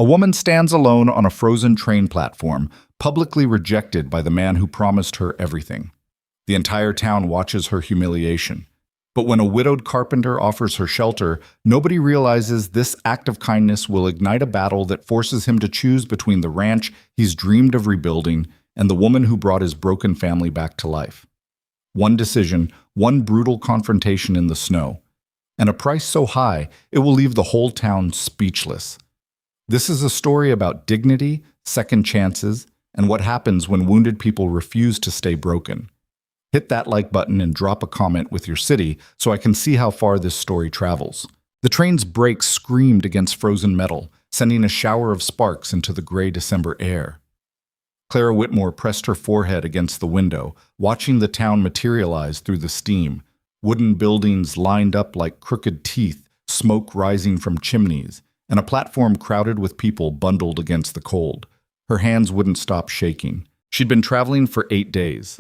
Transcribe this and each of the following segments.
A woman stands alone on a frozen train platform, publicly rejected by the man who promised her everything. The entire town watches her humiliation. But when a widowed carpenter offers her shelter, nobody realizes this act of kindness will ignite a battle that forces him to choose between the ranch he's dreamed of rebuilding and the woman who brought his broken family back to life. One decision, one brutal confrontation in the snow, and a price so high it will leave the whole town speechless. This is a story about dignity, second chances, and what happens when wounded people refuse to stay broken. Hit that like button and drop a comment with your city so I can see how far this story travels. The train's brakes screamed against frozen metal, sending a shower of sparks into the gray December air. Clara Whitmore pressed her forehead against the window, watching the town materialize through the steam. Wooden buildings lined up like crooked teeth, smoke rising from chimneys, and a platform crowded with people bundled against the cold. Her hands wouldn't stop shaking. She'd been traveling for 8 days.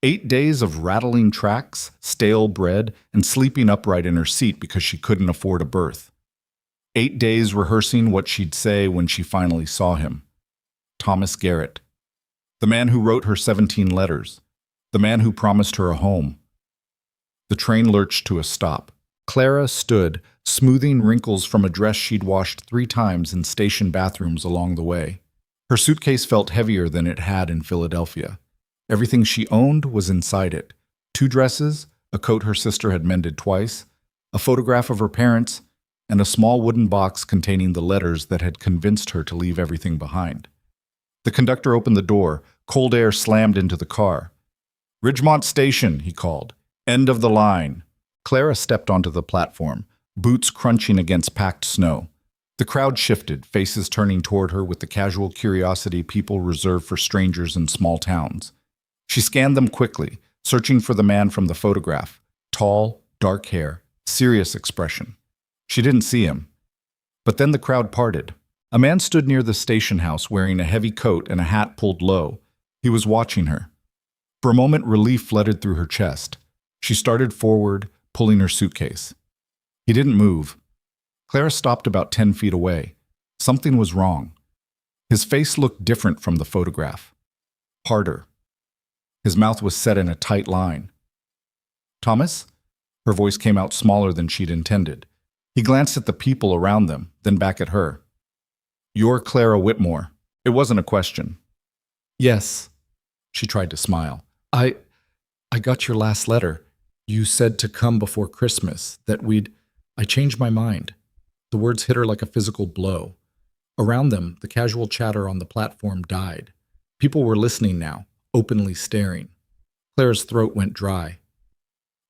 8 days of rattling tracks, stale bread, and sleeping upright in her seat because she couldn't afford a berth. 8 days rehearsing what she'd say when she finally saw him. Thomas Garrett. The man who wrote her 17 letters. The man who promised her a home. The train lurched to a stop. Clara stood, smoothing wrinkles from a dress she'd washed 3 times in station bathrooms along the way. Her suitcase felt heavier than it had in Philadelphia. Everything she owned was inside it. 2 dresses, a coat her sister had mended twice, a photograph of her parents, and a small wooden box containing the letters that had convinced her to leave everything behind. The conductor opened the door. Cold air slammed into the car. "Ridgemont Station," he called. "End of the line." Clara stepped onto the platform, boots crunching against packed snow. The crowd shifted, faces turning toward her with the casual curiosity people reserve for strangers in small towns. She scanned them quickly, searching for the man from the photograph. Tall, dark hair, serious expression. She didn't see him. But then the crowd parted. A man stood near the station house wearing a heavy coat and a hat pulled low. He was watching her. For a moment, relief flooded through her chest. She started forward, pulling her suitcase. He didn't move. Clara stopped about 10 feet away. Something was wrong. His face looked different from the photograph. Harder. His mouth was set in a tight line. "Thomas?" Her voice came out smaller than she'd intended. He glanced at the people around them, then back at her. "You're Clara Whitmore." It wasn't a question. "Yes." She tried to smile. I got your last letter. You said to come before Christmas, that I changed my mind." The words hit her like a physical blow. Around them, the casual chatter on the platform died. People were listening now, openly staring. Clara's throat went dry.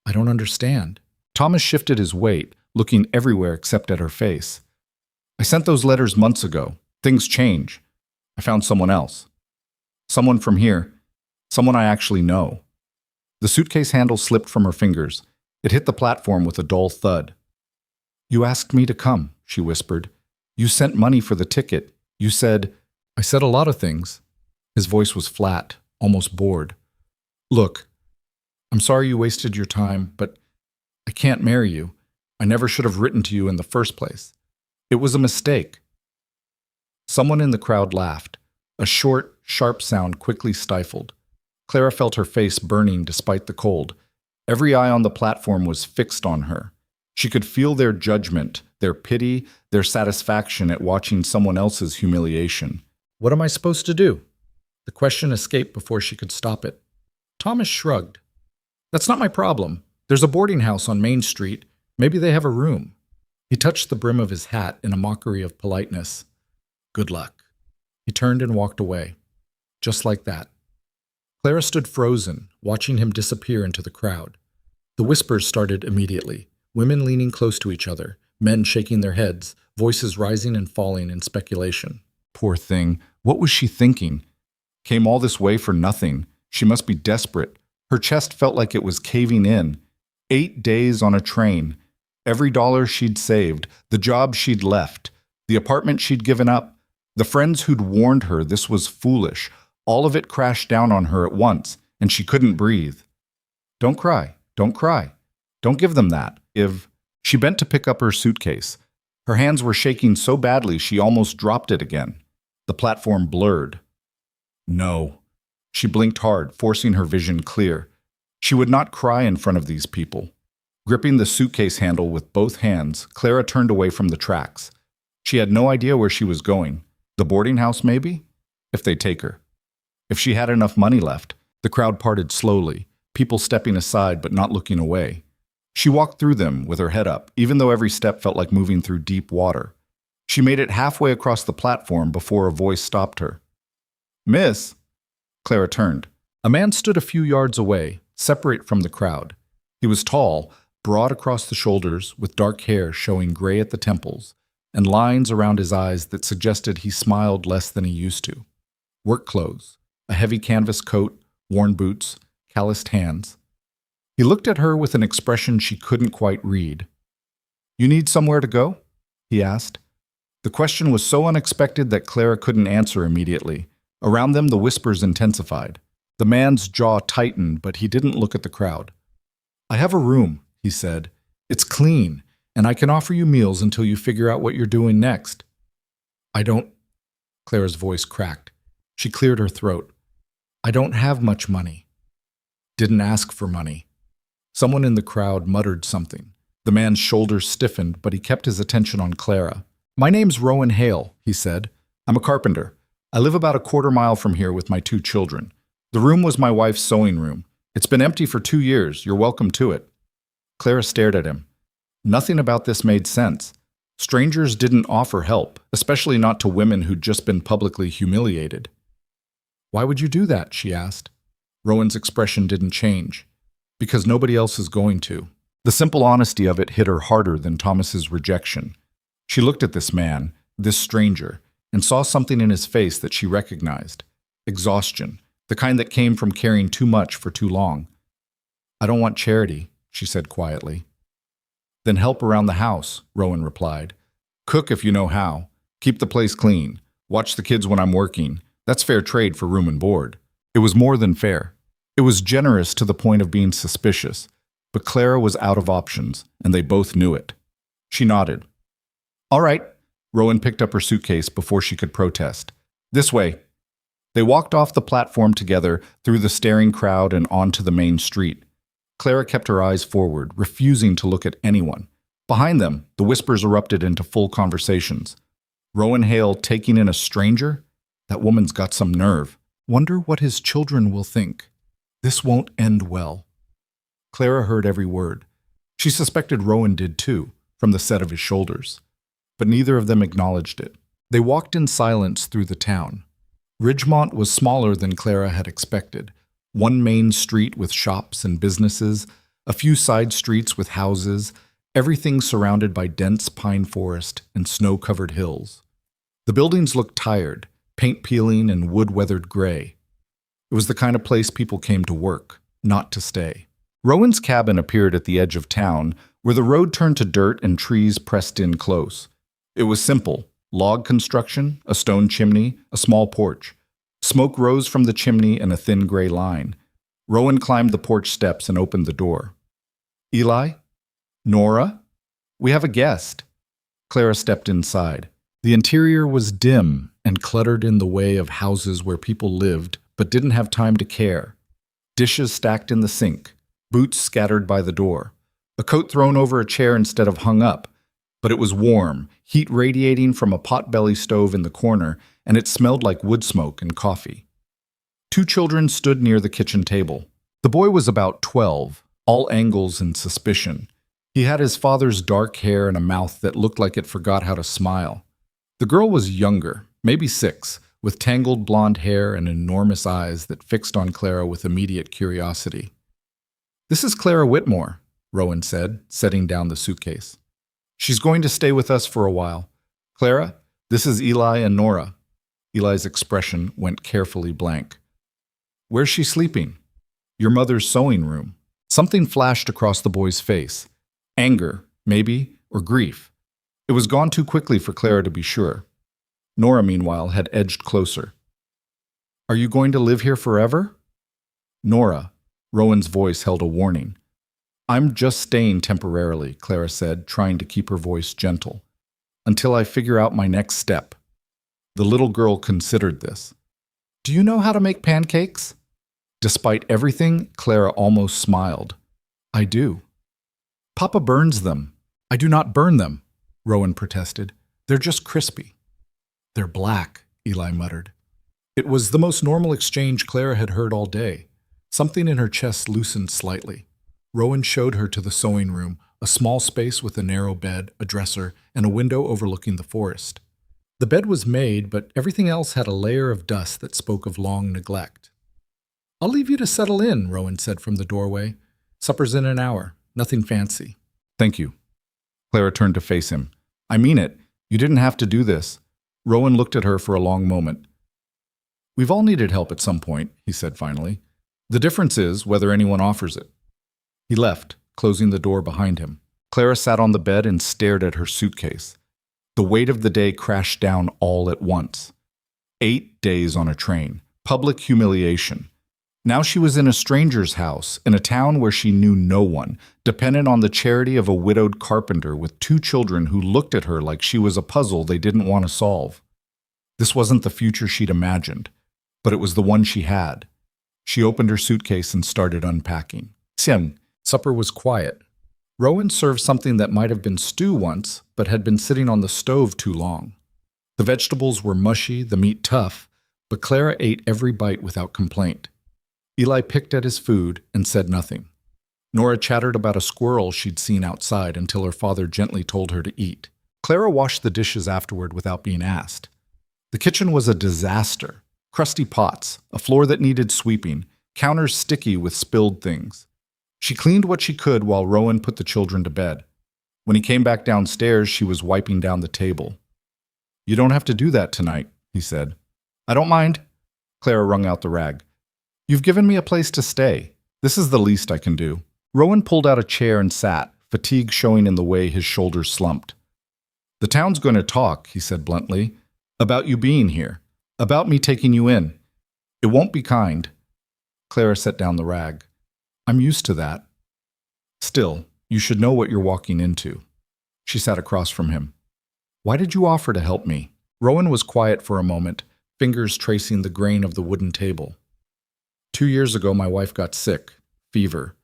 "I don't understand." Thomas shifted his weight, looking everywhere except at her face. "I sent those letters months ago. Things change. I found someone else. Someone from here. Someone I actually know." The suitcase handle slipped from her fingers. It hit the platform with a dull thud. "You asked me to come," she whispered. "You sent money for the ticket. You said—" "I said a lot of things." His voice was flat, almost bored. "Look, I'm sorry you wasted your time, but I can't marry you. I never should have written to you in the first place. It was a mistake." Someone in the crowd laughed. A short, sharp sound quickly stifled. Clara felt her face burning despite the cold. Every eye on the platform was fixed on her. She could feel their judgment, their pity, their satisfaction at watching someone else's humiliation. "What am I supposed to do?" The question escaped before she could stop it. Thomas shrugged. "That's not my problem. There's a boarding house on Main Street. Maybe they have a room." He touched the brim of his hat in a mockery of politeness. "Good luck." He turned and walked away. Just like that. Clara stood frozen, watching him disappear into the crowd. The whispers started immediately, women leaning close to each other, men shaking their heads, voices rising and falling in speculation. Poor thing, what was she thinking? Came all this way for nothing. She must be desperate. Her chest felt like it was caving in. 8 days on a train. Every dollar she'd saved, the job she'd left, the apartment she'd given up, the friends who'd warned her this was foolish. All of it crashed down on her at once, and she couldn't breathe. "Don't cry, don't cry. Don't give them that. She bent to pick up her suitcase. Her hands were shaking so badly she almost dropped it again. The platform blurred. No. She blinked hard, forcing her vision clear. She would not cry in front of these people. Gripping the suitcase handle with both hands, Clara turned away from the tracks. She had no idea where she was going. The boarding house, maybe? If they take her. If she had enough money left. The crowd parted slowly, people stepping aside but not looking away. She walked through them with her head up, even though every step felt like moving through deep water. She made it halfway across the platform before a voice stopped her. "Miss?" Clara turned. A man stood a few yards away, separate from the crowd. He was tall, broad across the shoulders, with dark hair showing gray at the temples, and lines around his eyes that suggested he smiled less than he used to. Work clothes, a heavy canvas coat, worn boots, calloused hands. He looked at her with an expression she couldn't quite read. "You need somewhere to go?" he asked. The question was so unexpected that Clara couldn't answer immediately. Around them, the whispers intensified. The man's jaw tightened, but he didn't look at the crowd. "I have a room," he said. "It's clean, and I can offer you meals until you figure out what you're doing next." "I don't—" Clara's voice cracked. She cleared her throat. "I don't have much money." "Didn't ask for money." Someone in the crowd muttered something. The man's shoulders stiffened, but he kept his attention on Clara. "My name's Rowan Hale," he said. "I'm a carpenter. I live about a quarter-mile from here with my 2 children. The room was my wife's sewing room. It's been empty for 2 years. You're welcome to it." Clara stared at him. Nothing about this made sense. Strangers didn't offer help, especially not to women who'd just been publicly humiliated. "Why would you do that?" she asked. Rowan's expression didn't change. "Because nobody else is going to." The simple honesty of it hit her harder than Thomas's rejection. She looked at this man, this stranger, and saw something in his face that she recognized. Exhaustion, the kind that came from carrying too much for too long. "I don't want charity," she said quietly. "Then help around the house," Rowan replied. "Cook if you know how. Keep the place clean. Watch the kids when I'm working. That's fair trade for room and board." It was more than fair. It was generous to the point of being suspicious. But Clara was out of options, and they both knew it. She nodded. "All right." Rowan picked up her suitcase before she could protest. "This way." They walked off the platform together, through the staring crowd and onto the main street. Clara kept her eyes forward, refusing to look at anyone. Behind them, the whispers erupted into full conversations. Rowan Hale taking in a stranger? That woman's got some nerve. Wonder what his children will think. This won't end well. Clara heard every word. She suspected Rowan did too, from the set of his shoulders. But neither of them acknowledged it. They walked in silence through the town. Ridgemont was smaller than Clara had expected. One main street with shops and businesses, a few side streets with houses, everything surrounded by dense pine forest and snow-covered hills. The buildings looked tired, paint peeling and wood-weathered gray. It was the kind of place people came to work, not to stay. Rowan's cabin appeared at the edge of town, where the road turned to dirt and trees pressed in close. It was simple: log construction, a stone chimney, a small porch. Smoke rose from the chimney in a thin gray line. Rowan climbed the porch steps and opened the door. "Eli? Nora? We have a guest." Clara stepped inside. The interior was dim and cluttered in the way of houses where people lived but didn't have time to care. Dishes stacked in the sink, boots scattered by the door, a coat thrown over a chair instead of hung up. But it was warm, heat radiating from a potbelly stove in the corner, and it smelled like wood smoke and coffee. 2 children stood near the kitchen table. The boy was about 12, all angles and suspicion. He had his father's dark hair and a mouth that looked like it forgot how to smile. The girl was younger, maybe 6, with tangled blonde hair and enormous eyes that fixed on Clara with immediate curiosity. "This is Clara Whitmore," Rowan said, setting down the suitcase. "She's going to stay with us for a while. Clara, this is Eli and Nora." Eli's expression went carefully blank. "Where's she sleeping?" "Your mother's sewing room." Something flashed across the boy's face. Anger, maybe, or grief. It was gone too quickly for Clara to be sure. Nora, meanwhile, had edged closer. "Are you going to live here forever?" "Nora," Rowan's voice held a warning. "I'm just staying temporarily," Clara said, trying to keep her voice gentle. until I figure out my next step." The little girl considered this. "Do you know how to make pancakes?" Despite everything, Clara almost smiled. "I do." "Papa burns them." "I do not burn them," Rowan protested. "They're just crispy." "They're black," Eli muttered. It was the most normal exchange Clara had heard all day. Something in her chest loosened slightly. Rowan showed her to the sewing room, a small space with a narrow bed, a dresser, and a window overlooking the forest. The bed was made, but everything else had a layer of dust that spoke of long neglect. "I'll leave you to settle in," Rowan said from the doorway. "Supper's in an hour. Nothing fancy." "Thank you." Clara turned to face him. "I mean it. You didn't have to do this." Rowan looked at her for a long moment. "We've all needed help at some point," he said finally. "The difference is whether anyone offers it." He left, closing the door behind him. Clara sat on the bed and stared at her suitcase. The weight of the day crashed down all at once. 8 days on a train. Public humiliation. Now she was in a stranger's house, in a town where she knew no one, dependent on the charity of a widowed carpenter with 2 children who looked at her like she was a puzzle they didn't want to solve. This wasn't the future she'd imagined, but it was the one she had. She opened her suitcase and started unpacking. Supper was quiet. Rowan served something that might have been stew once, but had been sitting on the stove too long. The vegetables were mushy, the meat tough, but Clara ate every bite without complaint. Eli picked at his food and said nothing. Nora chattered about a squirrel she'd seen outside until her father gently told her to eat. Clara washed the dishes afterward without being asked. The kitchen was a disaster. Crusty pots, a floor that needed sweeping, counters sticky with spilled things. She cleaned what she could while Rowan put the children to bed. When he came back downstairs, she was wiping down the table. "You don't have to do that tonight," he said. "I don't mind." Clara wrung out the rag. "You've given me a place to stay. This is the least I can do." Rowan pulled out a chair and sat, fatigue showing in the way his shoulders slumped. "The town's going to talk," he said bluntly, "about you being here, about me taking you in. It won't be kind." Clara set down the rag. "I'm used to that. Still, you should know what you're walking into." She sat across from him. "Why did you offer to help me?" Rowan was quiet for a moment, fingers tracing the grain of the wooden table. 2 years ago, my wife got sick, fever.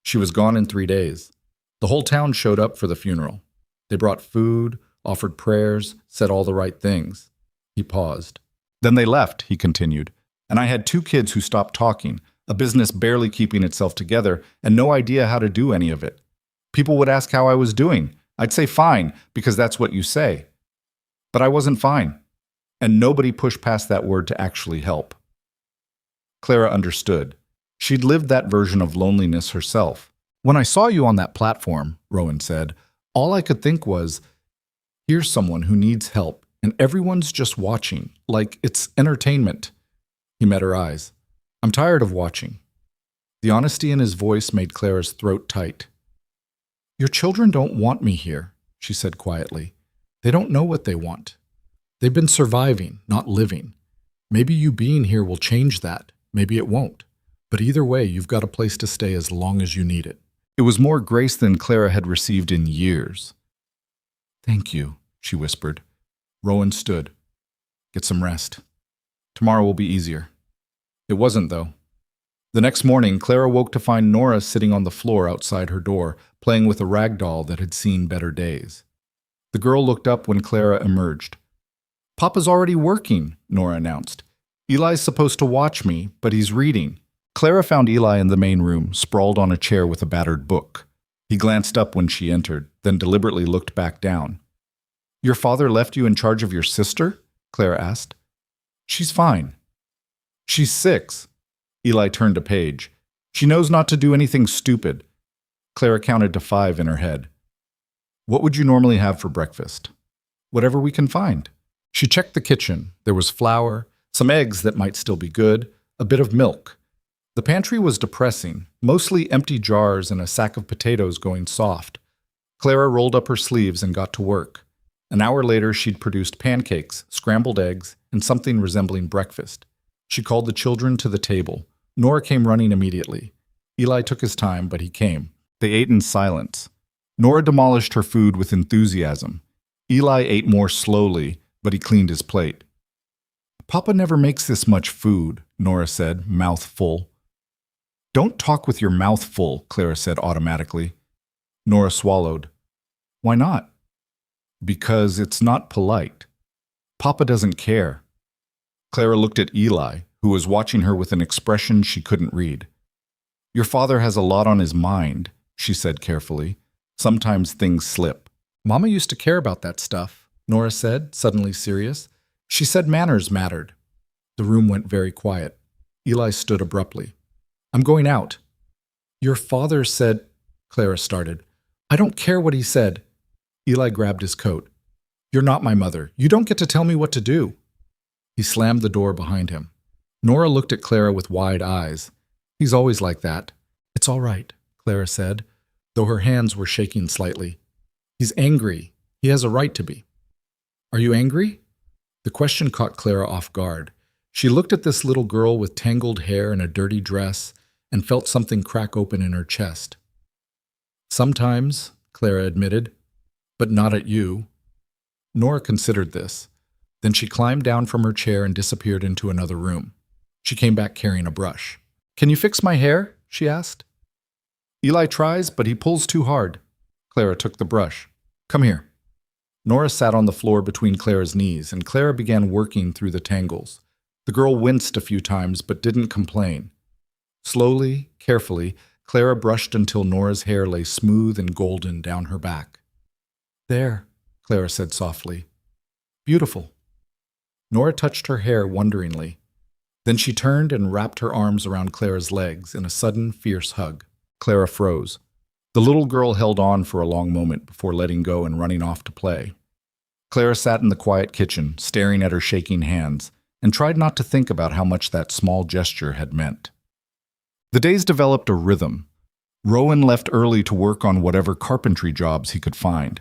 She was gone in 3 days. The whole town showed up for the funeral. They brought food, offered prayers, said all the right things." He paused. "Then they left," he continued, "and I had 2 kids who stopped talking, a business barely keeping itself together, and no idea how to do any of it. People would ask how I was doing. I'd say fine, because that's what you say. But I wasn't fine. And nobody pushed past that word to actually help." Clara understood. She'd lived that version of loneliness herself. "When I saw you on that platform," Rowan said, "all I could think was, here's someone who needs help, and everyone's just watching, like it's entertainment." He met her eyes. "I'm tired of watching." The honesty in his voice made Clara's throat tight. "Your children don't want me here," she said quietly. "They don't know what they want. They've been surviving, not living. Maybe you being here will change that. Maybe it won't. But either way, you've got a place to stay as long as you need it." It was more grace than Clara had received in years. "Thank you," she whispered. Rowan stood. "Get some rest. Tomorrow will be easier." It wasn't, though. The next morning, Clara woke to find Nora sitting on the floor outside her door, playing with a rag doll that had seen better days. The girl looked up when Clara emerged. "Papa's already working," Nora announced. "Eli's supposed to watch me, but he's reading." Clara found Eli in the main room, sprawled on a chair with a battered book. He glanced up when she entered, then deliberately looked back down. "Your father left you in charge of your sister?" Clara asked. "She's fine." "She's 6. Eli turned a page. "She knows not to do anything stupid." Clara counted to 5 in her head. "What would you normally have for breakfast?" "Whatever we can find." She checked the kitchen. There was flour, some eggs that might still be good, a bit of milk. The pantry was depressing, mostly empty jars and a sack of potatoes going soft. Clara rolled up her sleeves and got to work. An hour later, she'd produced pancakes, scrambled eggs, and something resembling breakfast. She called the children to the table. Nora came running immediately. Eli took his time, but he came. They ate in silence. Nora demolished her food with enthusiasm. Eli ate more slowly, but he cleaned his plate. Papa never makes this much food, Nora said, mouth full. Don't talk with your mouth full, Clara said automatically. Nora swallowed. Why not? Because it's not polite. Papa doesn't care. Clara looked at Eli, who was watching her with an expression she couldn't read. Your father has a lot on his mind, she said carefully. Sometimes things slip. Mama used to care about that stuff, Nora said, suddenly serious. She said manners mattered. The room went very quiet. Eli stood abruptly. I'm going out. Your father said, Clara started. I don't care what he said. Eli grabbed his coat. You're not my mother. You don't get to tell me what to do. He slammed the door behind him. Nora looked at Clara with wide eyes. He's always like that. It's all right, Clara said, though her hands were shaking slightly. He's angry. He has a right to be. Are you angry? The question caught Clara off guard. She looked at this little girl with tangled hair and a dirty dress and felt something crack open in her chest. Sometimes, Clara admitted, but not at you. Nora considered this. Then she climbed down from her chair and disappeared into another room. She came back carrying a brush. Can you fix my hair? She asked. Eli tries, but he pulls too hard. Clara took the brush. Come here. Nora sat on the floor between Clara's knees, and Clara began working through the tangles. The girl winced a few times, but didn't complain. Slowly, carefully, Clara brushed until Nora's hair lay smooth and golden down her back. There, Clara said softly. Beautiful. Nora touched her hair wonderingly. Then she turned and wrapped her arms around Clara's legs in a sudden, fierce hug. Clara froze. The little girl held on for a long moment before letting go and running off to play. Clara sat in the quiet kitchen, staring at her shaking hands, and tried not to think about how much that small gesture had meant. The days developed a rhythm. Rowan left early to work on whatever carpentry jobs he could find.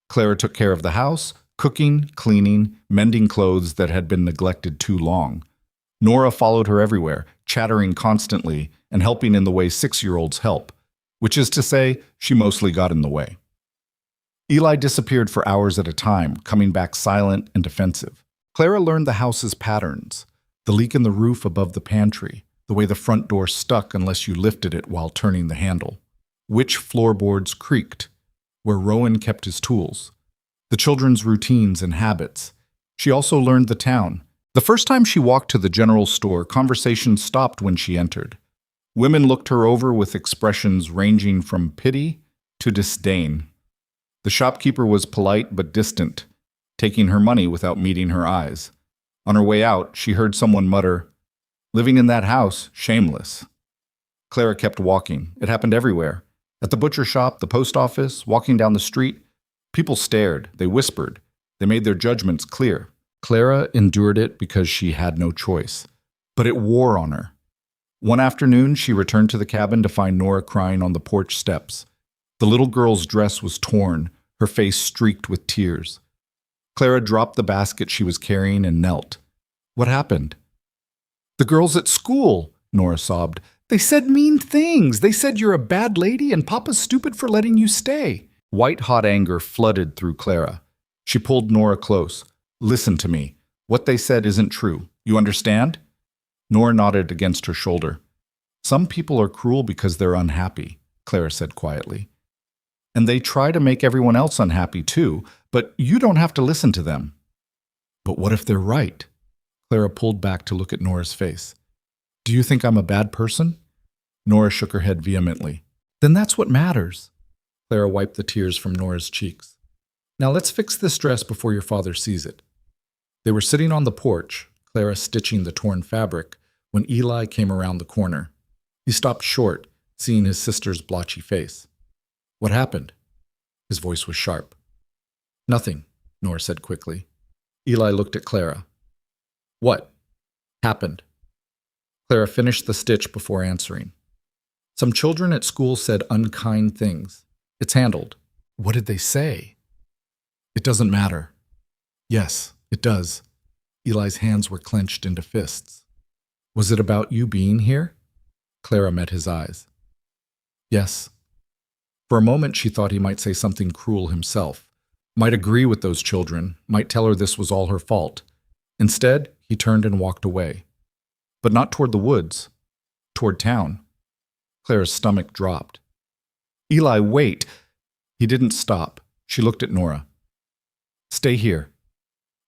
Clara took care of the house, cooking, cleaning, mending clothes that had been neglected too long. Nora followed her everywhere, chattering constantly and helping in the way 6-year-olds help, which is to say, she mostly got in the way. Eli disappeared for hours at a time, coming back silent and defensive. Clara learned the house's patterns, the leak in the roof above the pantry, the way the front door stuck unless you lifted it while turning the handle, which floorboards creaked, where Rowan kept his tools, the children's routines and habits. She also learned the town. The first time she walked to the general store, conversation stopped when she entered. Women looked her over with expressions ranging from pity to disdain. The shopkeeper was polite but distant, taking her money without meeting her eyes. On her way out, she heard someone mutter, "Living in that house, shameless." Clara kept walking. It happened everywhere. At the butcher shop, the post office, walking down the street. People stared, they whispered, they made their judgments clear. Clara endured it because she had no choice. But it wore on her. One afternoon, she returned to the cabin to find Nora crying on the porch steps. The little girl's dress was torn, her face streaked with tears. Clara dropped the basket she was carrying and knelt. What happened? The girls at school, Nora sobbed. They said mean things. They said you're a bad lady and Papa's stupid for letting you stay. White-hot anger flooded through Clara. She pulled Nora close. Listen to me. What they said isn't true. You understand? Nora nodded against her shoulder. Some people are cruel because they're unhappy, Clara said quietly. And they try to make everyone else unhappy too, but you don't have to listen to them. But what if they're right? Clara pulled back to look at Nora's face. Do you think I'm a bad person? Nora shook her head vehemently. Then that's what matters. Clara wiped the tears from Nora's cheeks. Now let's fix this dress before your father sees it. They were sitting on the porch, Clara stitching the torn fabric, when Eli came around the corner. He stopped short, seeing his sister's blotchy face. What happened? His voice was sharp. Nothing, Nora said quickly. Eli looked at Clara. What happened? Clara finished the stitch before answering. Some children at school said unkind things. It's handled. What did they say? It doesn't matter. Yes, it does. Eli's hands were clenched into fists. Was it about you being here? Clara met his eyes. Yes. For a moment she thought he might say something cruel himself, might agree with those children, might tell her this was all her fault. Instead, he turned and walked away. But not toward the woods, toward town. Clara's stomach dropped. Eli, wait! He didn't stop. She looked at Nora. Stay here.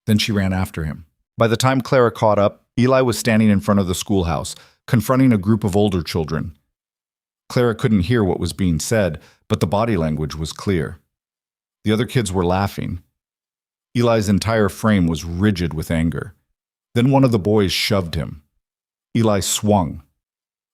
Then she ran after him. By the time Clara caught up, Eli was standing in front of the schoolhouse, confronting a group of older children. Clara couldn't hear what was being said, but the body language was clear. The other kids were laughing. Eli's entire frame was rigid with anger. Then one of the boys shoved him. Eli swung.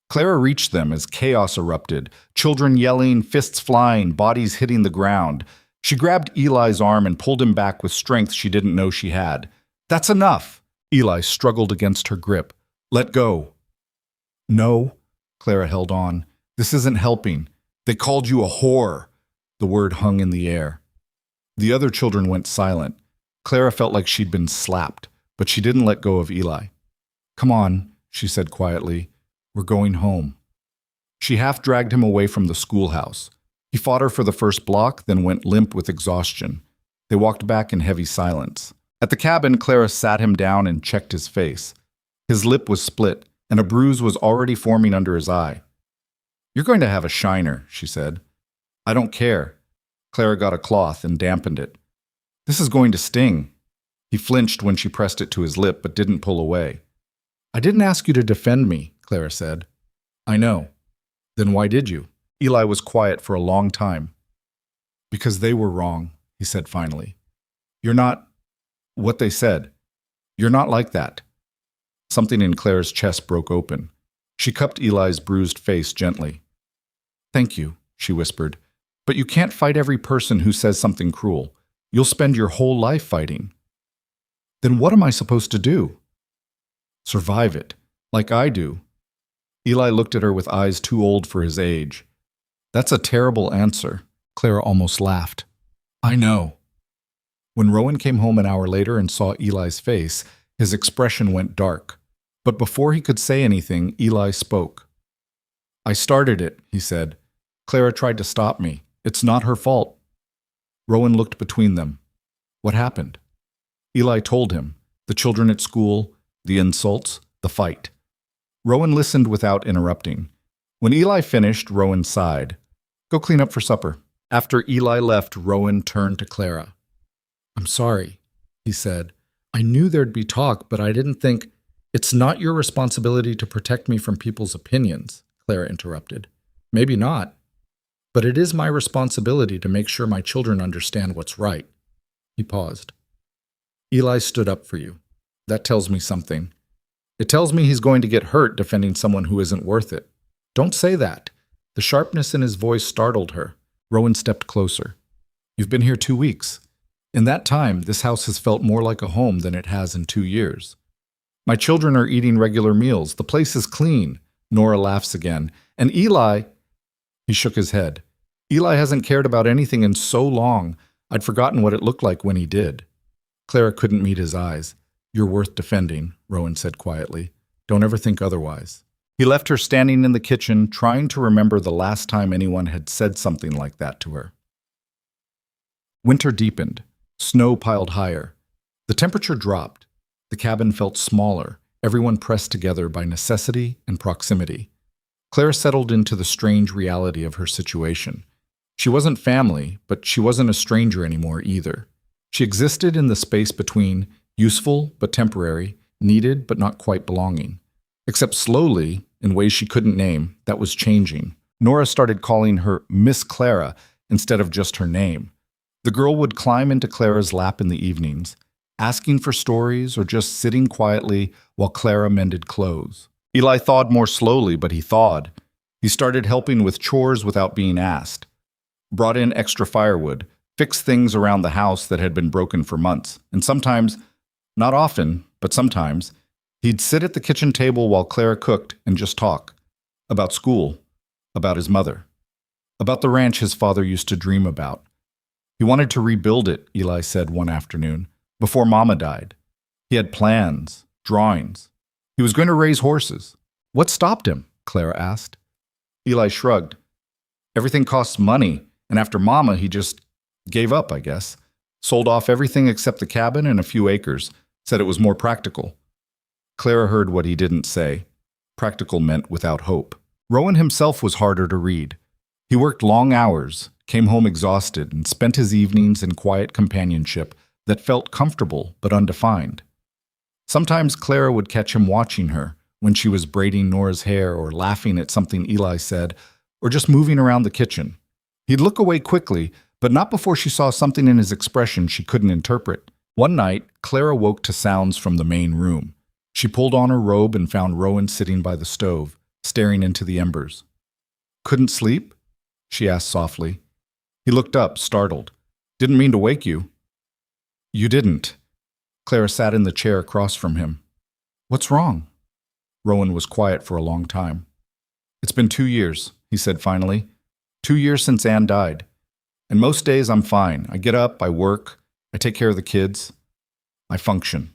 Clara reached them as chaos erupted, children yelling, fists flying, bodies hitting the ground. She grabbed Eli's arm and pulled him back with strength she didn't know she had. That's enough! Eli struggled against her grip. Let go. No, Clara held on. This isn't helping. They called you a whore. The word hung in the air. The other children went silent. Clara felt like she'd been slapped, but she didn't let go of Eli. Come on, she said quietly. We're going home. She half dragged him away from the schoolhouse. He fought her for the first block, then went limp with exhaustion. They walked back in heavy silence. At the cabin, Clara sat him down and checked his face. His lip was split, and a bruise was already forming under his eye. You're going to have a shiner, she said. I don't care. Clara got a cloth and dampened it. This is going to sting. He flinched when she pressed it to his lip, but didn't pull away. I didn't ask you to defend me, Clara said. I know. Then why did you? Eli was quiet for a long time. Because they were wrong, he said finally. You're not what they said. You're not like that. Something in Clara's chest broke open. She cupped Eli's bruised face gently. Thank you, she whispered. But you can't fight every person who says something cruel. You'll spend your whole life fighting. Then what am I supposed to do? Survive it, like I do. Eli looked at her with eyes too old for his age. That's a terrible answer. Clara almost laughed. I know. When Rowan came home an hour later and saw Eli's face, his expression went dark. But before he could say anything, Eli spoke. I started it, he said. Clara tried to stop me. It's not her fault. Rowan looked between them. What happened? Eli told him. The children at school, the insults, the fight. Rowan listened without interrupting. When Eli finished, Rowan sighed. Go clean up for supper. After Eli left, Rowan turned to Clara. I'm sorry, he said. I knew there'd be talk, but I didn't think... It's not your responsibility to protect me from people's opinions, Clara interrupted. Maybe not. But it is my responsibility to make sure my children understand what's right. He paused. Eli stood up for you. That tells me something. It tells me he's going to get hurt defending someone who isn't worth it. Don't say that. The sharpness in his voice startled her. Rowan stepped closer. You've been here 2 weeks. In that time, this house has felt more like a home than it has in 2 years. My children are eating regular meals. The place is clean. Nora laughs again. And Eli... He shook his head. Eli hasn't cared about anything in so long. I'd forgotten what it looked like when he did. Clara couldn't meet his eyes. You're worth defending, Rowan said quietly. Don't ever think otherwise. He left her standing in the kitchen, trying to remember the last time anyone had said something like that to her. Winter deepened. Snow piled higher. The temperature dropped. The cabin felt smaller, everyone pressed together by necessity and proximity. Clara settled into the strange reality of her situation. She wasn't family, but she wasn't a stranger anymore either. She existed in the space between useful but temporary, needed but not quite belonging. Except slowly, in ways she couldn't name, that was changing. Nora started calling her Miss Clara instead of just her name. The girl would climb into Clara's lap in the evenings, asking for stories or just sitting quietly while Clara mended clothes. Eli thawed more slowly, but he thawed. He started helping with chores without being asked. Brought in extra firewood, fixed things around the house that had been broken for months. And sometimes, not often, but sometimes, he'd sit at the kitchen table while Clara cooked and just talk. About school, about his mother, about the ranch his father used to dream about. He wanted to rebuild it, Eli said one afternoon, before Mama died. He had plans, drawings. He was going to raise horses. What stopped him? Clara asked. Eli shrugged. Everything costs money, and after Mama, he just gave up, I guess. Sold off everything except the cabin and a few acres. Said it was more practical. Clara heard what he didn't say. Practical meant without hope. Rowan himself was harder to read. He worked long hours, came home exhausted, and spent his evenings in quiet companionship that felt comfortable but undefined. Sometimes Clara would catch him watching her when she was braiding Nora's hair or laughing at something Eli said, or just moving around the kitchen. He'd look away quickly, but not before she saw something in his expression she couldn't interpret. One night, Clara woke to sounds from the main room. She pulled on her robe and found Rowan sitting by the stove, staring into the embers. "Couldn't sleep?" she asked softly. He looked up, startled. "Didn't mean to wake you." "You didn't." Clara sat in the chair across from him. "What's wrong?" Rowan was quiet for a long time. "It's been 2 years," he said finally. 2 years since Anne died. And most days I'm fine. I get up, I work, I take care of the kids. I function."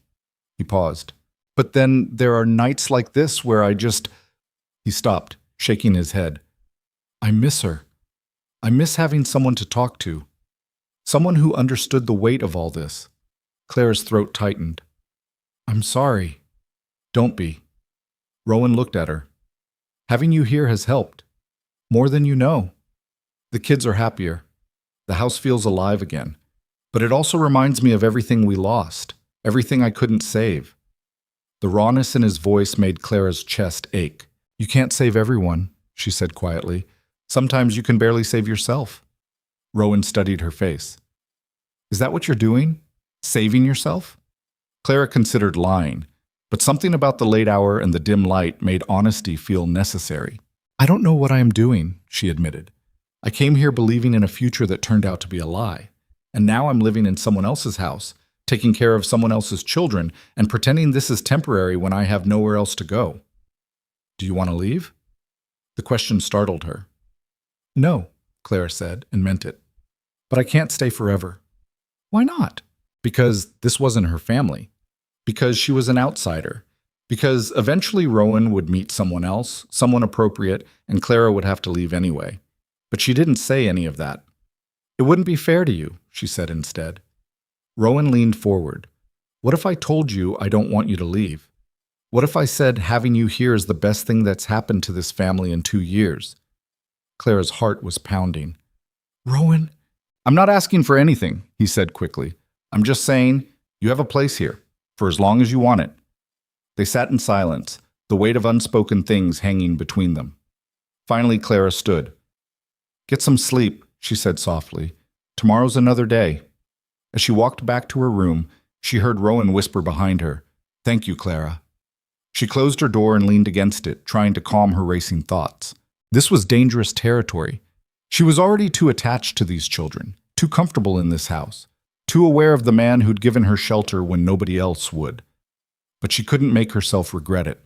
He paused. "But then there are nights like this where I just—" He stopped, shaking his head. "I miss her. I miss having someone to talk to. Someone who understood the weight of all this." Clara's throat tightened. "I'm sorry." "Don't be." Rowan looked at her. "Having you here has helped. More than you know. The kids are happier. The house feels alive again. But it also reminds me of everything we lost, everything I couldn't save." The rawness in his voice made Clara's chest ache. "You can't save everyone," she said quietly. "Sometimes you can barely save yourself." Rowan studied her face. "Is that what you're doing? Saving yourself?" Clara considered lying, but something about the late hour and the dim light made honesty feel necessary. "I don't know what I am doing," she admitted. "I came here believing in a future that turned out to be a lie. And now I'm living in someone else's house, taking care of someone else's children, and pretending this is temporary when I have nowhere else to go." "Do you want to leave?" The question startled her. "No," Clara said, and meant it. "But I can't stay forever." "Why not?" "Because this wasn't her family. Because she was an outsider. Because eventually Rowan would meet someone else, someone appropriate, and Clara would have to leave anyway. But she didn't say any of that." "It wouldn't be fair to you," she said instead. Rowan leaned forward. "What if I told you I don't want you to leave? What if I said having you here is the best thing that's happened to this family in 2 years? Clara's heart was pounding. "Rowan—" "I'm not asking for anything," he said quickly. "I'm just saying you have a place here, for as long as you want it." They sat in silence, the weight of unspoken things hanging between them. Finally, Clara stood. "Get some sleep," she said softly. "Tomorrow's another day." As she walked back to her room, she heard Rowan whisper behind her, "Thank you, Clara." She closed her door and leaned against it, trying to calm her racing thoughts. This was dangerous territory. She was already too attached to these children, too comfortable in this house, too aware of the man who'd given her shelter when nobody else would. But she couldn't make herself regret it.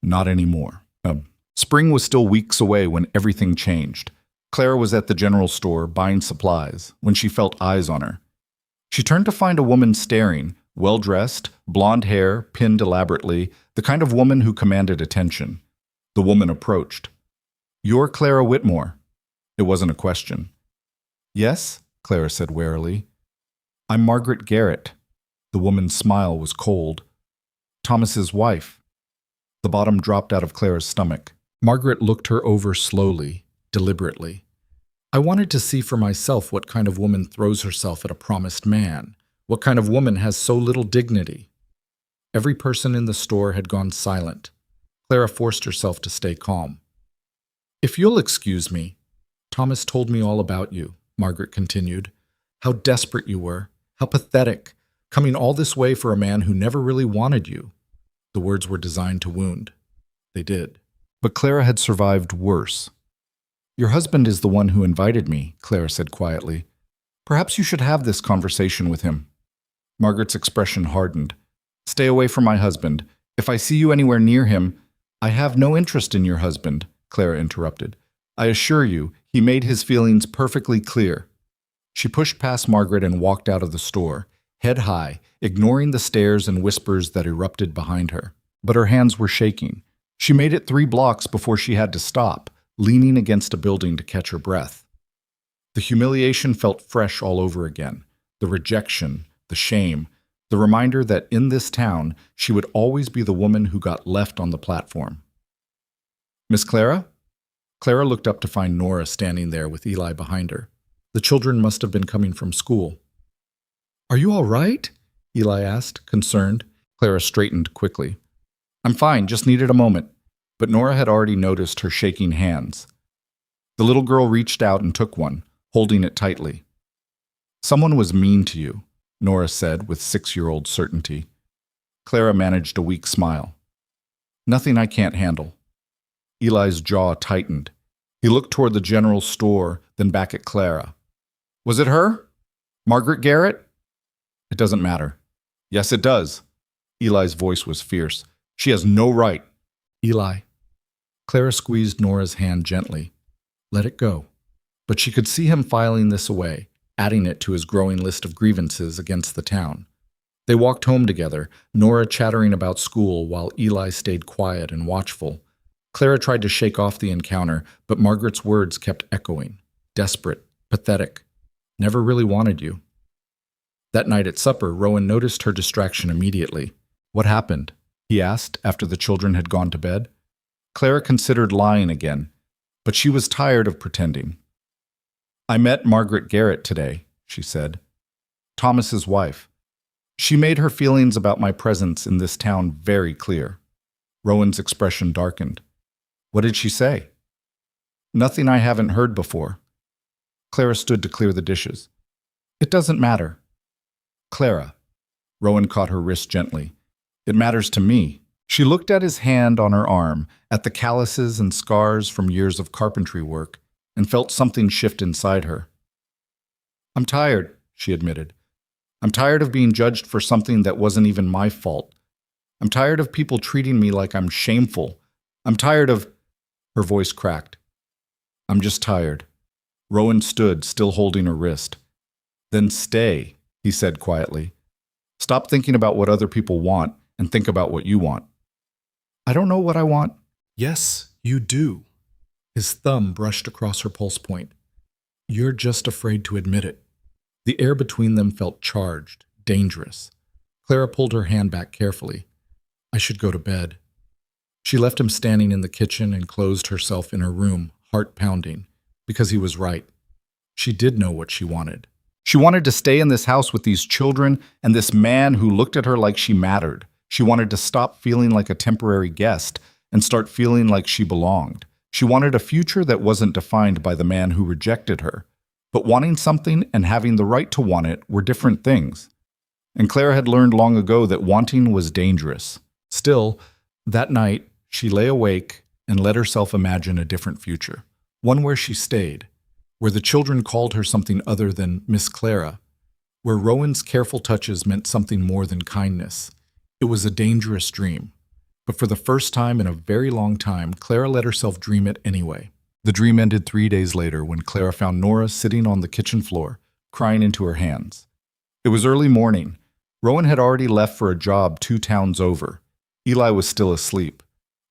Not anymore. Spring was still weeks away when everything changed. Clara was at the general store buying supplies when she felt eyes on her. She turned to find a woman staring, well-dressed, blonde hair, pinned elaborately, the kind of woman who commanded attention. The woman approached. "You're Clara Whitmore." It wasn't a question. "Yes," Clara said warily. "I'm Margaret Garrett." The woman's smile was cold. "Thomas's wife." The bottom dropped out of Clara's stomach. Margaret looked her over slowly, deliberately. "I wanted to see for myself what kind of woman throws herself at a promised man, what kind of woman has so little dignity." Every person in the store had gone silent. Clara forced herself to stay calm. "If you'll excuse me, Thomas told me all about you," Margaret continued. "How desperate you were, how pathetic, coming all this way for a man who never really wanted you." The words were designed to wound. They did. But Clara had survived worse. "Your husband is the one who invited me," Clara said quietly. "Perhaps you should have this conversation with him." Margaret's expression hardened. "Stay away from my husband. If I see you anywhere near him—" "I have no interest in your husband," Clara interrupted. "I assure you, he made his feelings perfectly clear." She pushed past Margaret and walked out of the store, head high, ignoring the stares and whispers that erupted behind her. But her hands were shaking. She made it 3 blocks before she had to stop, leaning against a building to catch her breath. The humiliation felt fresh all over again. the rejection, the shame, the reminder that in this town she would always be the woman who got left on the platform. "Miss Clara?" Clara looked up to find Nora standing there with Eli behind her. The children must have been coming from school. "Are you all right?" Eli asked, concerned. Clara straightened quickly. "I'm fine, just needed a moment." But Nora had already noticed her shaking hands. The little girl reached out and took one, holding it tightly. "Someone was mean to you," Nora said with 6-year-old certainty. Clara managed a weak smile. "Nothing I can't handle." Eli's jaw tightened. He looked toward the general store, then back at Clara. "Was it her? Margaret Garrett?" "It doesn't matter." "Yes, it does." Eli's voice was fierce. "She has no right." "Eli." Clara squeezed Nora's hand gently. "Let it go." But she could see him filing this away, adding it to his growing list of grievances against the town. They walked home together, Nora chattering about school while Eli stayed quiet and watchful. Clara tried to shake off the encounter, but Margaret's words kept echoing. Desperate, pathetic. Never really wanted you. That night at supper, Rowan noticed her distraction immediately. "What happened?" he asked after the children had gone to bed. Clara considered lying again, but she was tired of pretending. "I met Margaret Garrett today," she said. "Thomas's wife. She made her feelings about my presence in this town very clear." Rowan's expression darkened. "What did she say?" "Nothing I haven't heard before." Clara stood to clear the dishes. "It doesn't matter." "Clara." Rowan caught her wrist gently. "It matters to me." She looked at his hand on her arm, at the calluses and scars from years of carpentry work, and felt something shift inside her. "I'm tired," she admitted. "I'm tired of being judged for something that wasn't even my fault. I'm tired of people treating me like I'm shameful. I'm tired of—" Her voice cracked. "I'm just tired." Rowan stood, still holding her wrist. "Then stay," he said quietly. "Stop thinking about what other people want and think about what you want." "I don't know what I want." "Yes, you do." His thumb brushed across her pulse point. "You're just afraid to admit it." The air between them felt charged, dangerous. Clara pulled her hand back carefully. "I should go to bed." She left him standing in the kitchen and closed herself in her room, heart pounding, because he was right. She did know what she wanted. She wanted to stay in this house with these children and this man who looked at her like she mattered. She wanted to stop feeling like a temporary guest and start feeling like she belonged. She wanted a future that wasn't defined by the man who rejected her. But wanting something and having the right to want it were different things. And Clara had learned long ago that wanting was dangerous. Still, that night, she lay awake and let herself imagine a different future. One where she stayed, where the children called her something other than Miss Clara, where Rowan's careful touches meant something more than kindness. It was a dangerous dream. But for the first time in a very long time, Clara let herself dream it anyway. The dream ended 3 days later when Clara found Nora sitting on the kitchen floor, crying into her hands. It was early morning. Rowan had already left for a job 2 towns over. Eli was still asleep.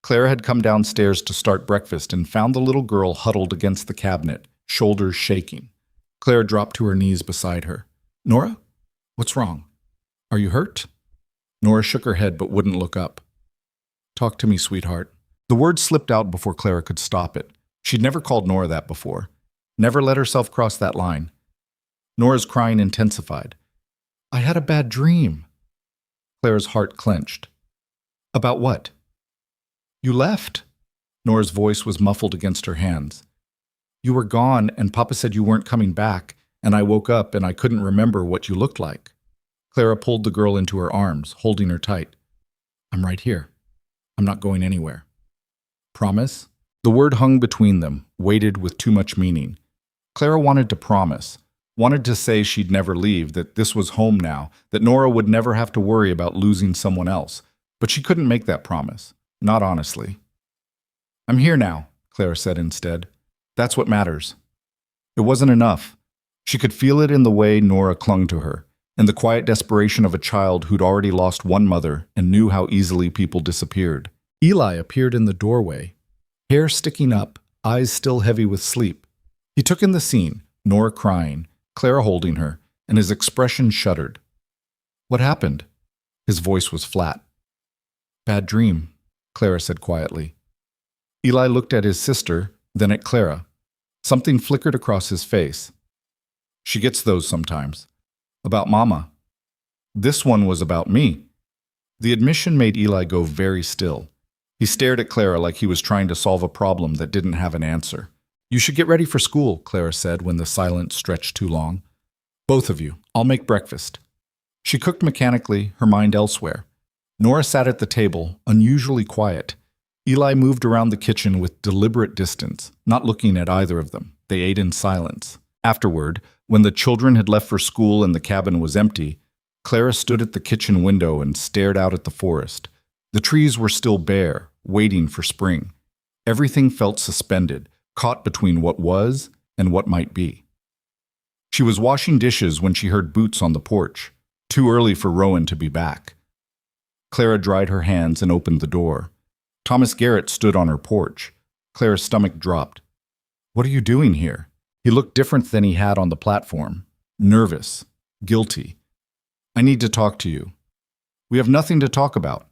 Clara had come downstairs to start breakfast and found the little girl huddled against the cabinet, shoulders shaking. Clara dropped to her knees beside her. "Nora? What's wrong? Are you hurt?" Nora shook her head but wouldn't look up. "Talk to me, sweetheart." The word slipped out before Clara could stop it. She'd never called Nora that before. Never let herself cross that line. Nora's crying intensified. "I had a bad dream." Clara's heart clenched. "About what?" "You left." Nora's voice was muffled against her hands. "You were gone, and Papa said you weren't coming back, and I woke up and I couldn't remember what you looked like." Clara pulled the girl into her arms, holding her tight. "I'm right here. I'm not going anywhere." "Promise?" The word hung between them, weighted with too much meaning. Clara wanted to promise, wanted to say she'd never leave, that this was home now, that Nora would never have to worry about losing someone else. But she couldn't make that promise, not honestly. "I'm here now," Clara said instead. "That's what matters." It wasn't enough. She could feel it in the way Nora clung to her, in the quiet desperation of a child who'd already lost one mother and knew how easily people disappeared. Eli appeared in the doorway, hair sticking up, eyes still heavy with sleep. He took in the scene, Nora crying, Clara holding her, and his expression shuddered. What happened? His voice was flat. Bad dream, Clara said quietly. Eli looked at his sister, then at Clara. Something flickered across his face. She gets those sometimes. About Mama. This one was about me. The admission made Eli go very still. He stared at Clara like he was trying to solve a problem that didn't have an answer. You should get ready for school, Clara said when the silence stretched too long. Both of you. I'll make breakfast. She cooked mechanically, her mind elsewhere. Nora sat at the table, unusually quiet. Eli moved around the kitchen with deliberate distance, not looking at either of them. They ate in silence. Afterward, when the children had left for school and the cabin was empty, Clara stood at the kitchen window and stared out at the forest. The trees were still bare, waiting for spring. Everything felt suspended, caught between what was and what might be. She was washing dishes when she heard boots on the porch. Too early for Rowan to be back. Clara dried her hands and opened the door. Thomas Garrett stood on her porch. Clara's stomach dropped. What are you doing here? He looked different than he had on the platform. Nervous. Guilty. I need to talk to you. We have nothing to talk about.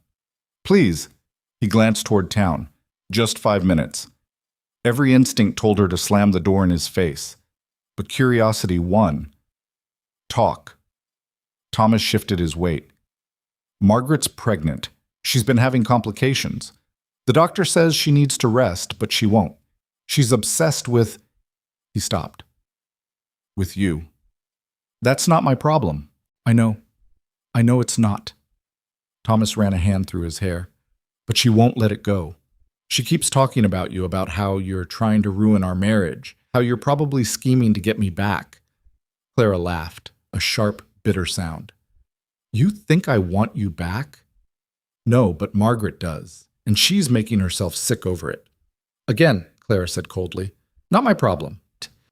Please. He glanced toward town. Just 5 minutes. Every instinct told her to slam the door in his face. But curiosity won. Talk. Thomas shifted his weight. Margaret's pregnant. She's been having complications. The doctor says she needs to rest, but she won't. She's obsessed with... He stopped. With you. That's not my problem. I know. I know it's not. Thomas ran a hand through his hair. But she won't let it go. She keeps talking about you, about how you're trying to ruin our marriage, how you're probably scheming to get me back. Clara laughed, a sharp, bitter sound. You think I want you back? No, but Margaret does, and she's making herself sick over it. Again, Clara said coldly, not my problem.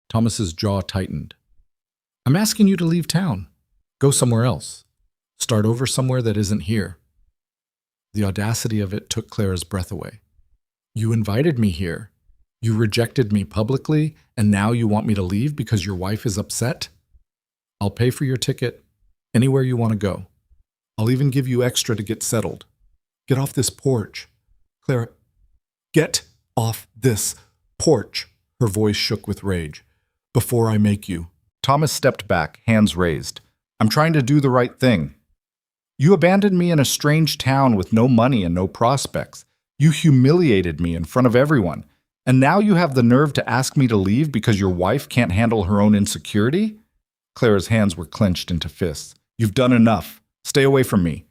Thomas's jaw tightened. I'm asking you to leave town. Go somewhere else. Start over somewhere that isn't here. The audacity of it took Clara's breath away. You invited me here. You rejected me publicly, and now you want me to leave because your wife is upset? I'll pay for your ticket anywhere you want to go. I'll even give you extra to get settled. Get off this porch. Clara, get off this porch. Her voice shook with rage. Before I make you. Thomas stepped back, hands raised. I'm trying to do the right thing. You abandoned me in a strange town with no money and no prospects. You humiliated me in front of everyone. And now you have the nerve to ask me to leave because your wife can't handle her own insecurity? Clara's hands were clenched into fists. You've done enough. Stay away from me.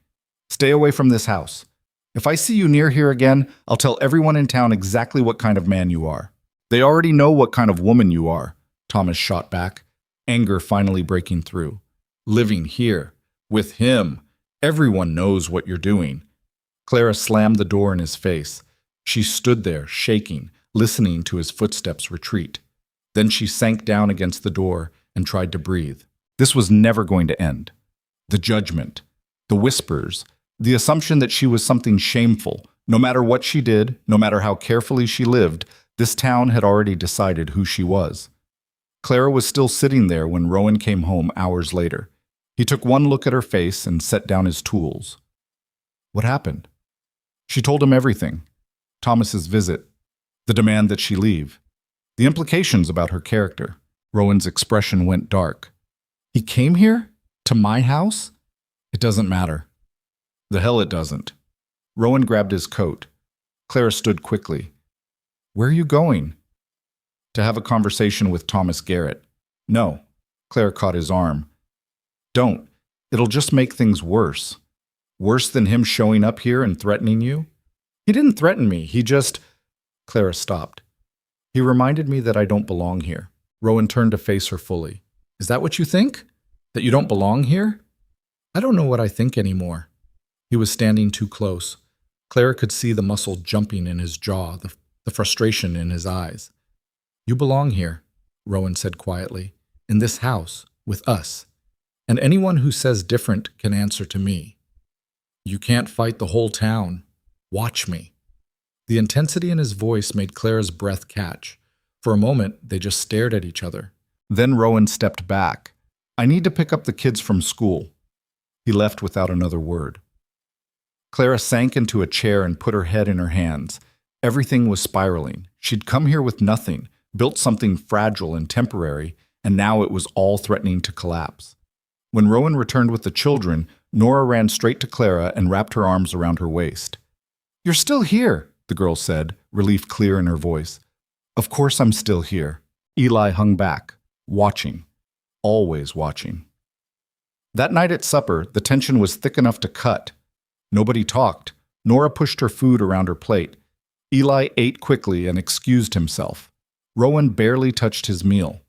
Stay away from this house. If I see you near here again, I'll tell everyone in town exactly what kind of man you are. They already know what kind of woman you are, Thomas shot back, anger finally breaking through. Living here, with him. Everyone knows what you're doing. Clara slammed the door in his face. She stood there, shaking, listening to his footsteps retreat. Then she sank down against the door and tried to breathe. This was never going to end. The judgment, the whispers, the assumption that she was something shameful. No matter what she did, no matter how carefully she lived, this town had already decided who she was. Clara was still sitting there when Rowan came home hours later. He took one look at her face and set down his tools. What happened? She told him everything. Thomas's visit, the demand that she leave, the implications about her character. Rowan's expression went dark. He came here? To my house? It doesn't matter. The hell it doesn't. Rowan grabbed his coat. Clara stood quickly. Where are you going? To have a conversation with Thomas Garrett. No. Clara caught his arm. Don't. It'll just make things worse. Worse than him showing up here and threatening you? He didn't threaten me. He just... Clara stopped. He reminded me that I don't belong here. Rowan turned to face her fully. Is that what you think? That you don't belong here? I don't know what I think anymore. He was standing too close. Clara could see the muscle jumping in his jaw, the frustration in his eyes. You belong here, Rowan said quietly. In this house, with us. And anyone who says different can answer to me. You can't fight the whole town. Watch me. The intensity in his voice made Clara's breath catch. For a moment, they just stared at each other. Then Rowan stepped back. I need to pick up the kids from school." He left without another word. Clara sank into a chair and put her head in her hands. Everything was spiraling. She'd come here with nothing, built something fragile and temporary, and now it was all threatening to collapse. When Rowan returned with the children, Nora ran straight to Clara and wrapped her arms around her waist. "You're still here," the girl said, relief clear in her voice. "Of course I'm still here." Eli hung back, watching, always watching. That night at supper, the tension was thick enough to cut. Nobody talked. Nora pushed her food around her plate. Eli ate quickly and excused himself. Rowan barely touched his meal.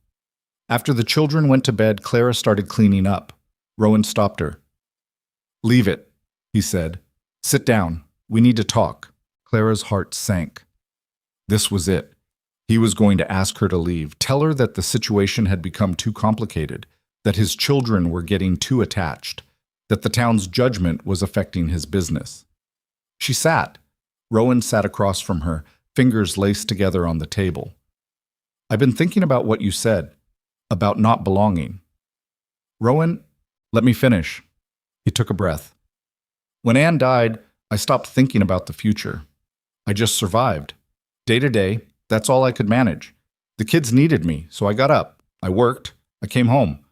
After the children went to bed, Clara started cleaning up. Rowan stopped her. "Leave it," he said. "Sit down. We need to talk." Clara's heart sank. This was it. He was going to ask her to leave, tell her that the situation had become too complicated, that his children were getting too attached, that the town's judgment was affecting his business. She sat. Rowan sat across from her, fingers laced together on the table. "I've been thinking about what you said, about not belonging." "Rowan, let me finish." He took a breath. "When Anne died, I stopped thinking about the future. I just survived. Day to day, that's all I could manage. The kids needed me, so I got up. I worked. I came home.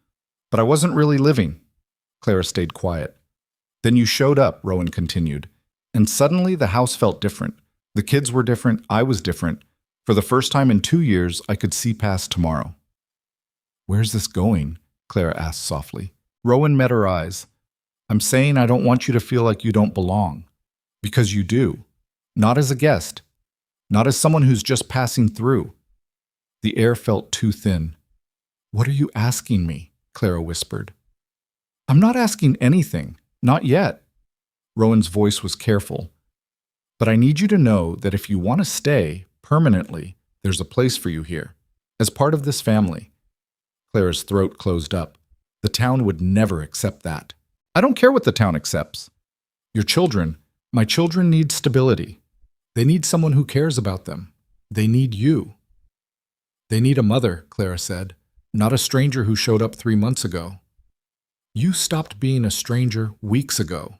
But I wasn't really living." Clara stayed quiet. "Then you showed up," Rowan continued. "And suddenly the house felt different. The kids were different. I was different. For the first time in 2 years, I could see past tomorrow." "Where's this going?" Clara asked softly. Rowan met her eyes. "I'm saying I don't want you to feel like you don't belong. Because you do. Not as a guest. Not as someone who's just passing through." The air felt too thin. "What are you asking me?" Clara whispered. "I'm not asking anything. Not yet." Rowan's voice was careful. "But I need you to know that if you want to stay permanently, there's a place for you here, as part of this family." Clara's throat closed up. The town would never accept that. "I don't care what the town accepts. Your children, my children need stability. They need someone who cares about them. They need you." "They need a mother," Clara said, "not a stranger who showed up 3 months ago." "You stopped being a stranger weeks ago."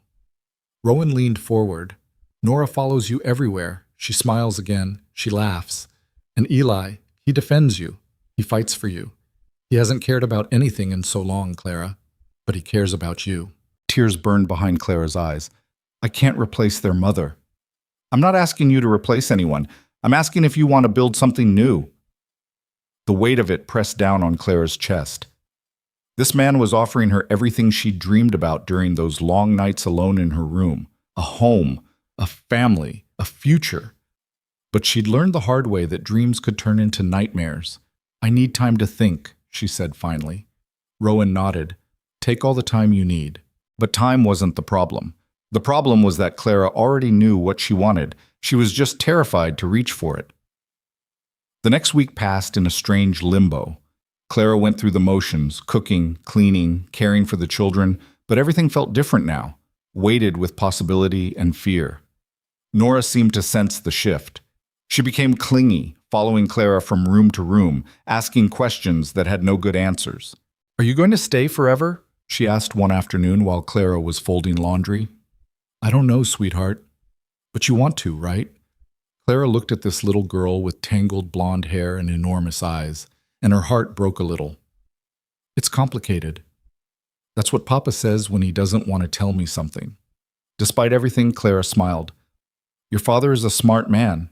Rowan leaned forward. "Nora follows you everywhere." She smiles again. She laughs. "And Eli, he defends you. He fights for you. He hasn't cared about anything in so long, Clara, but he cares about you." Tears burned behind Clara's eyes. "I can't replace their mother." "I'm not asking you to replace anyone. I'm asking if you want to build something new." The weight of it pressed down on Clara's chest. This man was offering her everything she'd dreamed about during those long nights alone in her room. A home, a family, a future. But she'd learned the hard way that dreams could turn into nightmares. "I need time to think," she said finally. Rowan nodded. "Take all the time you need." But time wasn't the problem. The problem was that Clara already knew what she wanted. She was just terrified to reach for it. The next week passed in a strange limbo. Clara went through the motions, cooking, cleaning, caring for the children, but everything felt different now, weighted with possibility and fear. Nora seemed to sense the shift. She became clingy, following Clara from room to room, asking questions that had no good answers. "Are you going to stay forever?" she asked one afternoon while Clara was folding laundry. "I don't know, sweetheart. But you want to, right?" Clara looked at this little girl with tangled blonde hair and enormous eyes, and her heart broke a little. "It's complicated. That's what Papa says when he doesn't want to tell me something." Despite everything, Clara smiled. "Your father is a smart man."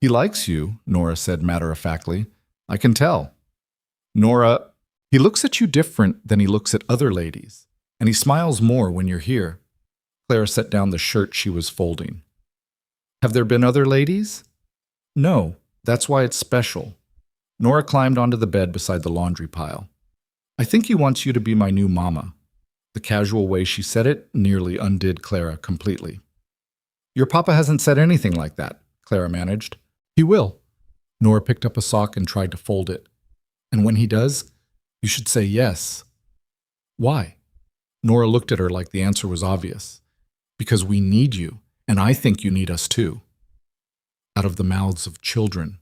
"He likes you," Nora said matter-of-factly. "I can tell." "Nora, he looks at you different than he looks at other ladies, and he smiles more when you're here." Clara set down the shirt she was folding. "Have there been other ladies?" "No, that's why it's special." Nora climbed onto the bed beside the laundry pile. "I think he wants you to be my new mama." The casual way she said it nearly undid Clara completely. "Your papa hasn't said anything like that," Clara managed. "He will." Nora picked up a sock and tried to fold it. "And when he does, you should say yes." "Why?" Nora looked at her like the answer was obvious. "Because we need you, and I think you need us too." Out of the mouths of children.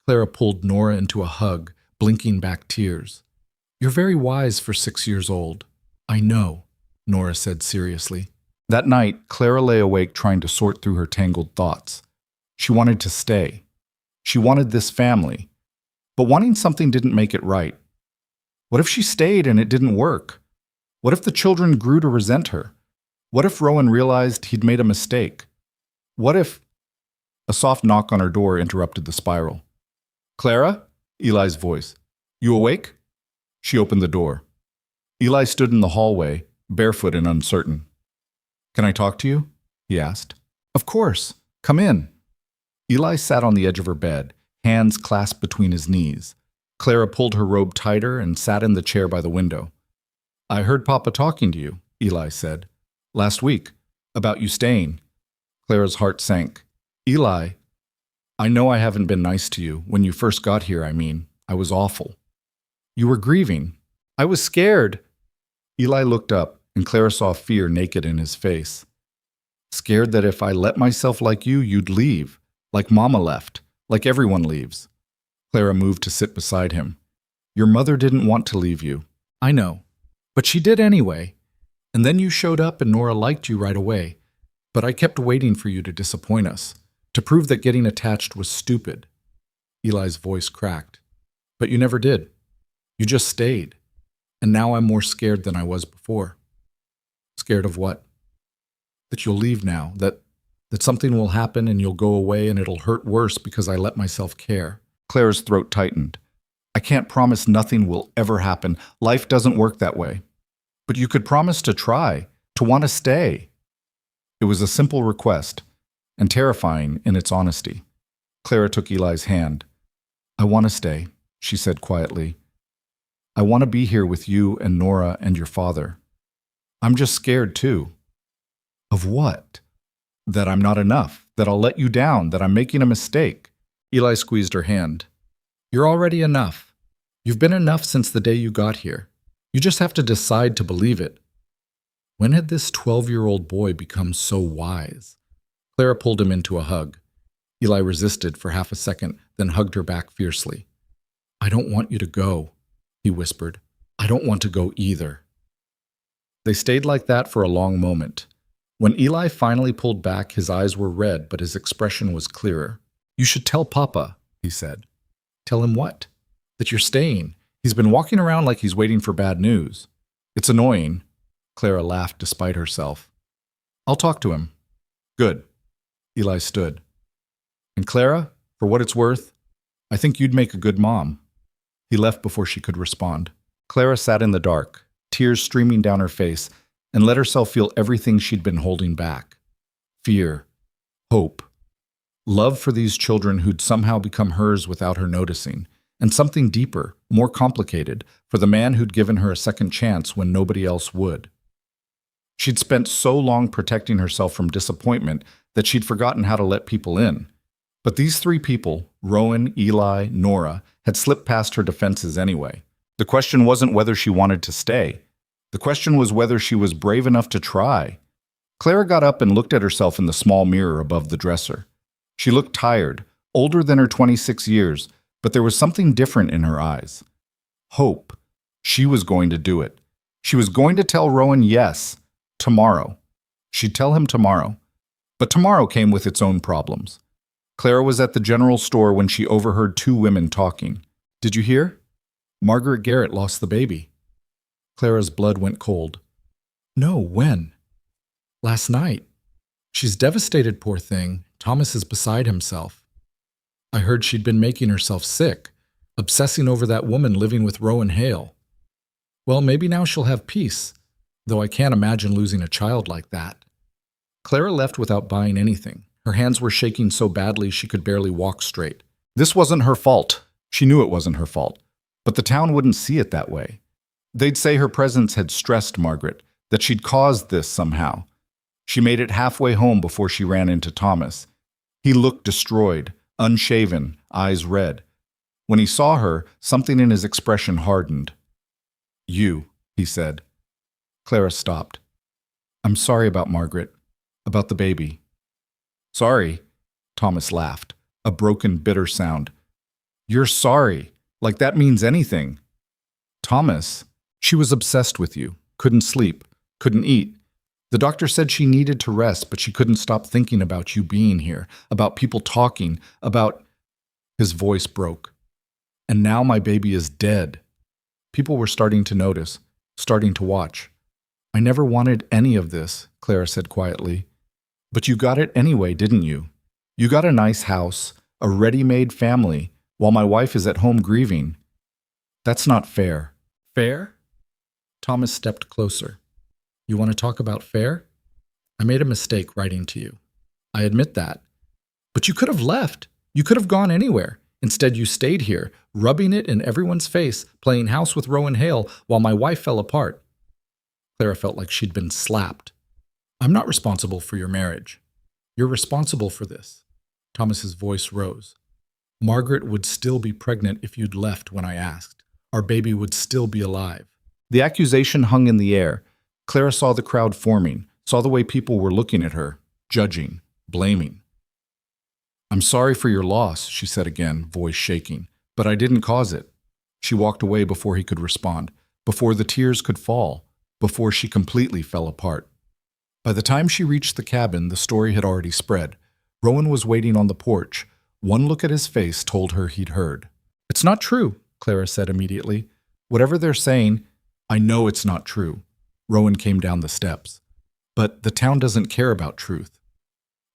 Clara pulled Nora into a hug, blinking back tears. You're very wise for 6 years old. I know, Nora said seriously. That night, Clara lay awake trying to sort through her tangled thoughts. She wanted to stay. She wanted this family. But wanting something didn't make it right. What if she stayed and it didn't work? What if the children grew to resent her? What if Rowan realized he'd made a mistake? What if... A soft knock on her door interrupted the spiral. Clara? Eli's voice. You awake? She opened the door. Eli stood in the hallway, barefoot and uncertain. Can I talk to you? He asked. Of course. Come in. Eli sat on the edge of her bed, hands clasped between his knees. Clara pulled her robe tighter and sat in the chair by the window. I heard Papa talking to you, Eli said. Last week, about you staying. Clara's heart sank. Eli, I know I haven't been nice to you. When you first got here, I mean. I was awful. You were grieving. I was scared. Eli looked up, and Clara saw fear naked in his face. Scared that if I let myself like you, you'd leave. Like Mama left. Like everyone leaves. Clara moved to sit beside him. Your mother didn't want to leave you. I know. But she did anyway. And then you showed up and Nora liked you right away. But I kept waiting for you to disappoint us. To prove that getting attached was stupid. Eli's voice cracked. But you never did. You just stayed. And now I'm more scared than I was before. Scared of what? That you'll leave now. That something will happen and you'll go away and it'll hurt worse because I let myself care. Clara's throat tightened. I can't promise nothing will ever happen. Life doesn't work that way. But you could promise to try, to want to stay. It was a simple request, and terrifying in its honesty. Clara took Eli's hand. I want to stay, she said quietly. I want to be here with you and Nora and your father. I'm just scared too. Of what? That I'm not enough, that I'll let you down, that I'm making a mistake. Eli squeezed her hand. You're already enough. You've been enough since the day you got here. You just have to decide to believe it. When had this 12-year-old boy become so wise? Clara pulled him into a hug. Eli resisted for half a second, then hugged her back fiercely. I don't want you to go, he whispered. I don't want to go either. They stayed like that for a long moment. When Eli finally pulled back, his eyes were red, but his expression was clearer. You should tell Papa, he said. Tell him what? That you're staying. He's been walking around like he's waiting for bad news. It's annoying. Clara laughed despite herself. I'll talk to him. Good. Eli stood. And Clara, for what it's worth, I think you'd make a good mom. He left before she could respond. Clara sat in the dark, tears streaming down her face, and let herself feel everything she'd been holding back. Fear, hope, love for these children who'd somehow become hers without her noticing, and something deeper, more complicated, for the man who'd given her a second chance when nobody else would. She'd spent so long protecting herself from disappointment that she'd forgotten how to let people in. But these three people, Rowan, Eli, Nora, had slipped past her defenses anyway. The question wasn't whether she wanted to stay. The question was whether she was brave enough to try. Clara got up and looked at herself in the small mirror above the dresser. She looked tired, older than her 26 years, but there was something different in her eyes. Hope. She was going to do it. She was going to tell Rowan yes, tomorrow. She'd tell him tomorrow. But tomorrow came with its own problems. Clara was at the general store when she overheard two women talking. Did you hear? Margaret Garrett lost the baby. Clara's blood went cold. No, when? Last night. She's devastated, poor thing. Thomas is beside himself. I heard she'd been making herself sick, obsessing over that woman living with Rowan Hale. Well, maybe now she'll have peace, though I can't imagine losing a child like that. Clara left without buying anything. Her hands were shaking so badly she could barely walk straight. This wasn't her fault. She knew it wasn't her fault. But the town wouldn't see it that way. They'd say her presence had stressed Margaret, that she'd caused this somehow. She made it halfway home before she ran into Thomas. He looked destroyed, unshaven, eyes red. When he saw her, something in his expression hardened. You, he said. Clara stopped. I'm sorry about Margaret, about the baby. Sorry, Thomas laughed, a broken, bitter sound. You're sorry, like that means anything. Thomas, she was obsessed with you, couldn't sleep, couldn't eat. The doctor said she needed to rest, but she couldn't stop thinking about you being here, about people talking, about... His voice broke. And now my baby is dead. People were starting to notice, starting to watch. I never wanted any of this, Clara said quietly. But you got it anyway, didn't you? You got a nice house, a ready-made family, while my wife is at home grieving. That's not fair. Fair? Thomas stepped closer. You want to talk about fair? I made a mistake writing to you. I admit that. But you could have left. You could have gone anywhere. Instead, you stayed here, rubbing it in everyone's face, playing house with Rowan Hale while my wife fell apart. Clara felt like she'd been slapped. I'm not responsible for your marriage. You're responsible for this. Thomas's voice rose. Margaret would still be pregnant if you'd left when I asked. Our baby would still be alive. The accusation hung in the air. Clara saw the crowd forming, saw the way people were looking at her, judging, blaming. I'm sorry for your loss, she said again, voice shaking, but I didn't cause it. She walked away before he could respond, before the tears could fall, before she completely fell apart. By the time she reached the cabin, the story had already spread. Rowan was waiting on the porch. One look at his face told her he'd heard. It's not true, Clara said immediately. Whatever they're saying, I know it's not true. Rowan came down the steps. But the town doesn't care about truth.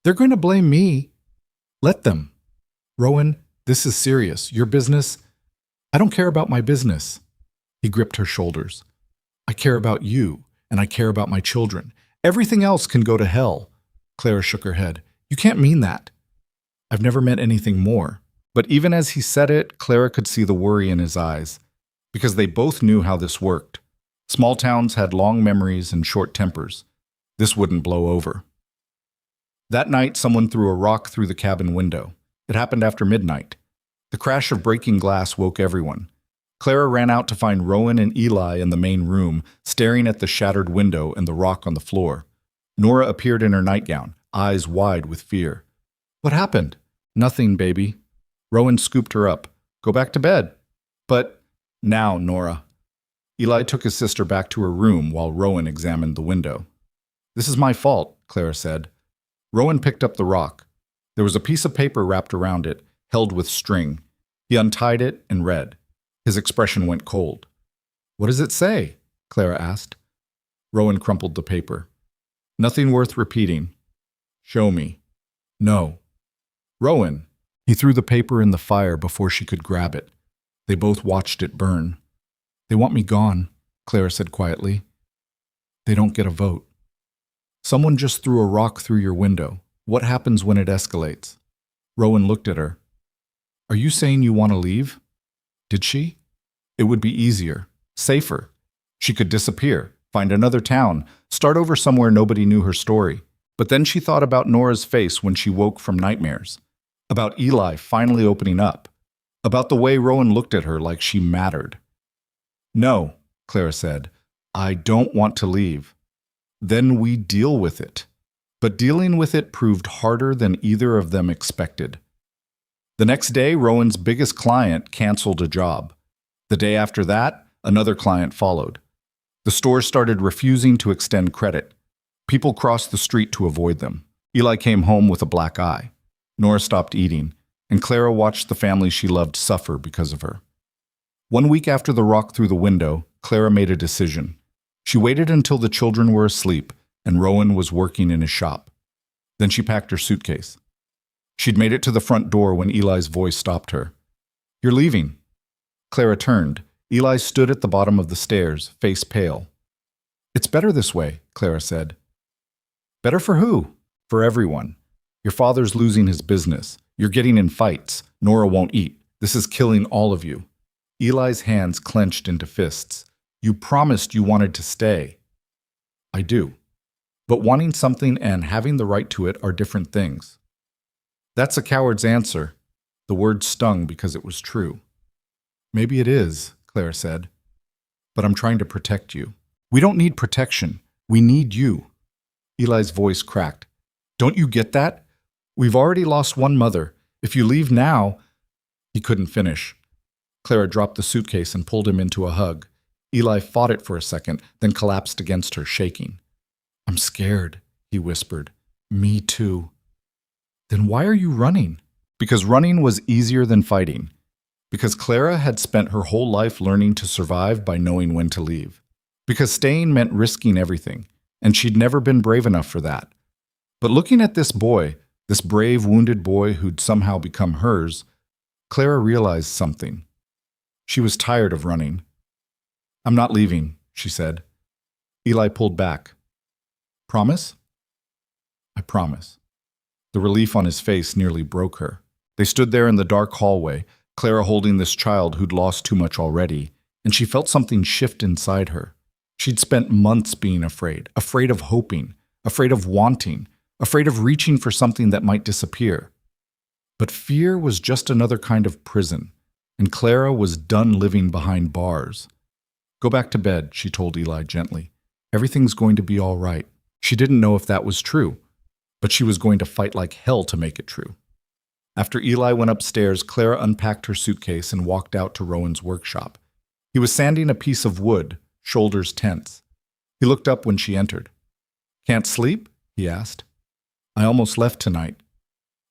They're going to blame me. Let them. Rowan, this is serious. Your business. I don't care about my business. He gripped her shoulders. I care about you, and I care about my children. Everything else can go to hell. Clara shook her head. You can't mean that. I've never meant anything more. But even as he said it, Clara could see the worry in his eyes, because they both knew how this worked. Small towns had long memories and short tempers. This wouldn't blow over. That night, someone threw a rock through the cabin window. It happened after midnight. The crash of breaking glass woke everyone. Clara ran out to find Rowan and Eli in the main room, staring at the shattered window and the rock on the floor. Nora appeared in her nightgown, eyes wide with fear. What happened? Nothing, baby. Rowan scooped her up. Go back to bed. But now, Nora. Eli took his sister back to her room while Rowan examined the window. This is my fault, Clara said. Rowan picked up the rock. There was a piece of paper wrapped around it, held with string. He untied it and read. His expression went cold. What does it say? Clara asked. Rowan crumpled the paper. Nothing worth repeating. Show me. No. Rowan. He threw the paper in the fire before she could grab it. They both watched it burn. They want me gone, Clara said quietly. They don't get a vote. Someone just threw a rock through your window. What happens when it escalates? Rowan looked at her. Are you saying you want to leave? Did she? It would be easier, safer. She could disappear, find another town, start over somewhere nobody knew her story. But then she thought about Nora's face when she woke from nightmares, about Eli finally opening up, about the way Rowan looked at her like she mattered. No, Clara said, I don't want to leave. Then we deal with it. But dealing with it proved harder than either of them expected. The next day, Rowan's biggest client canceled a job. The day after that, another client followed. The store started refusing to extend credit. People crossed the street to avoid them. Eli came home with a black eye. Nora stopped eating, and Clara watched the family she loved suffer because of her. 1 week after the rock through the window, Clara made a decision. She waited until the children were asleep and Rowan was working in his shop. Then she packed her suitcase. She'd made it to the front door when Eli's voice stopped her. You're leaving. Clara turned. Eli stood at the bottom of the stairs, face pale. It's better this way, Clara said. Better for who? For everyone. Your father's losing his business. You're getting in fights. Nora won't eat. This is killing all of you. Eli's hands clenched into fists. You promised you wanted to stay. I do. But wanting something and having the right to it are different things. That's a coward's answer. The word stung because it was true. Maybe it is, Clara said. But I'm trying to protect you. We don't need protection. We need you. Eli's voice cracked. Don't you get that? We've already lost one mother. If you leave now... He couldn't finish. Clara dropped the suitcase and pulled him into a hug. Eli fought it for a second, then collapsed against her, shaking. "I'm scared," he whispered. "Me too." "Then why are you running?" Because running was easier than fighting. Because Clara had spent her whole life learning to survive by knowing when to leave. Because staying meant risking everything, and she'd never been brave enough for that. But looking at this boy, this brave, wounded boy who'd somehow become hers, Clara realized something. She was tired of running. "I'm not leaving," she said. Eli pulled back. "Promise?" "I promise." The relief on his face nearly broke her. They stood there in the dark hallway, Clara holding this child who'd lost too much already, and she felt something shift inside her. She'd spent months being afraid of hoping, afraid of wanting, afraid of reaching for something that might disappear. But fear was just another kind of prison, and Clara was done living behind bars. "Go back to bed," she told Eli gently. "Everything's going to be all right." She didn't know if that was true, but she was going to fight like hell to make it true. After Eli went upstairs, Clara unpacked her suitcase and walked out to Rowan's workshop. He was sanding a piece of wood, shoulders tense. He looked up when she entered. "Can't sleep?" he asked. "I almost left tonight."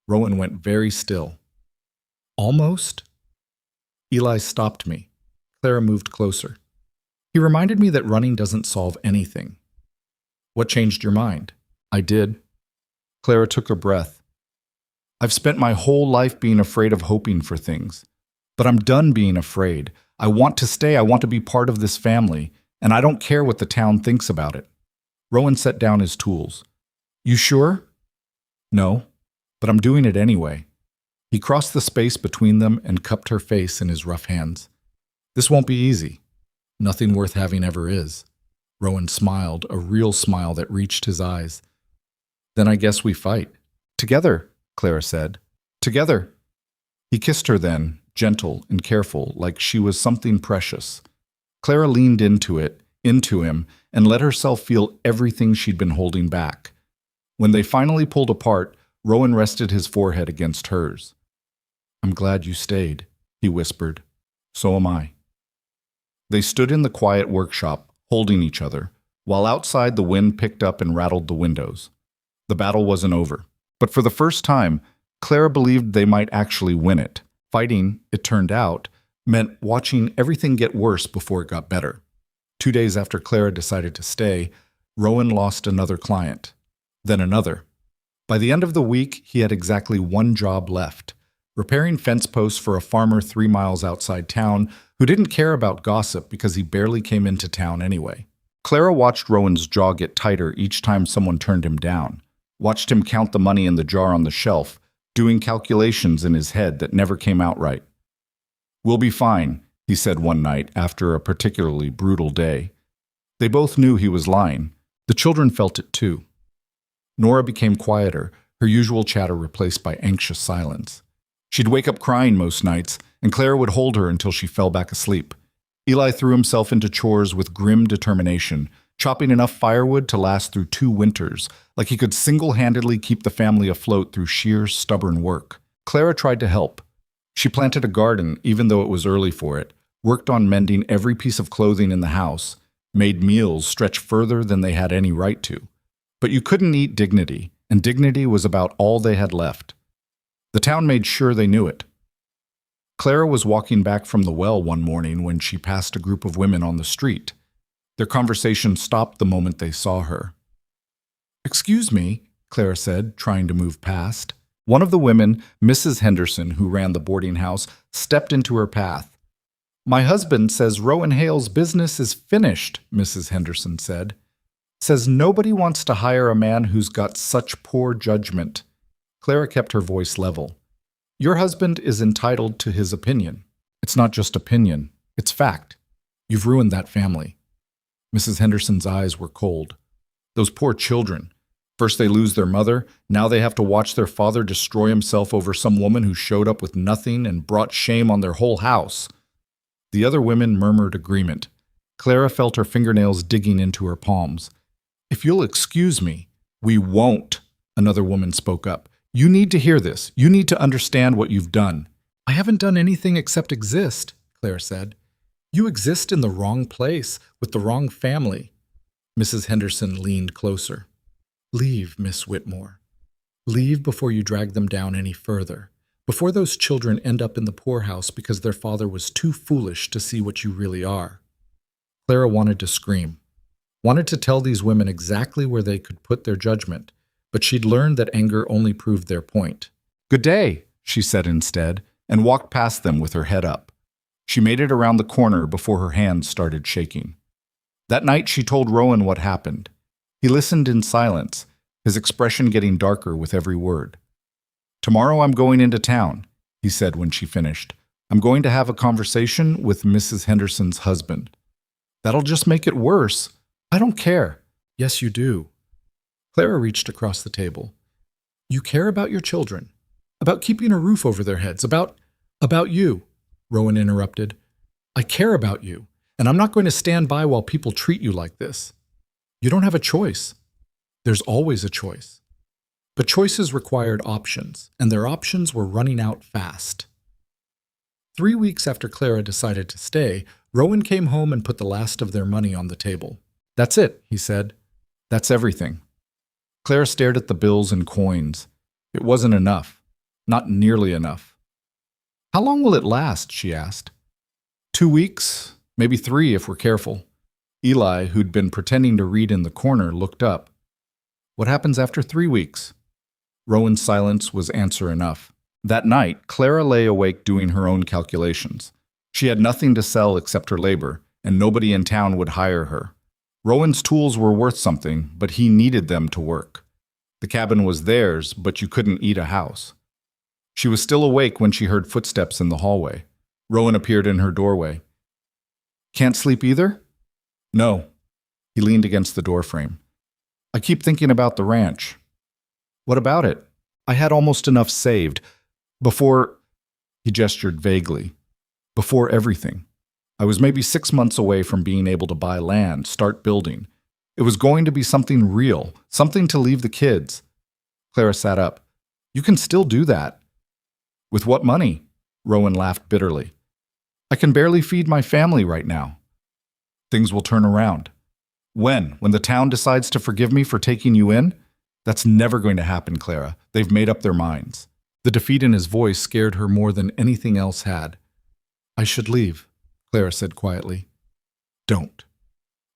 Rowan went very still. "Almost?" Eli stopped me. Clara moved closer. He reminded me that running doesn't solve anything. "What changed your mind?" "I did." Clara took a breath. "I've spent my whole life being afraid of hoping for things. But I'm done being afraid. I want to stay. I want to be part of this family, and I don't care what the town thinks about it." Rowan set down his tools. "You sure?" "No, but I'm doing it anyway." He crossed the space between them and cupped her face in his rough hands. "This won't be easy." "Nothing worth having ever is." Rowan smiled, a real smile that reached his eyes. "Then I guess we fight." "Together," Clara said. "Together." He kissed her then, gentle and careful, like she was something precious. Clara leaned into him, and let herself feel everything she'd been holding back. When they finally pulled apart, Rowan rested his forehead against hers. "I'm glad you stayed," he whispered. "So am I." They stood in the quiet workshop, holding each other, while outside the wind picked up and rattled the windows. The battle wasn't over. But for the first time, Clara believed they might actually win it. Fighting, it turned out, meant watching everything get worse before it got better. 2 days after Clara decided to stay, Rowan lost another client. Then another. By the end of the week, he had exactly one job left: repairing fence posts for a farmer 3 miles outside town who didn't care about gossip because he barely came into town anyway. Clara watched Rowan's jaw get tighter each time someone turned him down. Watched him count the money in the jar on the shelf, doing calculations in his head that never came out right. "We'll be fine," he said one night after a particularly brutal day. They both knew he was lying. The children felt it too. Nora became quieter, her usual chatter replaced by anxious silence. She'd wake up crying most nights, and Clara would hold her until she fell back asleep. Eli threw himself into chores with grim determination, chopping enough firewood to last through 2 winters, like he could single-handedly keep the family afloat through sheer, stubborn work. Clara tried to help. She planted a garden, even though it was early for it, worked on mending every piece of clothing in the house, made meals stretch further than they had any right to. But you couldn't eat dignity, and dignity was about all they had left. The town made sure they knew it. Clara was walking back from the well one morning when she passed a group of women on the street. Their conversation stopped the moment they saw her. "Excuse me," Clara said, trying to move past. One of the women, Mrs. Henderson, who ran the boarding house, stepped into her path. "My husband says Rowan Hale's business is finished," Mrs. Henderson said. "Says nobody wants to hire a man who's got such poor judgment." Clara kept her voice level. "Your husband is entitled to his opinion." "It's not just opinion, it's fact. You've ruined that family." Mrs. Henderson's eyes were cold. Those poor children. First they lose their mother, now they have to watch their father destroy himself over some woman who showed up with nothing and brought shame on their whole house. The other women murmured agreement. Clara felt her fingernails digging into her palms. "If you'll excuse me." "We won't," another woman spoke up. "You need to hear this. You need to understand what you've done." "I haven't done anything except exist," Claire said. You exist in the wrong place, with the wrong family. Mrs. Henderson leaned closer. Leave, Miss Whitmore. Leave before you drag them down any further, before those children end up in the poorhouse because their father was too foolish to see what you really are. Clara wanted to scream, wanted to tell these women exactly where they could put their judgment, but she'd learned that anger only proved their point. Good day, she said instead, and walked past them with her head up. She made it around the corner before her hands started shaking. That night she told Rowan what happened. He listened in silence, his expression getting darker with every word. Tomorrow I'm going into town, he said when she finished. I'm going to have a conversation with Mrs. Henderson's husband. That'll just make it worse. I don't care. Yes, you do. Clara reached across the table. You care about your children, about keeping a roof over their heads, about you, Rowan interrupted. I care about you, and I'm not going to stand by while people treat you like this. You don't have a choice. There's always a choice. But choices required options, and their options were running out fast. 3 weeks after Clara decided to stay, Rowan came home and put the last of their money on the table. That's it, he said. That's everything. Clara stared at the bills and coins. It wasn't enough. Not nearly enough. How long will it last? She asked. 2 weeks, maybe 3 if we're careful. Eli, who'd been pretending to read in the corner, looked up. What happens after 3 weeks? Rowan's silence was answer enough. That night, Clara lay awake doing her own calculations. She had nothing to sell except her labor, and nobody in town would hire her. Rowan's tools were worth something, but he needed them to work. The cabin was theirs, but you couldn't eat a house. She was still awake when she heard footsteps in the hallway. Rowan appeared in her doorway. Can't sleep either? No. He leaned against the doorframe. I keep thinking about the ranch. What about it? I had almost enough saved. Before, he gestured vaguely, before everything. I was maybe 6 months away from being able to buy land, start building. It was going to be something real, something to leave the kids. Clara sat up. You can still do that. With what money? Rowan laughed bitterly. I can barely feed my family right now. Things will turn around. When? When the town decides to forgive me for taking you in? That's never going to happen, Clara. They've made up their minds. The defeat in his voice scared her more than anything else had. I should leave, Clara said quietly. Don't.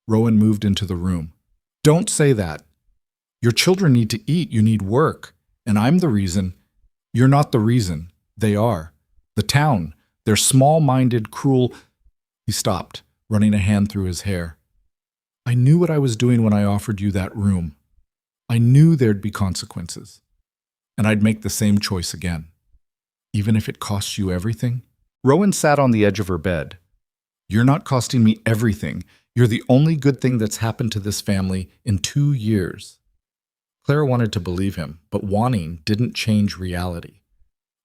Rowan moved into the room. Don't say that. Your children need to eat. You need work. And I'm the reason. You're not the reason. They are. The town. They're small-minded, cruel. He stopped, running a hand through his hair. I knew what I was doing when I offered you that room. I knew there'd be consequences. And I'd make the same choice again. Even if it costs you everything? Rowan sat on the edge of her bed. You're not costing me everything. You're the only good thing that's happened to this family in 2 years. Clara wanted to believe him, but wanting didn't change reality.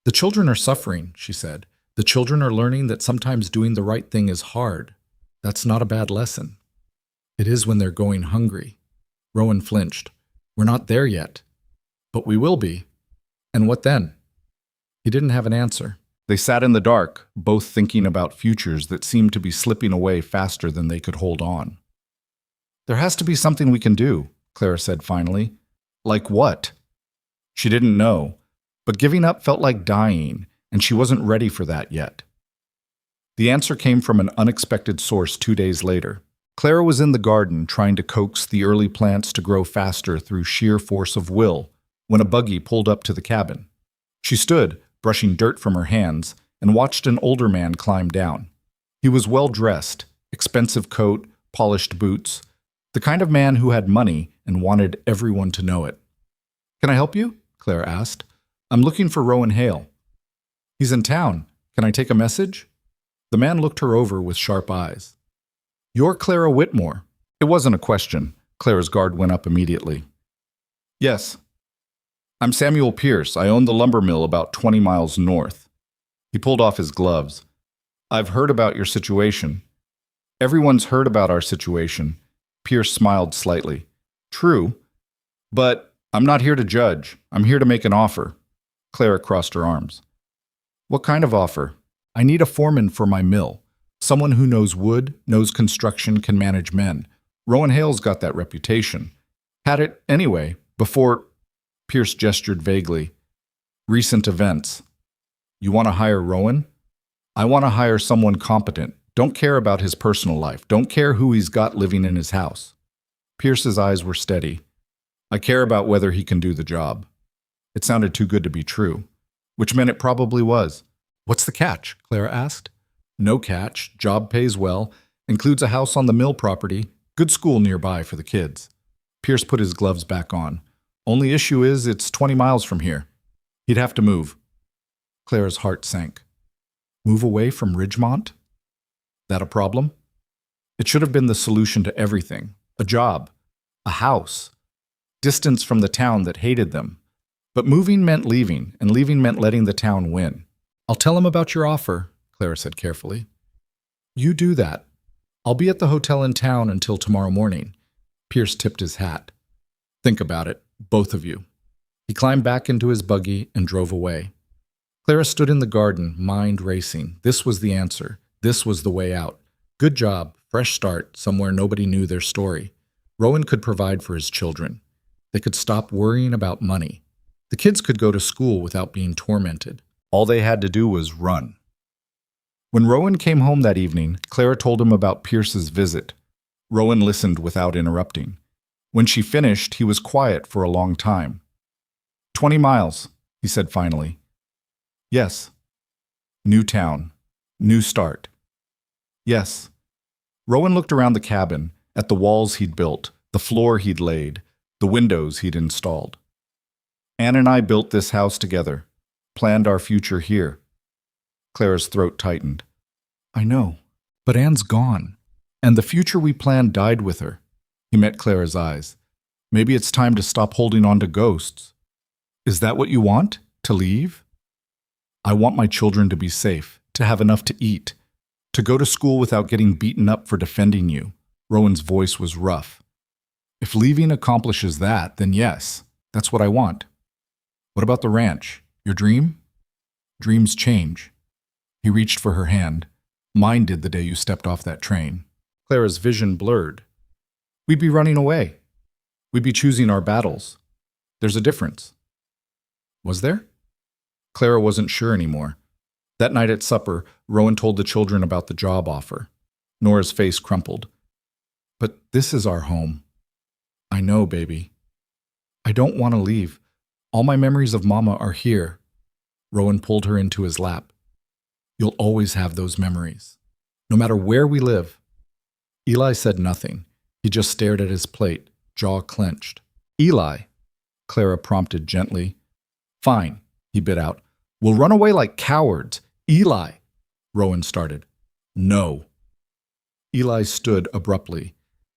The children are suffering, she said. The children are learning that sometimes doing the right thing is hard. That's not a bad lesson. It is when they're going hungry. Rowan flinched. We're not there yet. But we will be. And what then? He didn't have an answer. They sat in the dark, both thinking about futures that seemed to be slipping away faster than they could hold on. There has to be something we can do, Clara said finally. Like what? She didn't know, but giving up felt like dying, and she wasn't ready for that yet. The answer came from an unexpected source 2 days later. Clara was in the garden trying to coax the early plants to grow faster through sheer force of will when a buggy pulled up to the cabin. She stood, brushing dirt from her hands, and watched an older man climb down. He was well-dressed, expensive coat, polished boots, the kind of man who had money and wanted everyone to know it. Can I help you? Clara asked. I'm looking for Rowan Hale. He's in town. Can I take a message? The man looked her over with sharp eyes. You're Clara Whitmore. It wasn't a question. Clara's guard went up immediately. Yes. I'm Samuel Pierce. I own the lumber mill about 20 miles north. He pulled off his gloves. I've heard about your situation. Everyone's heard about our situation. Pierce smiled slightly. True. But I'm not here to judge. I'm here to make an offer. Clara crossed her arms. What kind of offer? I need a foreman for my mill. Someone who knows wood, knows construction, can manage men. Rowan Hale's got that reputation. Had it anyway, before... Pierce gestured vaguely. Recent events. You want to hire Rowan? I want to hire someone competent. Don't care about his personal life. Don't care who he's got living in his house. Pierce's eyes were steady. I care about whether he can do the job. It sounded too good to be true, which meant it probably was. What's the catch? Clara asked. No catch. Job pays well. Includes a house on the mill property. Good school nearby for the kids. Pierce put his gloves back on. Only issue is it's 20 miles from here. He'd have to move. Clara's heart sank. Move away from Ridgemont? That a problem? It should have been the solution to everything. A job. A house. Distance from the town that hated them. But moving meant leaving, and leaving meant letting the town win. I'll tell him about your offer, Clara said carefully. You do that. I'll be at the hotel in town until tomorrow morning. Pierce tipped his hat. Think about it, both of you. He climbed back into his buggy and drove away. Clara stood in the garden, mind racing. This was the answer. This was the way out. Good job, fresh start, somewhere nobody knew their story. Rowan could provide for his children. They could stop worrying about money. The kids could go to school without being tormented. All they had to do was run. When Rowan came home that evening, Clara told him about Pierce's visit. Rowan listened without interrupting. When she finished, he was quiet for a long time. 20 miles, he said finally. Yes. New town. New start. Yes. Rowan looked around the cabin, at the walls he'd built, the floor he'd laid, the windows he'd installed. Anne and I built this house together, planned our future here. Clara's throat tightened. I know, but Anne's gone, and the future we planned died with her. He met Clara's eyes. Maybe it's time to stop holding on to ghosts. Is that what you want? To leave? I want my children to be safe, to have enough to eat, to go to school without getting beaten up for defending you. Rowan's voice was rough. If leaving accomplishes that, then yes, that's what I want. What about the ranch? Your dream? Dreams change. He reached for her hand. Mine did the day you stepped off that train. Clara's vision blurred. We'd be running away. We'd be choosing our battles. There's a difference. Was there? Clara wasn't sure anymore. That night at supper, Rowan told the children about the job offer. Nora's face crumpled. But this is our home. I know, baby. I don't want to leave. All my memories of Mama are here. Rowan pulled her into his lap. You'll always have those memories, no matter where we live. Eli said nothing. He just stared at his plate, jaw clenched. Eli, Clara prompted gently. Fine, he bit out. We'll run away like cowards. Eli, Rowan started. No. Eli stood abruptly.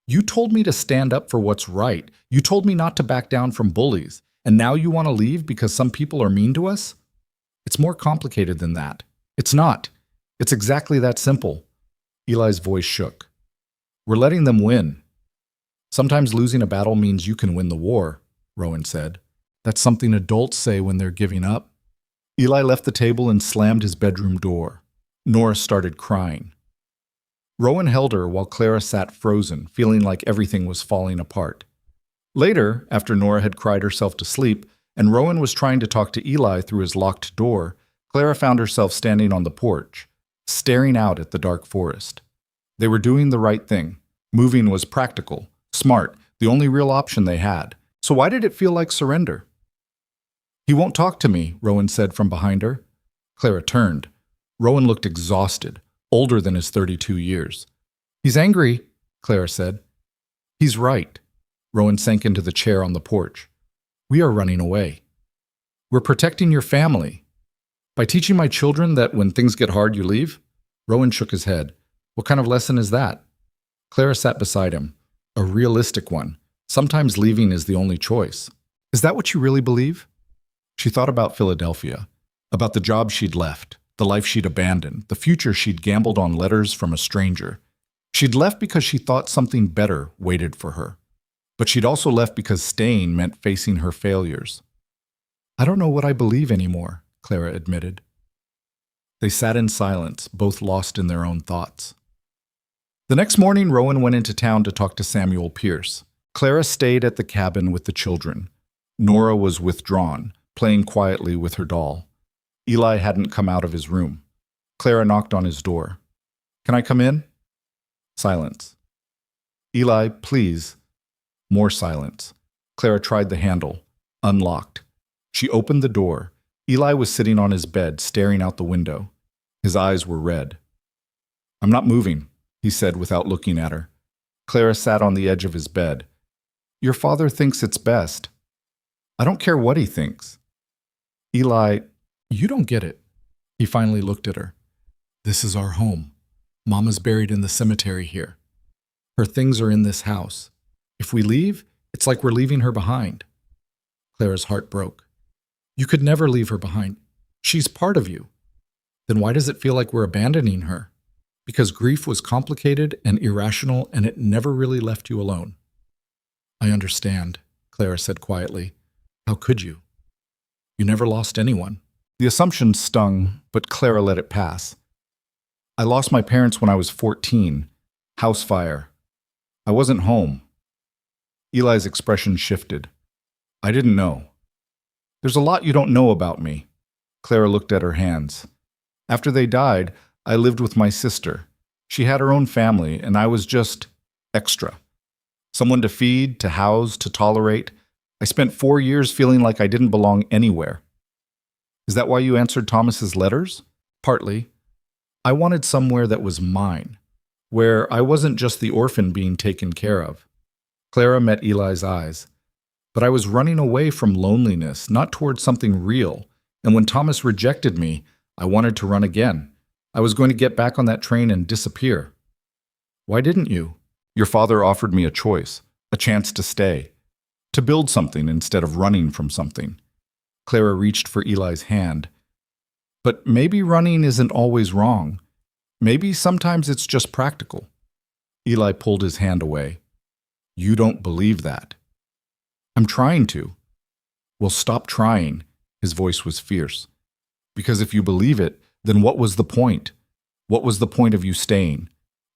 You told me to stand up for what's right. You told me not to back down from bullies. And now you want to leave because some people are mean to us? It's more complicated than that. It's not. It's exactly that simple. Eli's voice shook. We're letting them win. Sometimes losing a battle means you can win the war, Rowan said. That's something adults say when they're giving up. Eli left the table and slammed his bedroom door. Nora started crying. Rowan held her while Clara sat frozen, feeling like everything was falling apart. Later, after Nora had cried herself to sleep, and Rowan was trying to talk to Eli through his locked door, Clara found herself standing on the porch, staring out at the dark forest. They were doing the right thing. Moving was practical, smart, the only real option they had. So why did it feel like surrender? He won't talk to me, Rowan said from behind her. Clara turned. Rowan looked exhausted, older than his 32 years. He's angry, Clara said. He's right. Rowan sank into the chair on the porch. We are running away. We're protecting your family. By teaching my children that when things get hard, you leave? Rowan shook his head. What kind of lesson is that? Clara sat beside him. A realistic one. Sometimes leaving is the only choice. Is that what you really believe? She thought about Philadelphia, about the job she'd left, the life she'd abandoned, the future she'd gambled on letters from a stranger. She'd left because she thought something better waited for her. But she'd also left because staying meant facing her failures. I don't know what I believe anymore, Clara admitted. They sat in silence, both lost in their own thoughts. The next morning, Rowan went into town to talk to Samuel Pierce. Clara stayed at the cabin with the children. Nora was withdrawn, playing quietly with her doll. Eli hadn't come out of his room. Clara knocked on his door. "Can I come in?" Silence. "Eli, please." More silence. Clara tried the handle. Unlocked. She opened the door. Eli was sitting on his bed, staring out the window. His eyes were red. "I'm not moving," he said without looking at her. Clara sat on the edge of his bed. "Your father thinks it's best." "I don't care what he thinks." "Eli, You don't get it." He finally looked at her. "This is our home. Mama's buried in the cemetery here. Her things are in this house. If we leave, it's like we're leaving her behind." Clara's heart broke. "You could never leave her behind. She's part of you. Then why does it feel like we're abandoning her? Because grief was complicated and irrational and it never really left you alone." "I understand," Clara said quietly. "How could you? You never lost anyone." The assumption stung, but Clara let it pass. "I lost my parents when I was 14. House fire. I wasn't home." Eli's expression shifted. "I didn't know." "There's a lot you don't know about me." Clara looked at her hands. "After they died, I lived with my sister. She had her own family, and I was just extra. Someone to feed, to house, to tolerate. I spent 4 years feeling like I didn't belong anywhere." "Is that why you answered Thomas's letters?" "Partly. I wanted somewhere that was mine, where I wasn't just the orphan being taken care of." Clara met Eli's eyes. "But I was running away from loneliness, not towards something real. And when Thomas rejected me, I wanted to run again. I was going to get back on that train and disappear." "Why didn't you?" "Your father offered me a choice, a chance to stay, to build something instead of running from something." Clara reached for Eli's hand. "But maybe running isn't always wrong. Maybe sometimes it's just practical." Eli pulled his hand away. "You don't believe that." "I'm trying to." "Well, stop trying." His voice was fierce. "Because if you believe it, then what was the point? What was the point of you staying?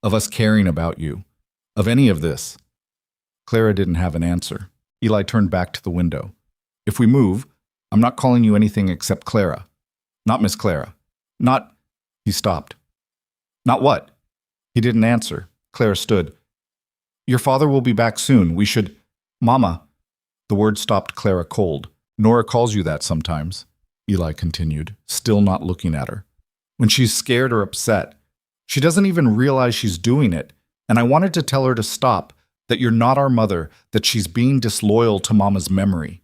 Of us caring about you? Of any of this?" Clara didn't have an answer. Eli turned back to the window. "If we move, I'm not calling you anything except Clara. Not Miss Clara. Not—" He stopped. "Not what?" He didn't answer. Clara stood. "Your father will be back soon. We should—" "Mama." The word stopped Clara cold. "Nora calls you that sometimes," Eli continued, still not looking at her. "When she's scared or upset. She doesn't even realize she's doing it. And I wanted to tell her to stop, that you're not our mother, that she's being disloyal to Mama's memory."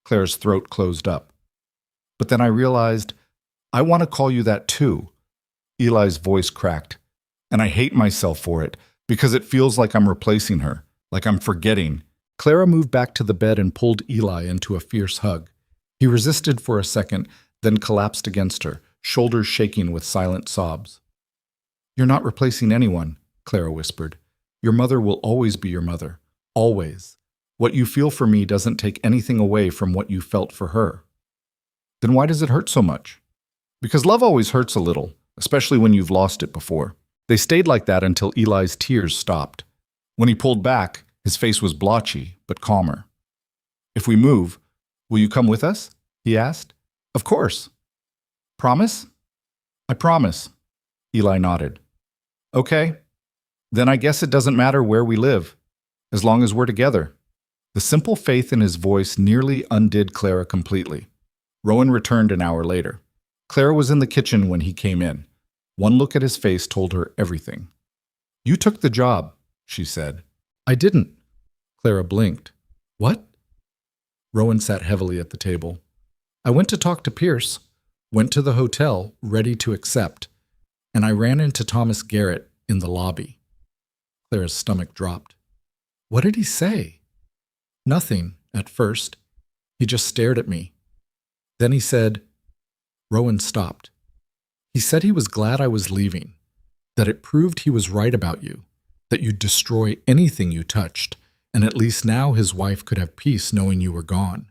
Clara's throat closed up. "But then I realized, I want to call you that too." Eli's voice cracked. "And I hate myself for it, because it feels like I'm replacing her, like I'm forgetting." Clara moved back to the bed and pulled Eli into a fierce hug. He resisted for a second, then collapsed against her, shoulders shaking with silent sobs. "You're not replacing anyone," Clara whispered. "Your mother will always be your mother. Always. What you feel for me doesn't take anything away from what you felt for her." "Then why does it hurt so much?" "Because love always hurts a little, especially when you've lost it before." They stayed like that until Eli's tears stopped. When he pulled back, his face was blotchy, but calmer. "If we move, will you come with us?" he asked. "Of course." "Promise?" "I promise." Eli nodded. "Okay. Then I guess it doesn't matter where we live, as long as we're together." The simple faith in his voice nearly undid Clara completely. Rowan returned an hour later. Clara was in the kitchen when he came in. One look at his face told her everything. "You took the job," she said. "I didn't." Clara blinked. "What?" Rowan sat heavily at the table. "I went to talk to Pierce, went to the hotel, ready to accept, and I ran into Thomas Garrett in the lobby." Clara's stomach dropped. "What did he say?" "Nothing, at first. He just stared at me. Then he said—" Rowan stopped. "He said he was glad I was leaving, that it proved he was right about you, that you'd destroy anything you touched, and at least now his wife could have peace knowing you were gone."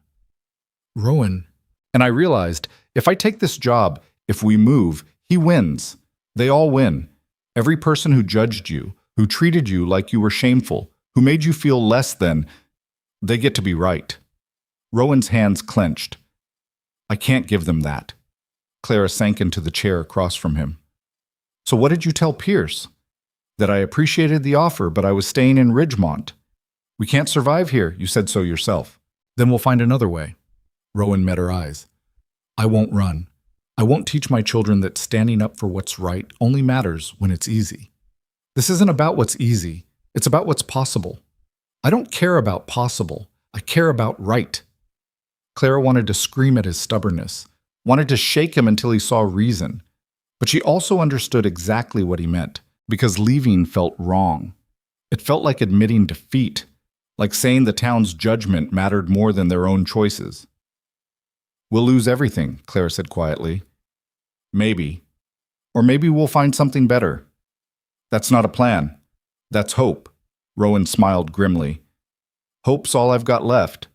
"Rowan—" "And I realized, if I take this job, if we move, he wins. They all win. Every person who judged you, who treated you like you were shameful, who made you feel less than, they get to be right. Rowan's hands clenched. I can't give them that. Clara sank into the chair across from him. So what did you tell Pierce? That I appreciated the offer, but I was staying in Ridgemont. We can't survive here, you said so yourself. Then we'll find another way. Rowan met her eyes. I won't run. I won't teach my children that standing up for what's right only matters when it's easy. This isn't about what's easy. It's about what's possible. I don't care about possible. I care about right. Clara wanted to scream at his stubbornness, wanted to shake him until he saw reason. But she also understood exactly what he meant, because leaving felt wrong. It felt like admitting defeat, like saying the town's judgment mattered more than their own choices. We'll lose everything, Clara said quietly. Maybe. Or maybe we'll find something better. That's not a plan. That's hope. Rowan smiled grimly. Hope's all I've got left.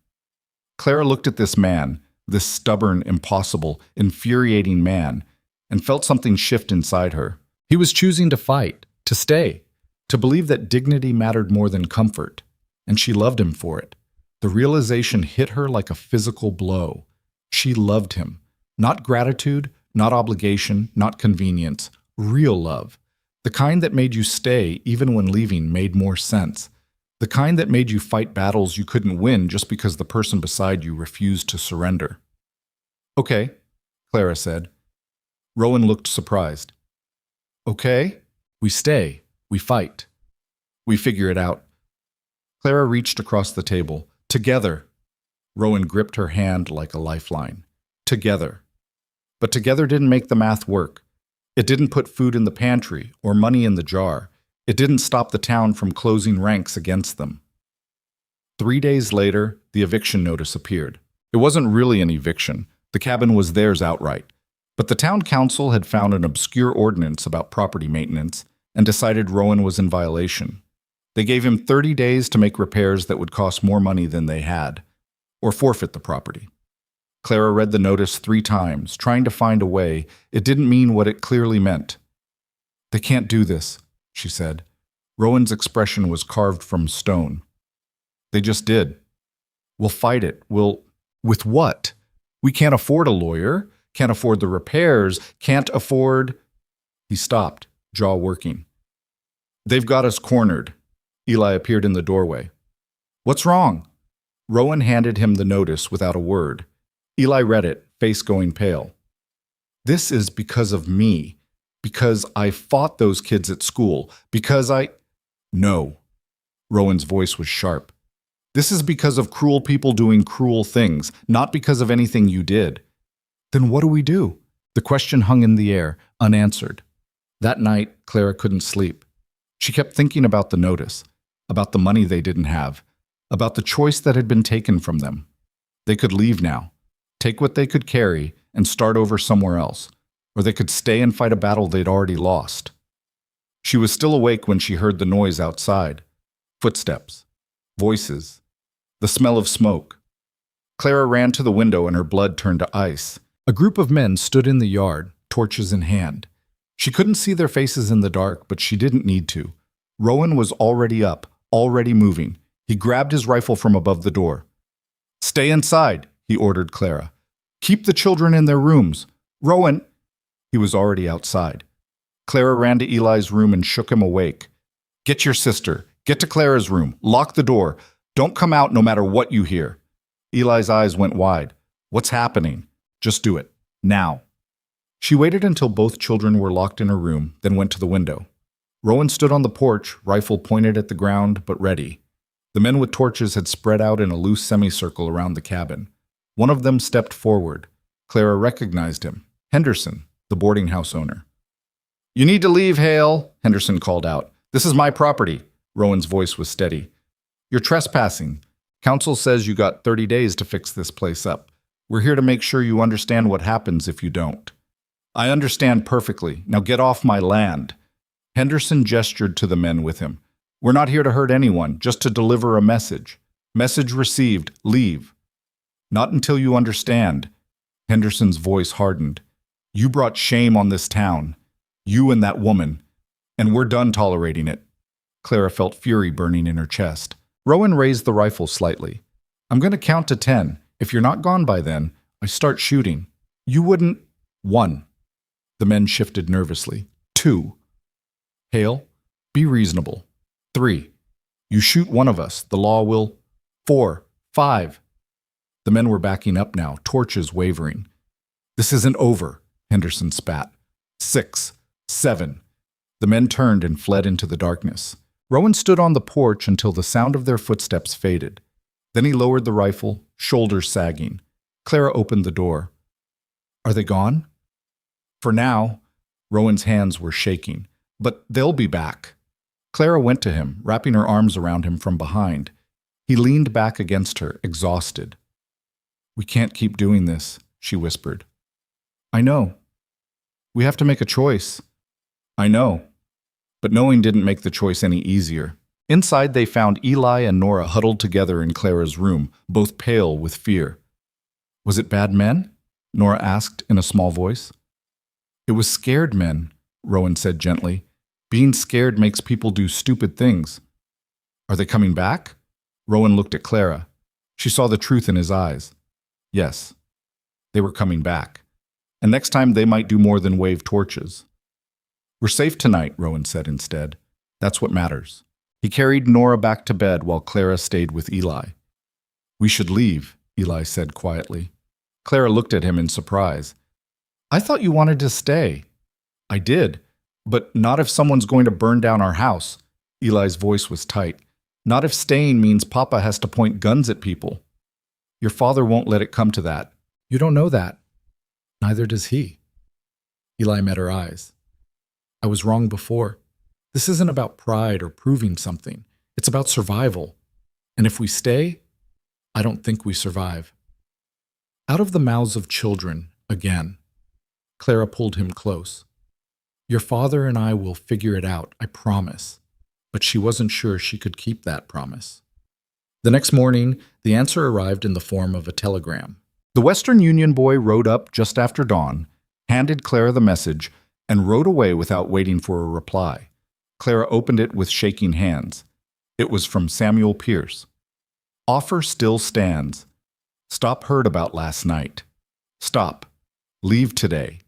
Clara looked at this man, this stubborn, impossible, infuriating man, and felt something shift inside her. He was choosing to fight, to stay, to believe that dignity mattered more than comfort, and she loved him for it. The realization hit her like a physical blow. She loved him. Not gratitude, not obligation, not convenience. Real love. The kind that made you stay even when leaving made more sense. The kind that made you fight battles you couldn't win just because the person beside you refused to surrender. Okay, Clara said. Rowan looked surprised. Okay, we stay. We fight. We figure it out. Clara reached across the table. Together. Rowan gripped her hand like a lifeline. Together. But together didn't make the math work. It didn't put food in the pantry or money in the jar. It didn't stop the town from closing ranks against them. 3 days later, the eviction notice appeared. It wasn't really an eviction. The cabin was theirs outright. But the town council had found an obscure ordinance about property maintenance and decided Rowan was in violation. They gave him 30 days to make repairs that would cost more money than they had, or forfeit the property. Clara read the notice 3 times, trying to find a way. It didn't mean what it clearly meant. They can't do this, she said. Rowan's expression was carved from stone. They just did. We'll fight it. With what? We can't afford a lawyer, can't afford the repairs, can't afford... He stopped, jaw working. They've got us cornered. Eli appeared in the doorway. What's wrong? Rowan handed him the notice without a word. Eli read it, face going pale. This is because of me. Because I fought those kids at school. Because I... No. Rowan's voice was sharp. This is because of cruel people doing cruel things, not because of anything you did. Then what do we do? The question hung in the air, unanswered. That night, Clara couldn't sleep. She kept thinking about the notice, about the money they didn't have, about the choice that had been taken from them. They could leave now, take what they could carry, and start over somewhere else, or they could stay and fight a battle they'd already lost. She was still awake when she heard the noise outside. Footsteps. Voices. The smell of smoke. Clara ran to the window and her blood turned to ice. A group of men stood in the yard, torches in hand. She couldn't see their faces in the dark, but she didn't need to. Rowan was already up, already moving. He grabbed his rifle from above the door. Stay inside, he ordered Clara. Keep the children in their rooms. Rowan... He was already outside. Clara ran to Eli's room and shook him awake. Get your sister. Get to Clara's room. Lock the door. Don't come out no matter what you hear. Eli's eyes went wide. What's happening? Just do it. Now. She waited until both children were locked in her room, then went to the window. Rowan stood on the porch, rifle pointed at the ground, but ready. The men with torches had spread out in a loose semicircle around the cabin. One of them stepped forward. Clara recognized him. Henderson, the boarding house owner. You need to leave, Hale, Henderson called out. This is my property. Rowan's voice was steady. You're trespassing. Council says you got 30 days to fix this place up. We're here to make sure you understand what happens if you don't. I understand perfectly. Now get off my land. Henderson gestured to the men with him. We're not here to hurt anyone, just to deliver a message. Message received. Leave. Not until you understand. Henderson's voice hardened. You brought shame on this town. You and that woman. And we're done tolerating it. Clara felt fury burning in her chest. Rowan raised the rifle slightly. I'm going to count to 10. If you're not gone by then, I start shooting. You wouldn't. 1. The men shifted nervously. 2. Hale, be reasonable. 3. You shoot one of us, the law will. 4. 5. The men were backing up now, torches wavering. This isn't over, Henderson spat. 6. 7. The men turned and fled into the darkness. Rowan stood on the porch until the sound of their footsteps faded. Then he lowered the rifle, shoulders sagging. Clara opened the door. Are they gone? For now. Rowan's hands were shaking. But they'll be back. Clara went to him, wrapping her arms around him from behind. He leaned back against her, exhausted. We can't keep doing this, she whispered. I know. We have to make a choice. I know. But knowing didn't make the choice any easier. Inside, they found Eli and Nora huddled together in Clara's room, both pale with fear. Was it bad men? Nora asked in a small voice. It was scared men, Rowan said gently. Being scared makes people do stupid things. Are they coming back? Rowan looked at Clara. She saw the truth in his eyes. Yes, they were coming back. And next time they might do more than wave torches. We're safe tonight, Rowan said instead. That's what matters. He carried Nora back to bed while Clara stayed with Eli. We should leave, Eli said quietly. Clara looked at him in surprise. I thought you wanted to stay. I did, but not if someone's going to burn down our house. Eli's voice was tight. Not if staying means Papa has to point guns at people. Your father won't let it come to that. You don't know that. Neither does he. Eli met her eyes. I was wrong before. This isn't about pride or proving something. It's about survival. And if we stay, I don't think we survive. Out of the mouths of children, again. Clara pulled him close. Your father and I will figure it out, I promise. But she wasn't sure she could keep that promise. The next morning, the answer arrived in the form of a telegram. The Western Union boy rode up just after dawn, handed Clara the message, and rode away without waiting for a reply. Clara opened it with shaking hands. It was from Samuel Pierce. Offer still stands. Stop heard about last night. Stop. Leave today.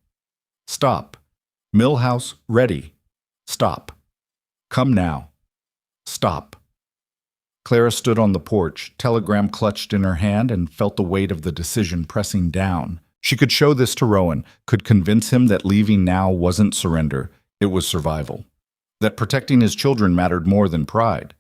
Stop. Millhouse ready. Stop. Come now. Stop. Clara stood on the porch, telegram clutched in her hand, and felt the weight of the decision pressing down. She could show this to Rowan, could convince him that leaving now wasn't surrender, it was survival. That protecting his children mattered more than pride.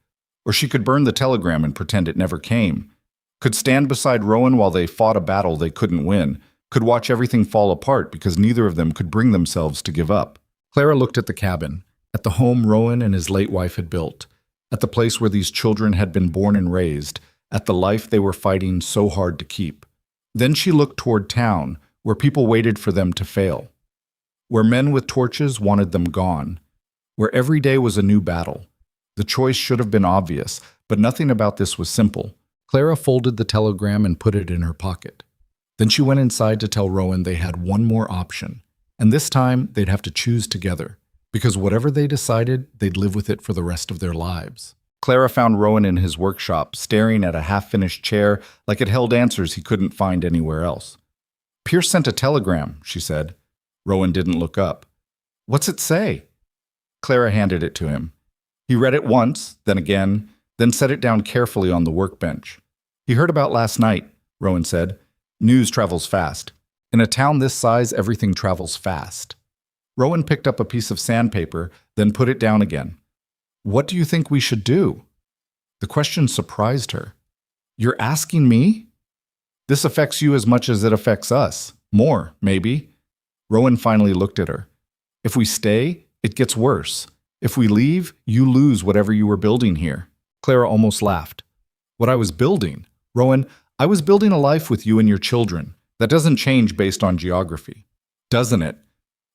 Or she could burn the telegram and pretend it never came. Could stand beside Rowan while they fought a battle they couldn't win. Could watch everything fall apart because neither of them could bring themselves to give up. Clara looked at the cabin, at the home Rowan and his late wife had built, at the place where these children had been born and raised, at the life they were fighting so hard to keep. Then she looked toward town, where people waited for them to fail, where men with torches wanted them gone, where every day was a new battle. The choice should have been obvious, but nothing about this was simple. Clara folded the telegram and put it in her pocket. Then she went inside to tell Rowan they had one more option, and this time they'd have to choose together, because whatever they decided, they'd live with it for the rest of their lives. Clara found Rowan in his workshop, staring at a half-finished chair like it held answers he couldn't find anywhere else. Pierce sent a telegram, she said. Rowan didn't look up. What's it say? Clara handed it to him. He read it once, then again, then set it down carefully on the workbench. He heard about last night, Rowan said. News travels fast. In a town this size, everything travels fast. Rowan picked up a piece of sandpaper, then put it down again. What do you think we should do? The question surprised her. You're asking me? This affects you as much as it affects us. More, maybe. Rowan finally looked at her. If we stay, it gets worse. If we leave, you lose whatever you were building here. Clara almost laughed. What I was building? Rowan, I was building a life with you and your children. That doesn't change based on geography. Doesn't it?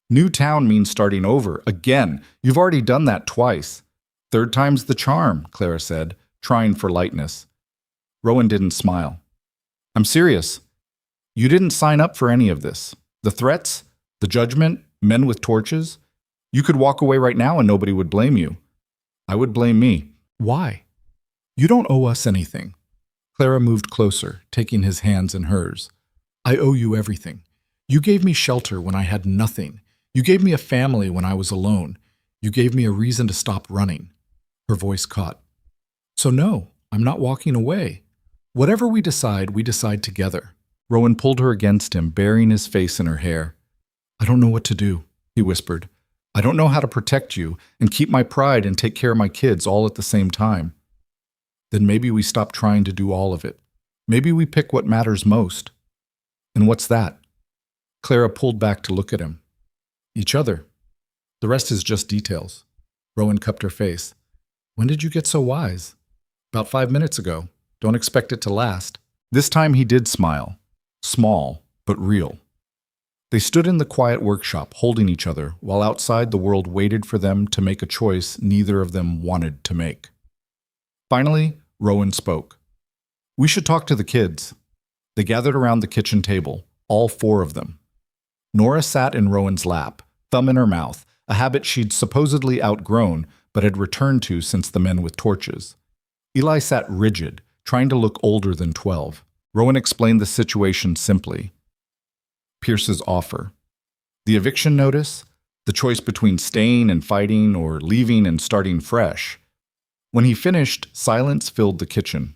New town means starting over, again. You've already done that twice. Third time's the charm, Clara said, trying for lightness. Rowan didn't smile. I'm serious. You didn't sign up for any of this. The threats, the judgment, men with torches. You could walk away right now and nobody would blame you. I would blame me. Why? You don't owe us anything. Clara moved closer, taking his hands in hers. I owe you everything. You gave me shelter when I had nothing. You gave me a family when I was alone. You gave me a reason to stop running. Her voice caught. So no, I'm not walking away. Whatever we decide together. Rowan pulled her against him, burying his face in her hair. I don't know what to do, he whispered. I don't know how to protect you and keep my pride and take care of my kids all at the same time. Then maybe we stop trying to do all of it. Maybe we pick what matters most. And what's that? Clara pulled back to look at him. Each other. The rest is just details. Rowan cupped her face. When did you get so wise? About 5 minutes ago. Don't expect it to last. This time he did smile. Small, but real. They stood in the quiet workshop, holding each other, while outside the world waited for them to make a choice neither of them wanted to make. Finally, Rowan spoke. We should talk to the kids. They gathered around the kitchen table, all 4 of them. Nora sat in Rowan's lap, thumb in her mouth, a habit she'd supposedly outgrown but had returned to since the men with torches. Eli sat rigid, trying to look older than 12. Rowan explained the situation simply. Pierce's offer. The eviction notice, the choice between staying and fighting or leaving and starting fresh. When he finished, silence filled the kitchen.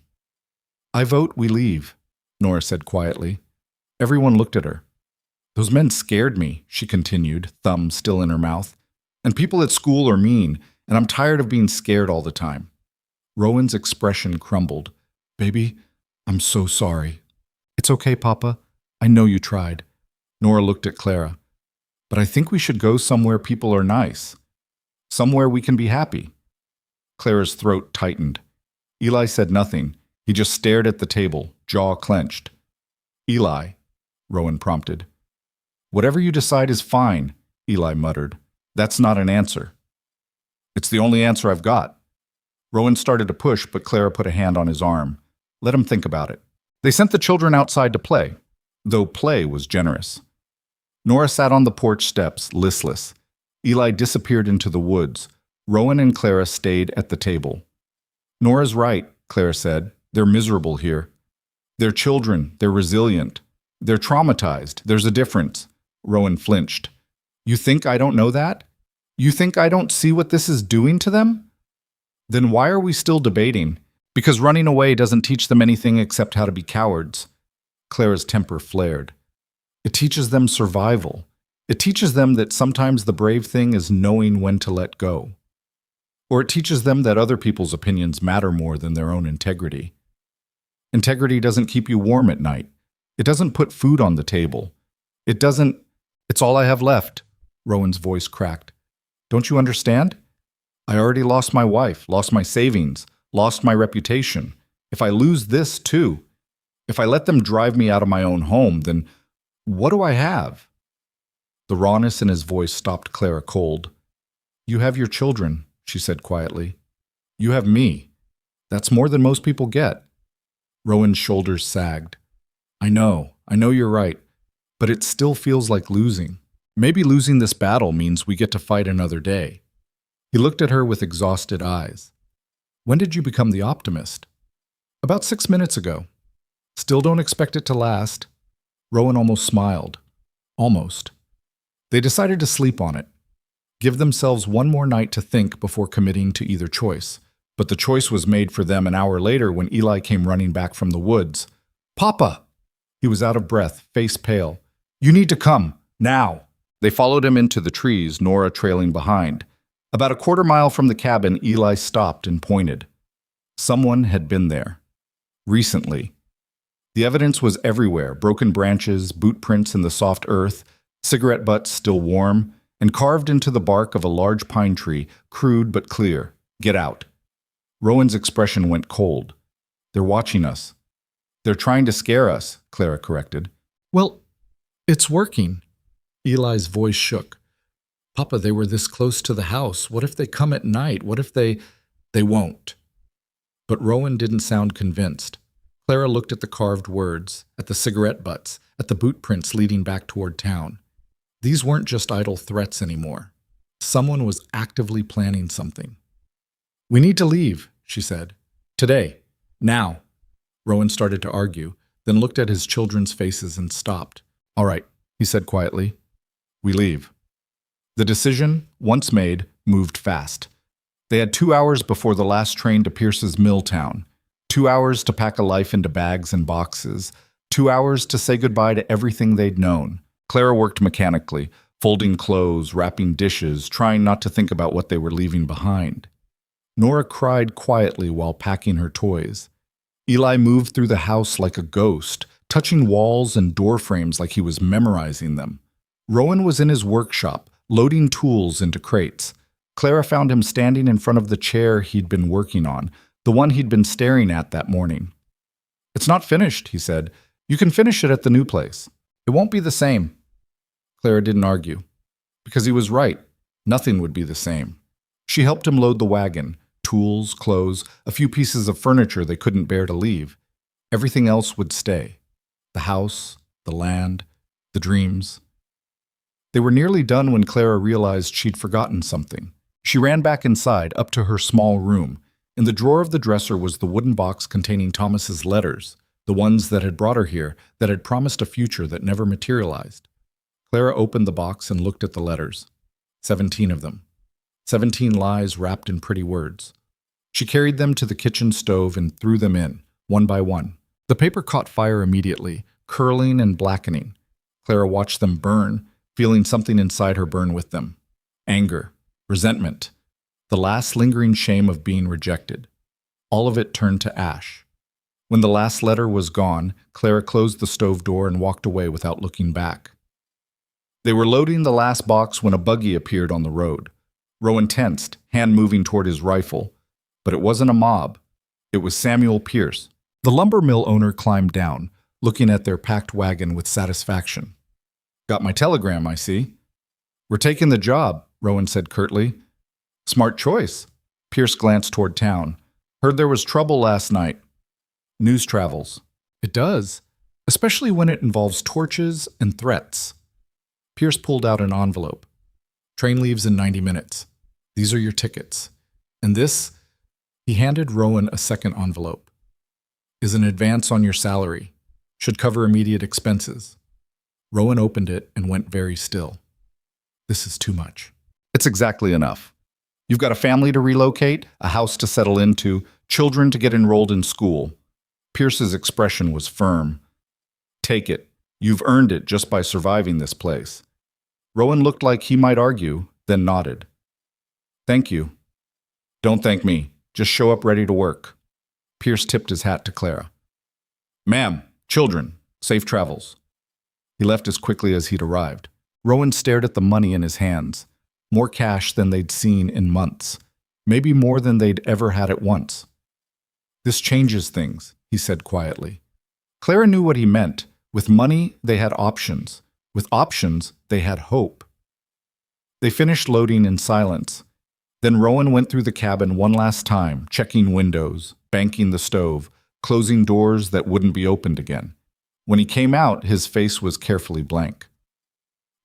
I vote we leave, Nora said quietly. Everyone looked at her. Those men scared me, she continued, thumb still in her mouth. And people at school are mean, and I'm tired of being scared all the time. Rowan's expression crumbled. Baby, I'm so sorry. It's okay, Papa. I know you tried. Nora looked at Clara. But I think we should go somewhere people are nice. Somewhere we can be happy. Clara's throat tightened. Eli said nothing. He just stared at the table, jaw clenched. Eli, Rowan prompted. Whatever you decide is fine, Eli muttered. That's not an answer. It's the only answer I've got. Rowan started to push, but Clara put a hand on his arm. Let him think about it. They sent the children outside to play, though play was generous. Nora sat on the porch steps, listless. Eli disappeared into the woods. Rowan and Clara stayed at the table. Nora's right, Clara said. They're miserable here. They're children. They're resilient. They're traumatized. There's a difference. Rowan flinched. You think I don't know that? You think I don't see what this is doing to them? Then why are we still debating? Because running away doesn't teach them anything except how to be cowards. Clara's temper flared. It teaches them survival. It teaches them that sometimes the brave thing is knowing when to let go. Or it teaches them that other people's opinions matter more than their own integrity. Integrity doesn't keep you warm at night. It doesn't put food on the table. It's all I have left. Rowan's voice cracked. Don't you understand? I already lost my wife, lost my savings, lost my reputation. If I lose this too, if I let them drive me out of my own home, then what do I have? The rawness in his voice stopped Clara cold. You have your children, she said quietly. You have me. That's more than most people get. Rowan's shoulders sagged. I know you're right, but it still feels like losing. Maybe losing this battle means we get to fight another day. He looked at her with exhausted eyes. When did you become the optimist? About 6 minutes ago. Still don't expect it to last. Rowan almost smiled. Almost. They decided to sleep on it. Give themselves one more night to think before committing to either choice. But the choice was made for them an hour later when Eli came running back from the woods. Papa! He was out of breath, face pale. You need to come, now. They followed him into the trees, Nora trailing behind. About a quarter mile from the cabin, Eli stopped and pointed. Someone had been there. Recently. The evidence was everywhere, broken branches, boot prints in the soft earth, cigarette butts still warm, and carved into the bark of a large pine tree, crude but clear. Get out. Rowan's expression went cold. They're watching us. They're trying to scare us, Clara corrected. Well, it's working. Eli's voice shook. Papa, they were this close to the house. What if they come at night? What if they won't? But Rowan didn't sound convinced. Clara looked at the carved words, at the cigarette butts, at the boot prints leading back toward town. These weren't just idle threats anymore. Someone was actively planning something. We need to leave, she said. Today. Now. Rowan started to argue, then looked at his children's faces and stopped. All right, he said quietly. We leave. The decision, once made, moved fast. They had 2 hours before the last train to Pierce's mill town. 2 hours to pack a life into bags and boxes. 2 hours to say goodbye to everything they'd known. Clara worked mechanically, folding clothes, wrapping dishes, trying not to think about what they were leaving behind. Nora cried quietly while packing her toys. Eli moved through the house like a ghost, touching walls and door frames like he was memorizing them. Rowan was in his workshop, loading tools into crates. Clara found him standing in front of the chair he'd been working on, the one he'd been staring at that morning. It's not finished, he said. You can finish it at the new place. It won't be the same. Clara didn't argue. Because he was right. Nothing would be the same. She helped him load the wagon. Tools, clothes, a few pieces of furniture they couldn't bear to leave. Everything else would stay. The house, the land, the dreams. They were nearly done when Clara realized she'd forgotten something. She ran back inside, up to her small room. In the drawer of the dresser was the wooden box containing Thomas's letters, the ones that had brought her here, that had promised a future that never materialized. Clara opened the box and looked at the letters. 17 of them. 17 lies wrapped in pretty words. She carried them to the kitchen stove and threw them in, one by one. The paper caught fire immediately, curling and blackening. Clara watched them burn, feeling something inside her burn with them. Anger, resentment, the last lingering shame of being rejected. All of it turned to ash. When the last letter was gone, Clara closed the stove door and walked away without looking back. They were loading the last box when a buggy appeared on the road. Rowan tensed, hand moving toward his rifle. But it wasn't a mob. It was Samuel Pierce. The lumber mill owner climbed down, looking at their packed wagon with satisfaction. Got my telegram, I see. We're taking the job, Rowan said curtly. Smart choice. Pierce glanced toward town. Heard there was trouble last night. News travels. It does, especially when it involves torches and threats. Pierce pulled out an envelope. Train leaves in 90 minutes. These are your tickets. And this, he handed Rowan a second envelope, is an advance on your salary. Should cover immediate expenses. Rowan opened it and went very still. This is too much. It's exactly enough. You've got a family to relocate, a house to settle into, children to get enrolled in school. Pierce's expression was firm. Take it. You've earned it just by surviving this place. Rowan looked like he might argue, then nodded. Thank you. Don't thank me. Just show up ready to work. Pierce tipped his hat to Clara. Ma'am, children, safe travels. He left as quickly as he'd arrived. Rowan stared at the money in his hands. More cash than they'd seen in months. Maybe more than they'd ever had at once. This changes things, he said quietly. Clara knew what he meant. With money, they had options. With options, they had hope. They finished loading in silence. Then Rowan went through the cabin one last time, checking windows, banking the stove, closing doors that wouldn't be opened again. When he came out, his face was carefully blank.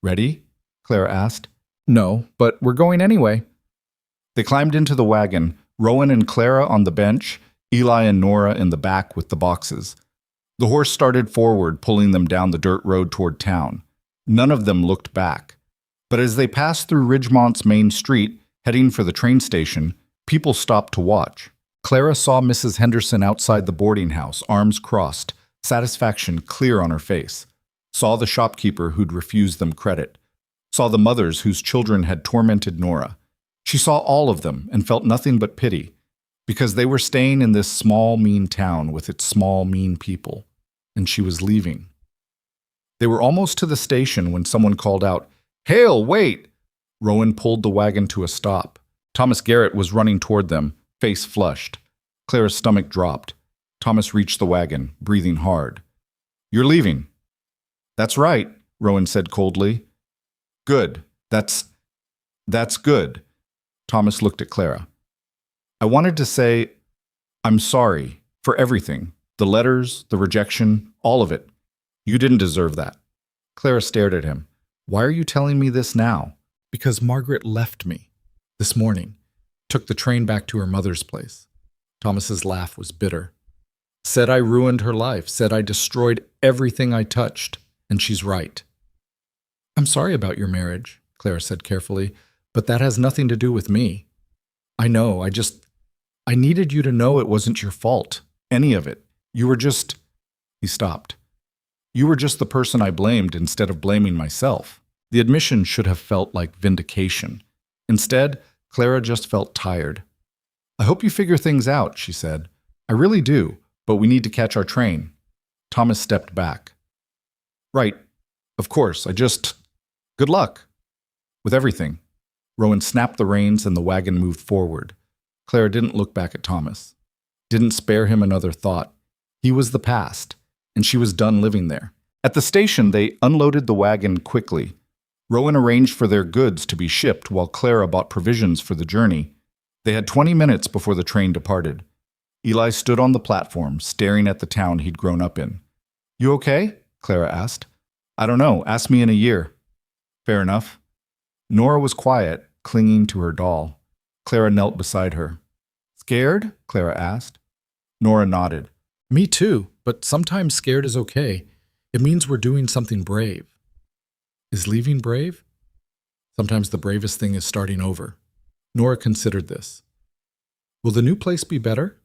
Ready? Clara asked. No, but we're going anyway. They climbed into the wagon, Rowan and Clara on the bench, Eli and Nora in the back with the boxes. The horse started forward, pulling them down the dirt road toward town. None of them looked back. But as they passed through Ridgemont's main street, heading for the train station, people stopped to watch. Clara saw Mrs. Henderson outside the boarding house, arms crossed, satisfaction clear on her face. Saw the shopkeeper who'd refused them credit. Saw the mothers whose children had tormented Nora. She saw all of them and felt nothing but pity, because they were staying in this small, mean town with its small, mean people, and she was leaving. They were almost to the station when someone called out, "Hale, wait!" Rowan pulled the wagon to a stop. Thomas Garrett was running toward them, face flushed. Clara's stomach dropped. Thomas reached the wagon, breathing hard. "You're leaving." "That's right," Rowan said coldly. "Good. That's good." Thomas looked at Clara. "I wanted to say, I'm sorry for everything. The letters, the rejection, all of it. You didn't deserve that." Clara stared at him. "Why are you telling me this now?" "Because Margaret left me this morning. Took the train back to her mother's place. Thomas's laugh was bitter. Said I ruined her life, said I destroyed everything I touched, and she's right. I'm sorry about your marriage, Clara said carefully, but that has nothing to do with me. I know, I needed you to know it wasn't your fault, any of it. You were just… He stopped. You were just the person I blamed instead of blaming myself. The admission should have felt like vindication. Instead, Clara just felt tired. I hope you figure things out, she said. I really do, but we need to catch our train. Thomas stepped back. Right, of course, Good luck. With everything. Rowan snapped the reins and the wagon moved forward. Clara didn't look back at Thomas. Didn't spare him another thought. He was the past, and she was done living there. At the station, they unloaded the wagon quickly. Rowan arranged for their goods to be shipped while Clara bought provisions for the journey. They had 20 minutes before the train departed. Eli stood on the platform, staring at the town he'd grown up in. You okay? Clara asked. I don't know. Ask me in a year. Fair enough. Nora was quiet, clinging to her doll. Clara knelt beside her. Scared? Clara asked. Nora nodded. Me too, but sometimes scared is okay. It means we're doing something brave. Is leaving brave? Sometimes the bravest thing is starting over. Nora considered this. Will the new place be better?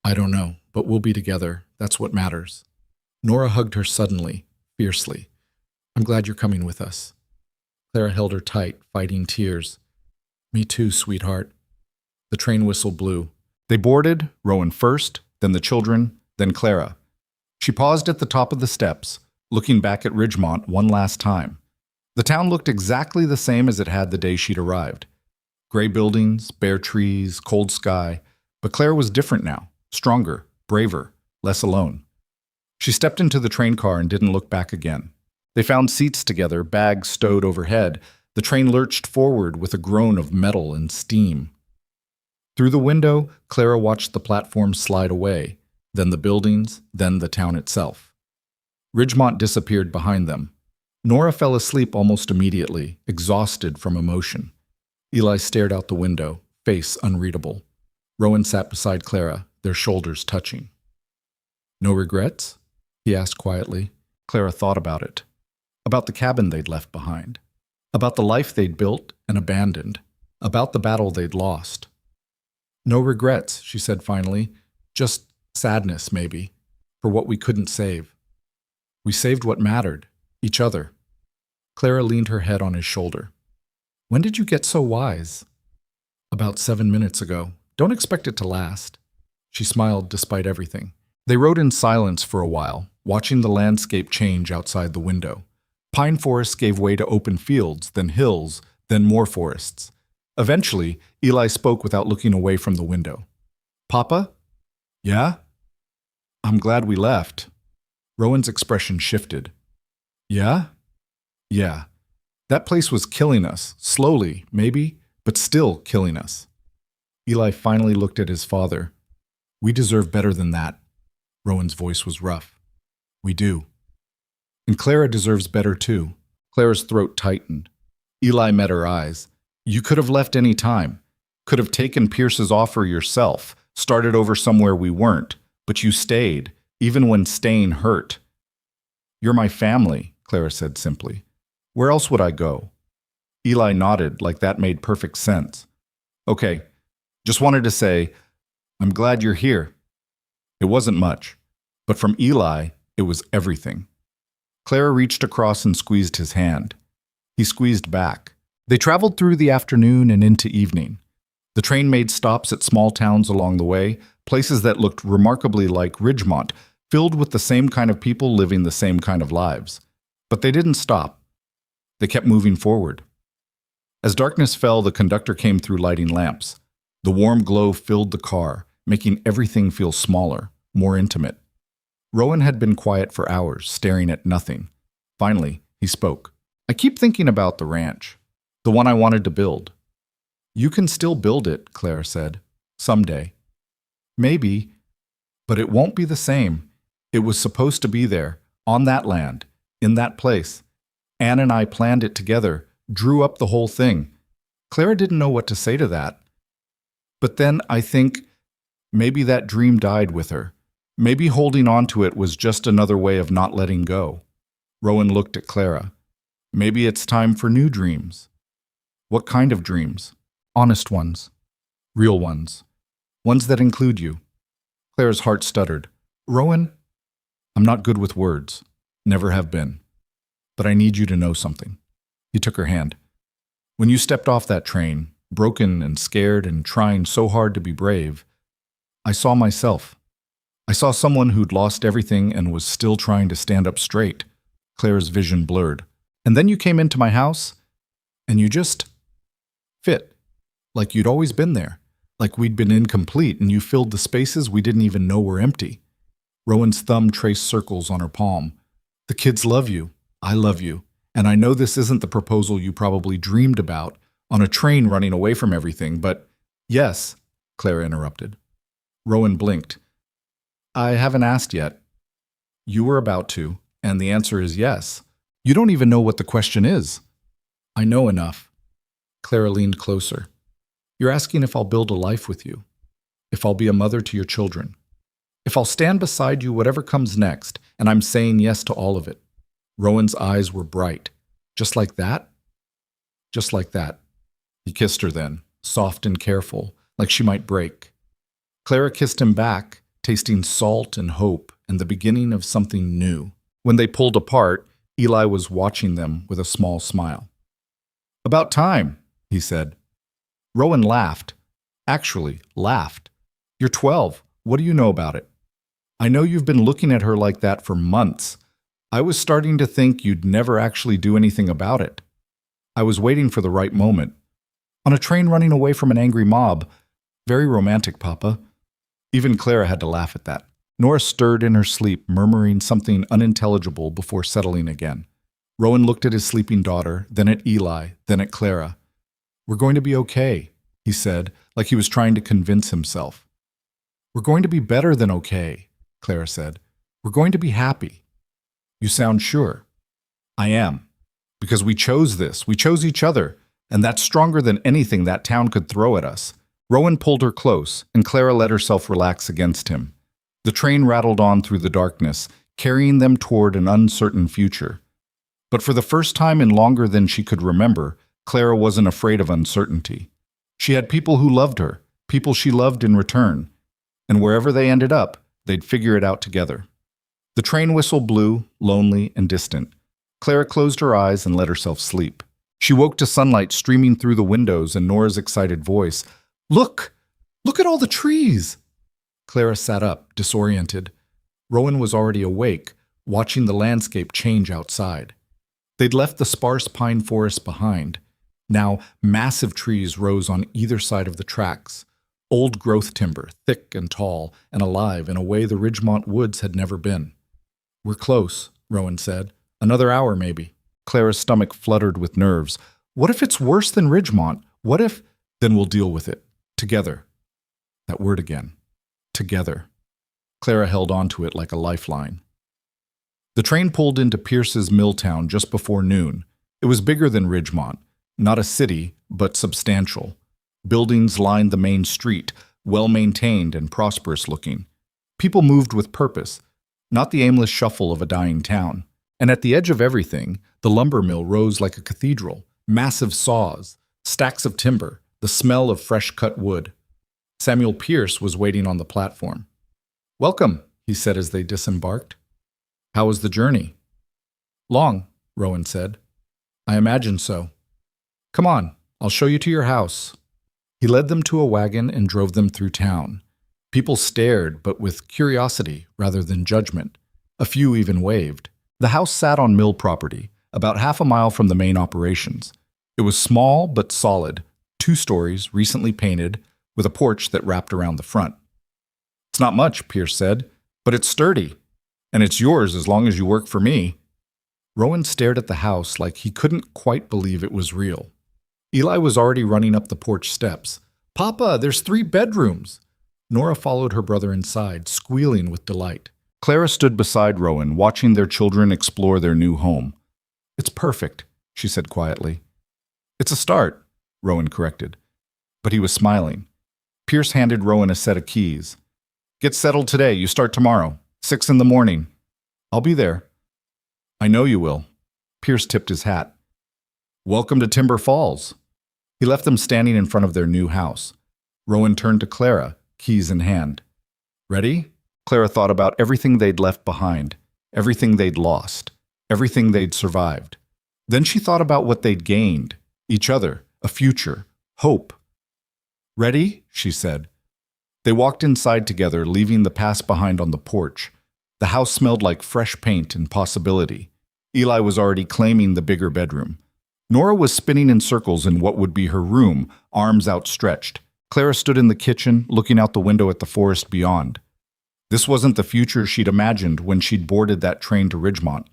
I don't know, but we'll be together. That's what matters. Nora hugged her suddenly, fiercely. I'm glad you're coming with us. Clara held her tight, fighting tears. Me too, sweetheart. The train whistle blew. They boarded, Rowan first, then the children, then Clara. She paused at the top of the steps, looking back at Ridgemont one last time. The town looked exactly the same as it had the day she'd arrived. Gray buildings, bare trees, cold sky, but Clara was different now, stronger, braver, less alone. She stepped into the train car and didn't look back again. They found seats together, bags stowed overhead. The train lurched forward with a groan of metal and steam. Through the window, Clara watched the platform slide away, then the buildings, then the town itself. Ridgemont disappeared behind them. Nora fell asleep almost immediately, exhausted from emotion. Eli stared out the window, face unreadable. Rowan sat beside Clara, their shoulders touching. No regrets? He asked quietly. Clara thought about it. About the cabin they'd left behind. About the life they'd built and abandoned. About the battle they'd lost. No regrets, she said finally. Just sadness, maybe, for what we couldn't save. We saved what mattered, each other. Clara leaned her head on his shoulder. When did you get so wise? About 7 minutes ago. Don't expect it to last. She smiled despite everything. They rode in silence for a while, watching the landscape change outside the window. Pine forests gave way to open fields, then hills, then more forests. Eventually, Eli spoke without looking away from the window. Papa? Yeah? I'm glad we left. Rowan's expression shifted. Yeah? Yeah. That place was killing us, slowly, maybe, but still killing us. Eli finally looked at his father. We deserve better than that. Rowan's voice was rough. We do. And Clara deserves better too. Clara's throat tightened. Eli met her eyes. You could have left any time. Could have taken Pierce's offer yourself, started over somewhere we weren't, but you stayed, even when staying hurt. You're my family, Clara said simply. Where else would I go? Eli nodded like that made perfect sense. Okay, just wanted to say, I'm glad you're here. It wasn't much, but from Eli, it was everything. Clara reached across and squeezed his hand. He squeezed back. They traveled through the afternoon and into evening. The train made stops at small towns along the way, places that looked remarkably like Ridgemont, filled with the same kind of people living the same kind of lives. But they didn't stop. They kept moving forward. As darkness fell, the conductor came through lighting lamps. The warm glow filled the car, making everything feel smaller, more intimate. Rowan had been quiet for hours, staring at nothing. Finally, he spoke. I keep thinking about the ranch, the one I wanted to build. You can still build it, Claire said. Someday. Maybe, but it won't be the same. It was supposed to be there, on that land, in that place. Anne and I planned it together, drew up the whole thing. Clara didn't know what to say to that. But then I think maybe that dream died with her. Maybe holding on to it was just another way of not letting go. Rowan looked at Clara. Maybe it's time for new dreams. What kind of dreams? Honest ones. Real ones. Ones that include you. Clara's heart stuttered. Rowan, I'm not good with words. Never have been. But I need you to know something. He took her hand. When you stepped off that train, broken and scared and trying so hard to be brave, I saw myself. I saw someone who'd lost everything and was still trying to stand up straight. Clara's vision blurred. And then you came into my house, and you just fit. Like you'd always been there. Like we'd been incomplete, and you filled the spaces we didn't even know were empty. Rowan's thumb traced circles on her palm. The kids love you. I love you. And I know this isn't the proposal you probably dreamed about on a train running away from everything, but yes, Clara interrupted. Rowan blinked. I haven't asked yet. You were about to, and the answer is yes. You don't even know what the question is. I know enough. Clara leaned closer. You're asking if I'll build a life with you, if I'll be a mother to your children, if I'll stand beside you whatever comes next, and I'm saying yes to all of it. Rowan's eyes were bright. Just like that? Just like that. He kissed her then, soft and careful, like she might break. Clara kissed him back, tasting salt and hope and the beginning of something new. When they pulled apart, Eli was watching them with a small smile. About time, he said. Rowan laughed. Actually, laughed. You're 12. What do you know about it? I know you've been looking at her like that for months. I was starting to think you'd never actually do anything about it. I was waiting for the right moment. On a train running away from an angry mob. Very romantic, Papa. Even Clara had to laugh at that. Nora stirred in her sleep, murmuring something unintelligible before settling again. Rowan looked at his sleeping daughter, then at Eli, then at Clara. We're going to be okay, he said, like he was trying to convince himself. We're going to be better than okay, Clara said. We're going to be happy. You sound sure. I am. Because we chose this. We chose each other. And that's stronger than anything that town could throw at us. Rowan pulled her close, and Clara let herself relax against him. The train rattled on through the darkness, carrying them toward an uncertain future. But for the first time in longer than she could remember, Clara wasn't afraid of uncertainty. She had people who loved her, people she loved in return. And wherever they ended up, they'd figure it out together. The train whistle blew, lonely and distant. Clara closed her eyes and let herself sleep. She woke to sunlight streaming through the windows and Nora's excited voice. Look! Look at all the trees! Clara sat up, disoriented. Rowan was already awake, watching the landscape change outside. They'd left the sparse pine forest behind. Now, massive trees rose on either side of the tracks. Old growth timber, thick and tall and alive in a way the Ridgemont woods had never been. We're close, Rowan said. Another hour, maybe. Clara's stomach fluttered with nerves. What if it's worse than Ridgemont? What if... Then we'll deal with it. Together. That word again. Together. Clara held on to it like a lifeline. The train pulled into Pierce's mill town just before noon. It was bigger than Ridgemont. Not a city, but substantial. Buildings lined the main street, well-maintained and prosperous-looking. People moved with purpose, not the aimless shuffle of a dying town. And at the edge of everything, the lumber mill rose like a cathedral, massive saws, stacks of timber, the smell of fresh-cut wood. Samuel Pierce was waiting on the platform. Welcome, he said as they disembarked. How was the journey? Long, Rowan said. I imagine so. Come on, I'll show you to your house. He led them to a wagon and drove them through town. People stared, but with curiosity rather than judgment. A few even waved. The house sat on mill property, about half a mile from the main operations. It was small but solid, 2 stories, recently painted, with a porch that wrapped around the front. It's not much, Pierce said, but it's sturdy. And it's yours as long as you work for me. Rowan stared at the house like he couldn't quite believe it was real. Eli was already running up the porch steps. Papa, there's 3 bedrooms. Nora followed her brother inside, squealing with delight. Clara stood beside Rowan, watching their children explore their new home. It's perfect, she said quietly. It's a start, Rowan corrected. But he was smiling. Pierce handed Rowan a set of keys. Get settled today. You start tomorrow, 6 in the morning. I'll be there. I know you will. Pierce tipped his hat. Welcome to Timber Falls. He left them standing in front of their new house. Rowan turned to Clara, keys in hand. Ready? Clara thought about everything they'd left behind, everything they'd lost, everything they'd survived. Then she thought about what they'd gained, each other, a future, hope. Ready? She said. They walked inside together, leaving the past behind on the porch. The house smelled like fresh paint and possibility. Eli was already claiming the bigger bedroom. Nora was spinning in circles in what would be her room, arms outstretched. Clara stood in the kitchen, looking out the window at the forest beyond. This wasn't the future she'd imagined when she'd boarded that train to Ridgemont.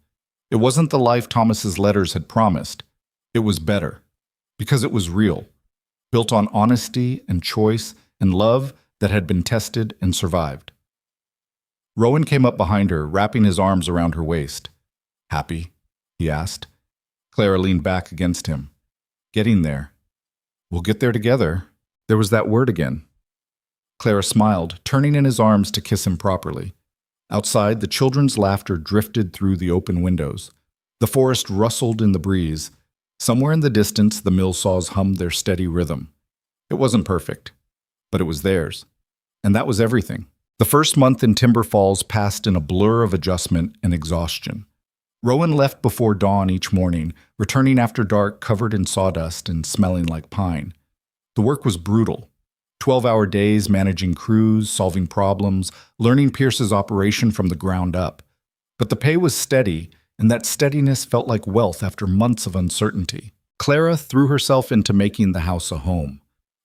It wasn't the life Thomas's letters had promised. It was better, because it was real, built on honesty and choice and love that had been tested and survived. Rowan came up behind her, wrapping his arms around her waist. Happy? He asked. Clara leaned back against him. Getting there. We'll get there together. There was that word again. Clara smiled, turning in his arms to kiss him properly. Outside, the children's laughter drifted through the open windows. The forest rustled in the breeze. Somewhere in the distance, the mill saws hummed their steady rhythm. It wasn't perfect, but it was theirs. And that was everything. The first month in Timber Falls passed in a blur of adjustment and exhaustion. Rowan left before dawn each morning, returning after dark covered in sawdust and smelling like pine. The work was brutal. 12-hour days managing crews, solving problems, learning Pierce's operation from the ground up. But the pay was steady, and that steadiness felt like wealth after months of uncertainty. Clara threw herself into making the house a home.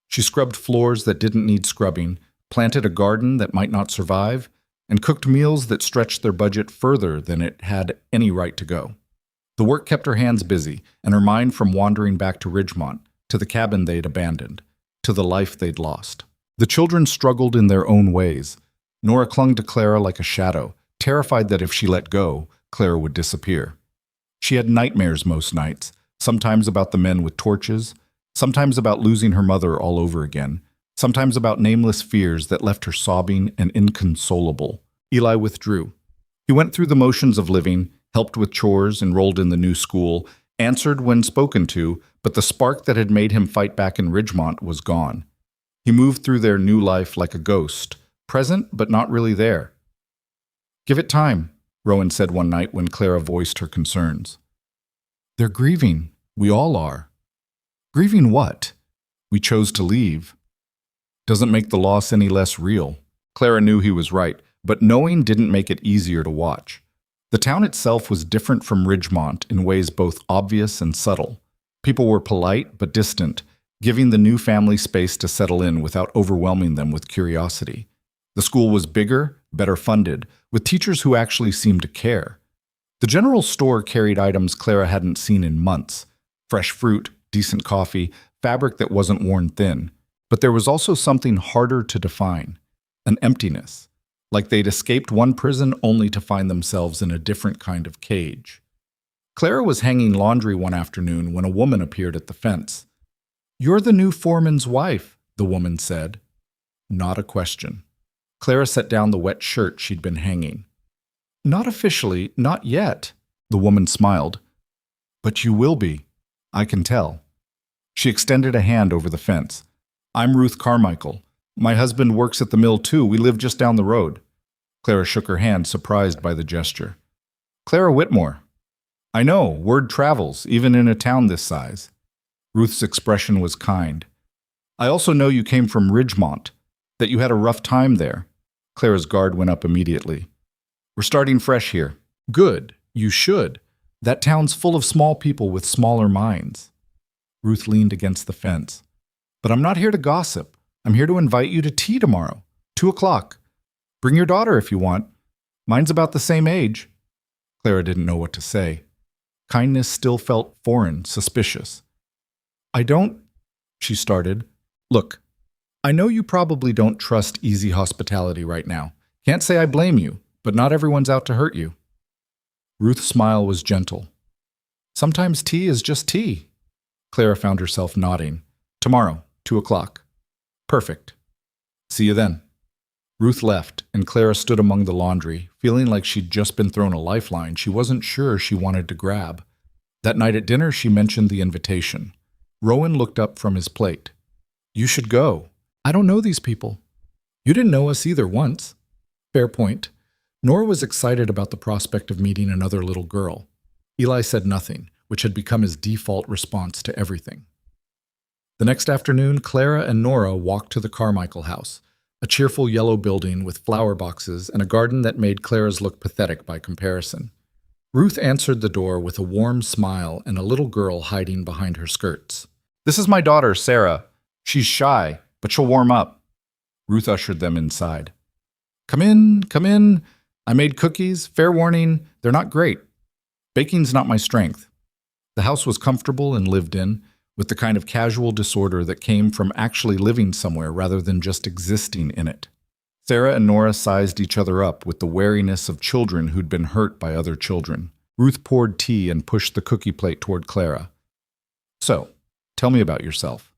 She scrubbed floors that didn't need scrubbing, planted a garden that might not survive, and cooked meals that stretched their budget further than it had any right to go. The work kept her hands busy, and her mind from wandering back to Ridgemont, to the cabin they'd abandoned, to the life they'd lost. The children struggled in their own ways. Nora clung to Clara like a shadow, terrified that if she let go, Clara would disappear. She had nightmares most nights, sometimes about the men with torches, sometimes about losing her mother all over again, sometimes about nameless fears that left her sobbing and inconsolable. Eli withdrew. He went through the motions of living, helped with chores, enrolled in the new school, answered when spoken to, but the spark that had made him fight back in Ridgemont was gone. He moved through their new life like a ghost, present but not really there. Give it time, Rowan said one night when Clara voiced her concerns. They're grieving. We all are. Grieving what? We chose to leave. Doesn't make the loss any less real. Clara knew he was right, but knowing didn't make it easier to watch. The town itself was different from Ridgemont in ways both obvious and subtle. People were polite but distant, giving the new family space to settle in without overwhelming them with curiosity. The school was bigger, better funded, with teachers who actually seemed to care. The general store carried items Clara hadn't seen in months: fresh fruit, decent coffee, fabric that wasn't worn thin. But there was also something harder to define, an emptiness, like they'd escaped one prison only to find themselves in a different kind of cage. Clara was hanging laundry one afternoon when a woman appeared at the fence. "You're the new foreman's wife," the woman said. Not a question. Clara set down the wet shirt she'd been hanging. "Not officially, not yet," the woman smiled. "But you will be. I can tell." She extended a hand over the fence. "I'm Ruth Carmichael. My husband works at the mill too. We live just down the road." Clara shook her hand, surprised by the gesture. "Clara Whitmore." "I know, word travels, even in a town this size." Ruth's expression was kind. "I also know you came from Ridgemont, that you had a rough time there." Clara's guard went up immediately. "We're starting fresh here." "Good. You should. That town's full of small people with smaller minds." Ruth leaned against the fence. "But I'm not here to gossip. I'm here to invite you to tea tomorrow, 2:00. Bring your daughter if you want. Mine's about the same age." Clara didn't know what to say. Kindness still felt foreign, suspicious. "I don't," she started. "Look, I know you probably don't trust easy hospitality right now. Can't say I blame you, but not everyone's out to hurt you." Ruth's smile was gentle. "Sometimes tea is just tea." Clara found herself nodding. "Tomorrow, 2:00. "Perfect." See you then. Ruth left, and Clara stood among the laundry, feeling like she'd just been thrown a lifeline she wasn't sure she wanted to grab. That night at dinner, she mentioned the invitation. Rowan looked up from his plate. You should go. I don't know these people. You didn't know us either once. Fair point. Nora was excited about the prospect of meeting another little girl. Eli said nothing, which had become his default response to everything. The next afternoon, Clara and Nora walked to the Carmichael house, a cheerful yellow building with flower boxes and a garden that made Clara's look pathetic by comparison. Ruth answered the door with a warm smile and a little girl hiding behind her skirts. This is my daughter, Sarah. She's shy, but she'll warm up. Ruth ushered them inside. Come in, come in. I made cookies. Fair warning, they're not great. Baking's not my strength. The house was comfortable and lived in, with the kind of casual disorder that came from actually living somewhere rather than just existing in it. Sarah and Nora sized each other up with the wariness of children who'd been hurt by other children. Ruth poured tea and pushed the cookie plate toward Clara. So, tell me about yourself.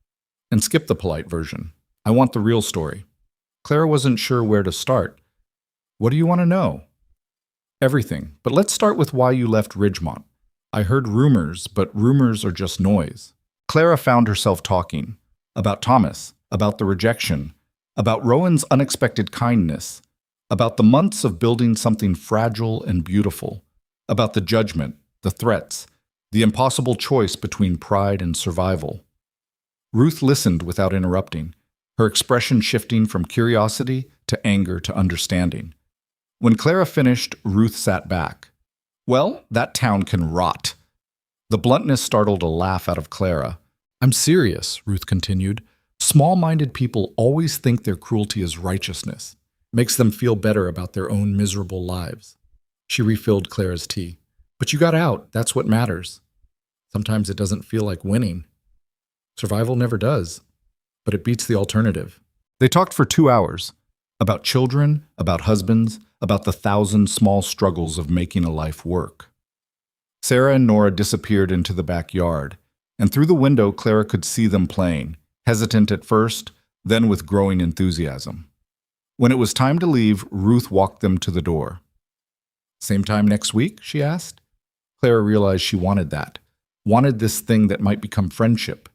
And skip the polite version. I want the real story. Clara wasn't sure where to start. What do you want to know? Everything, but let's start with why you left Ridgemont. I heard rumors, but rumors are just noise. Clara found herself talking about Thomas, about the rejection, about Rowan's unexpected kindness, about the months of building something fragile and beautiful, about the judgment, the threats, the impossible choice between pride and survival. Ruth listened without interrupting, her expression shifting from curiosity to anger to understanding. When Clara finished, Ruth sat back. Well, that town can rot. The bluntness startled a laugh out of Clara. I'm serious, Ruth continued. Small-minded people always think their cruelty is righteousness. Makes them feel better about their own miserable lives. She refilled Clara's tea. But you got out. That's what matters. Sometimes it doesn't feel like winning. Survival never does. But it beats the alternative. They talked for 2 hours. About children, about husbands, about the 1,000 small struggles of making a life work. Sarah and Nora disappeared into the backyard, and through the window Clara could see them playing, hesitant at first, then with growing enthusiasm. When it was time to leave, Ruth walked them to the door. Same time next week? She asked. Clara realized she wanted that, wanted this thing that might become friendship.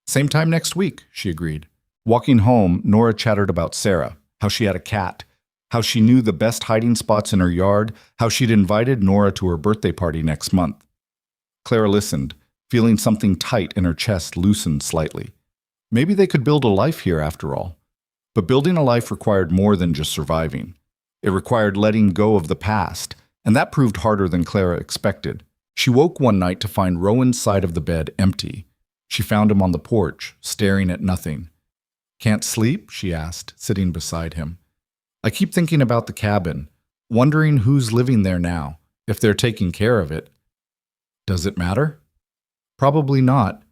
Same time next week, she agreed. Walking home, Nora chattered about Sarah, how she had a cat, how she knew the best hiding spots in her yard, how she'd invited Nora to her birthday party next month. Clara listened, feeling something tight in her chest loosen slightly. Maybe they could build a life here after all. But building a life required more than just surviving. It required letting go of the past, and that proved harder than Clara expected. She woke one night to find Rowan's side of the bed empty. She found him on the porch, staring at nothing. Can't sleep? She asked, sitting beside him. I keep thinking about the cabin, wondering who's living there now, if they're taking care of it. Does it matter? Probably not,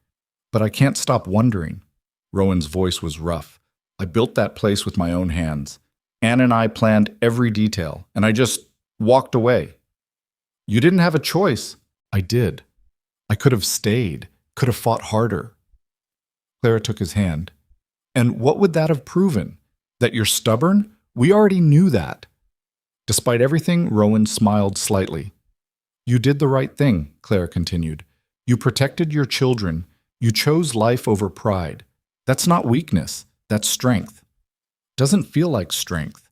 but I can't stop wondering. Rowan's voice was rough. I built that place with my own hands. Anne and I planned every detail, and I just walked away. You didn't have a choice. I did. I could have stayed, could have fought harder. Clara took his hand. And what would that have proven? That you're stubborn? We already knew that. Despite everything, Rowan smiled slightly. You did the right thing, Clara continued. You protected your children. You chose life over pride. That's not weakness. That's strength. Doesn't feel like strength.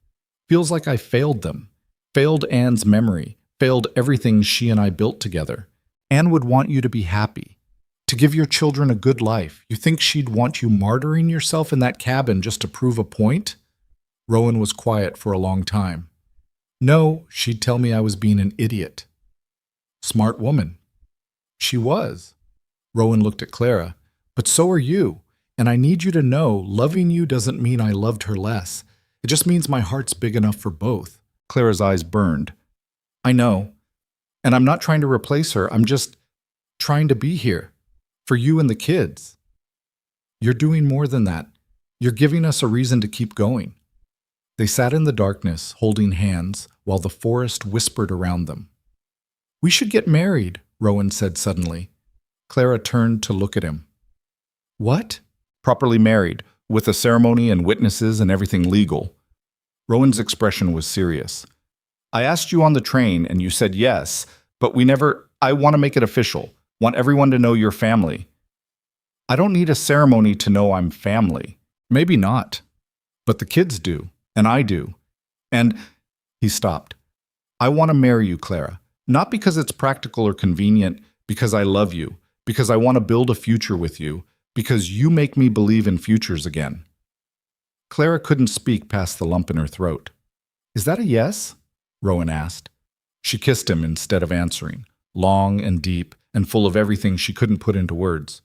Feels like I failed them. Failed Anne's memory. Failed everything she and I built together. Anne would want you to be happy. To give your children a good life. You think she'd want you martyring yourself in that cabin just to prove a point? Rowan was quiet for a long time. No, she'd tell me I was being an idiot. Smart woman. She was. Rowan looked at Clara. But so are you. And I need you to know, loving you doesn't mean I loved her less. It just means my heart's big enough for both. Clara's eyes burned. I know. And I'm not trying to replace her. I'm just trying to be here. For you and the kids. You're doing more than that. You're giving us a reason to keep going. They sat in the darkness, holding hands, while the forest whispered around them. We should get married, Rowan said suddenly. Clara turned to look at him. What? Properly married. with a ceremony and witnesses and everything legal. Rowan's expression was serious. I asked you on the train and you said yes, but I want to make it official. Want everyone to know you're family. I don't need a ceremony to know I'm family. Maybe not. But the kids do, and I do. And he stopped. I want to marry you, Clara. Not because it's practical or convenient, because I love you, because I want to build a future with you, because you make me believe in futures again. Clara couldn't speak past the lump in her throat. Is that a yes? Rowan asked. She kissed him instead of answering, long and deep and full of everything she couldn't put into words.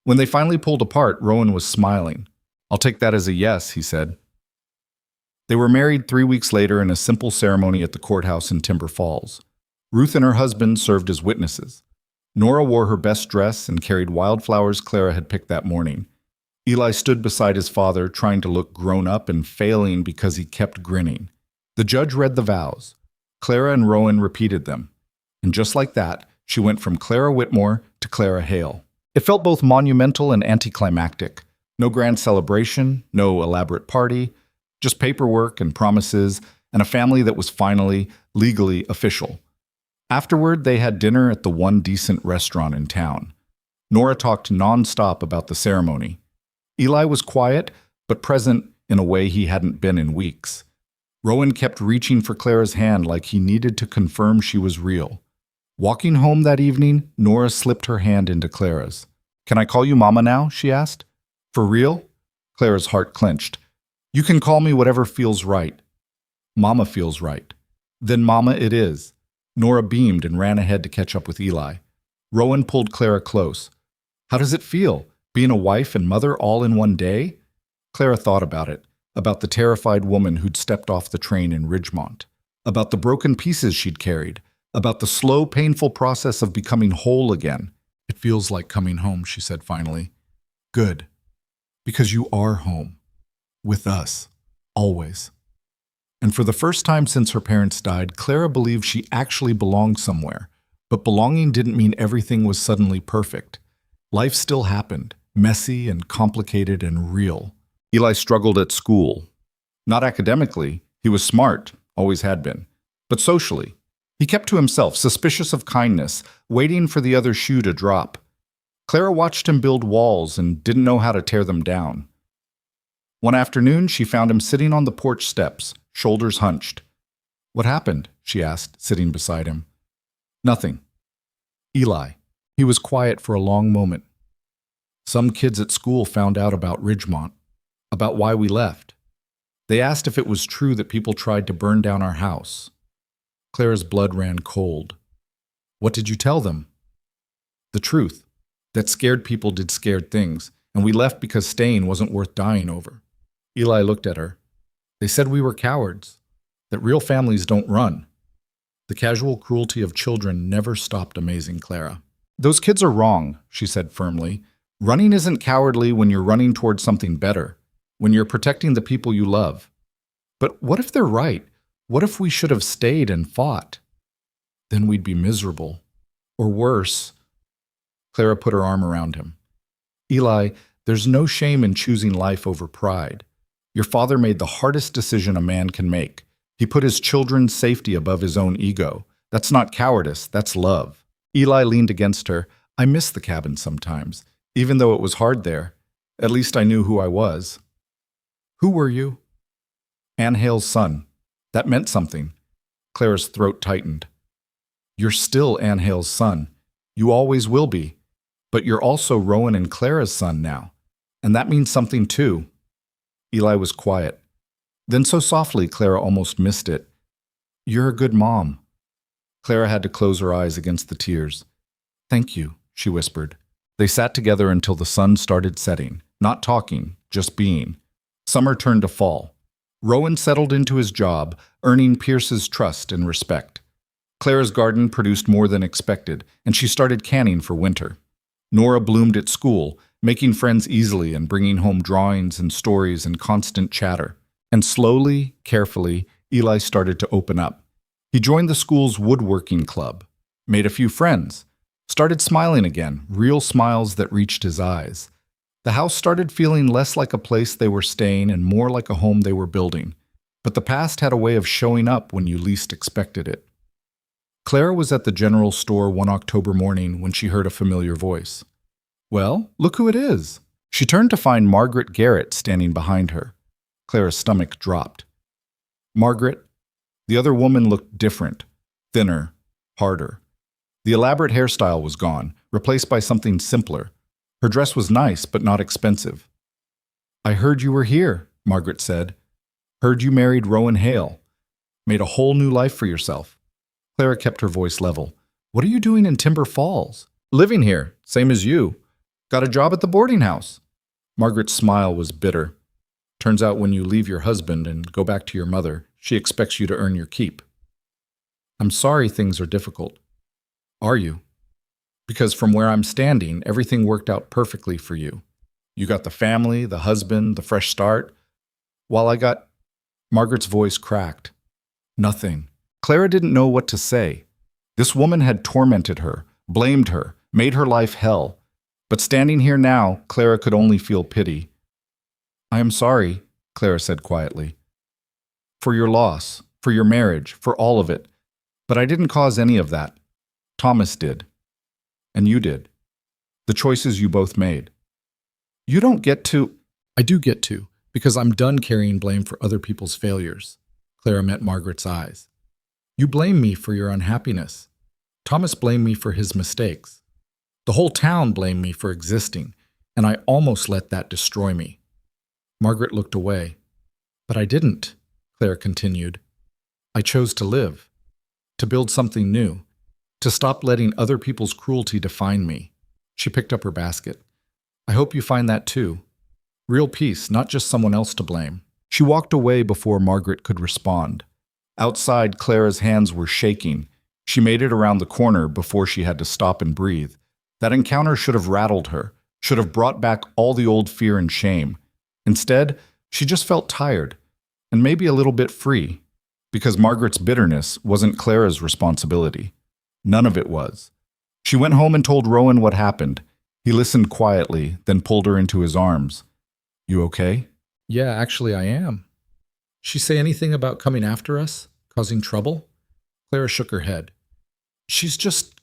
When they finally pulled apart, Rowan was smiling. I'll take that as a yes, he said. They were married 3 weeks later in a simple ceremony at the courthouse in Timber Falls. Ruth and her husband served as witnesses. Nora wore her best dress and carried wildflowers Clara had picked that morning. Eli stood beside his father, trying to look grown up and failing because he kept grinning. The judge read the vows. Clara and Rowan repeated them. And just like that, she went from Clara Whitmore to Clara Hale. It felt both monumental and anticlimactic. No grand celebration, no elaborate party, just paperwork and promises, and a family that was finally, legally official. Afterward, they had dinner at the one decent restaurant in town. Nora talked nonstop about the ceremony. Eli was quiet, but present in a way he hadn't been in weeks. Rowan kept reaching for Clara's hand like he needed to confirm she was real. Walking home that evening, Nora slipped her hand into Clara's. Can I call you Mama now? She asked. For real? Clara's heart clenched. You can call me whatever feels right. Mama feels right. Then Mama it is. Nora beamed and ran ahead to catch up with Eli. Rowan pulled Clara close. How does it feel, being a wife and mother all in one day? Clara thought about it, about the terrified woman who'd stepped off the train in Ridgemont, about the broken pieces she'd carried, about the slow, painful process of becoming whole again. It feels like coming home, she said finally. Good. Because you are home. With us. Always. And for the first time since her parents died, Clara believed she actually belonged somewhere. But belonging didn't mean everything was suddenly perfect. Life still happened, messy and complicated and real. Eli struggled at school. Not academically, he was smart, always had been. But socially. He kept to himself, suspicious of kindness, waiting for the other shoe to drop. Clara watched him build walls and didn't know how to tear them down. One afternoon, she found him sitting on the porch steps, shoulders hunched. What happened? She asked, sitting beside him. Nothing. Eli. He was quiet for a long moment. Some kids at school found out about Ridgemont, about why we left. They asked if it was true that people tried to burn down our house. Clara's blood ran cold. What did you tell them? The truth. That scared people did scared things, and we left because staying wasn't worth dying over. Eli looked at her. They said we were cowards, that real families don't run. The casual cruelty of children never stopped amazing Clara. Those kids are wrong, she said firmly. Running isn't cowardly when you're running towards something better, when you're protecting the people you love. But what if they're right? What if we should have stayed and fought? Then we'd be miserable. Or worse. Clara put her arm around him. Eli, there's no shame in choosing life over pride. Your father made the hardest decision a man can make. He put his children's safety above his own ego. That's not cowardice, that's love. Eli leaned against her. I miss the cabin sometimes, even though it was hard there. At least I knew who I was. Who were you? Ann Hale's son. That meant something. Clara's throat tightened. You're still Ann Hale's son. You always will be. But you're also Rowan and Clara's son now. And that means something too. Eli was quiet. Then so softly, Clara almost missed it. You're a good mom. Clara had to close her eyes against the tears. Thank you, she whispered. They sat together until the sun started setting, not talking, just being. Summer turned to fall. Rowan settled into his job, earning Pierce's trust and respect. Clara's garden produced more than expected, and she started canning for winter. Nora bloomed at school, making friends easily and bringing home drawings and stories and constant chatter. And slowly, carefully, Eli started to open up. He joined the school's woodworking club, made a few friends, started smiling again, real smiles that reached his eyes. The house started feeling less like a place they were staying and more like a home they were building. But the past had a way of showing up when you least expected it. Clara was at the general store one October morning when she heard a familiar voice. "Well, look who it is." She turned to find Margaret Garrett standing behind her. Clara's stomach dropped. Margaret. The other woman looked different, thinner, harder. The elaborate hairstyle was gone, replaced by something simpler. Her dress was nice, but not expensive. "I heard you were here," Margaret said. "Heard you married Rowan Hale. Made a whole new life for yourself." Clara kept her voice level. "What are you doing in Timber Falls?" "Living here, same as you. Got a job at the boarding house." Margaret's smile was bitter. "Turns out when you leave your husband and go back to your mother, she expects you to earn your keep." "I'm sorry things are difficult." "Are you?" "Because from where I'm standing, everything worked out perfectly for you. You got the family, the husband, the fresh start. While I got—" Margaret's voice cracked. Nothing. Clara didn't know what to say. This woman had tormented her, blamed her, made her life hell. But standing here now, Clara could only feel pity. "I am sorry," Clara said quietly. "For your loss, for your marriage, for all of it. But I didn't cause any of that. Thomas did. And you did. The choices you both made. You don't get to—" "I do get to, because I'm done carrying blame for other people's failures." Clara met Margaret's eyes. "You blame me for your unhappiness. Thomas blamed me for his mistakes. The whole town blamed me for existing, and I almost let that destroy me." Margaret looked away. "But I didn't," Clara continued. "I chose to live, to build something new, to stop letting other people's cruelty define me." She picked up her basket. "I hope you find that too. Real peace, not just someone else to blame." She walked away before Margaret could respond. Outside, Clara's hands were shaking. She made it around the corner before she had to stop and breathe. That encounter should have rattled her, should have brought back all the old fear and shame. Instead, she just felt tired, and maybe a little bit free, because Margaret's bitterness wasn't Clara's responsibility. None of it was. She went home and told Rowan what happened. He listened quietly, then pulled her into his arms. "You okay?" "Yeah, actually I am." "She say anything about coming after us, causing trouble?" Clara shook her head. "She's just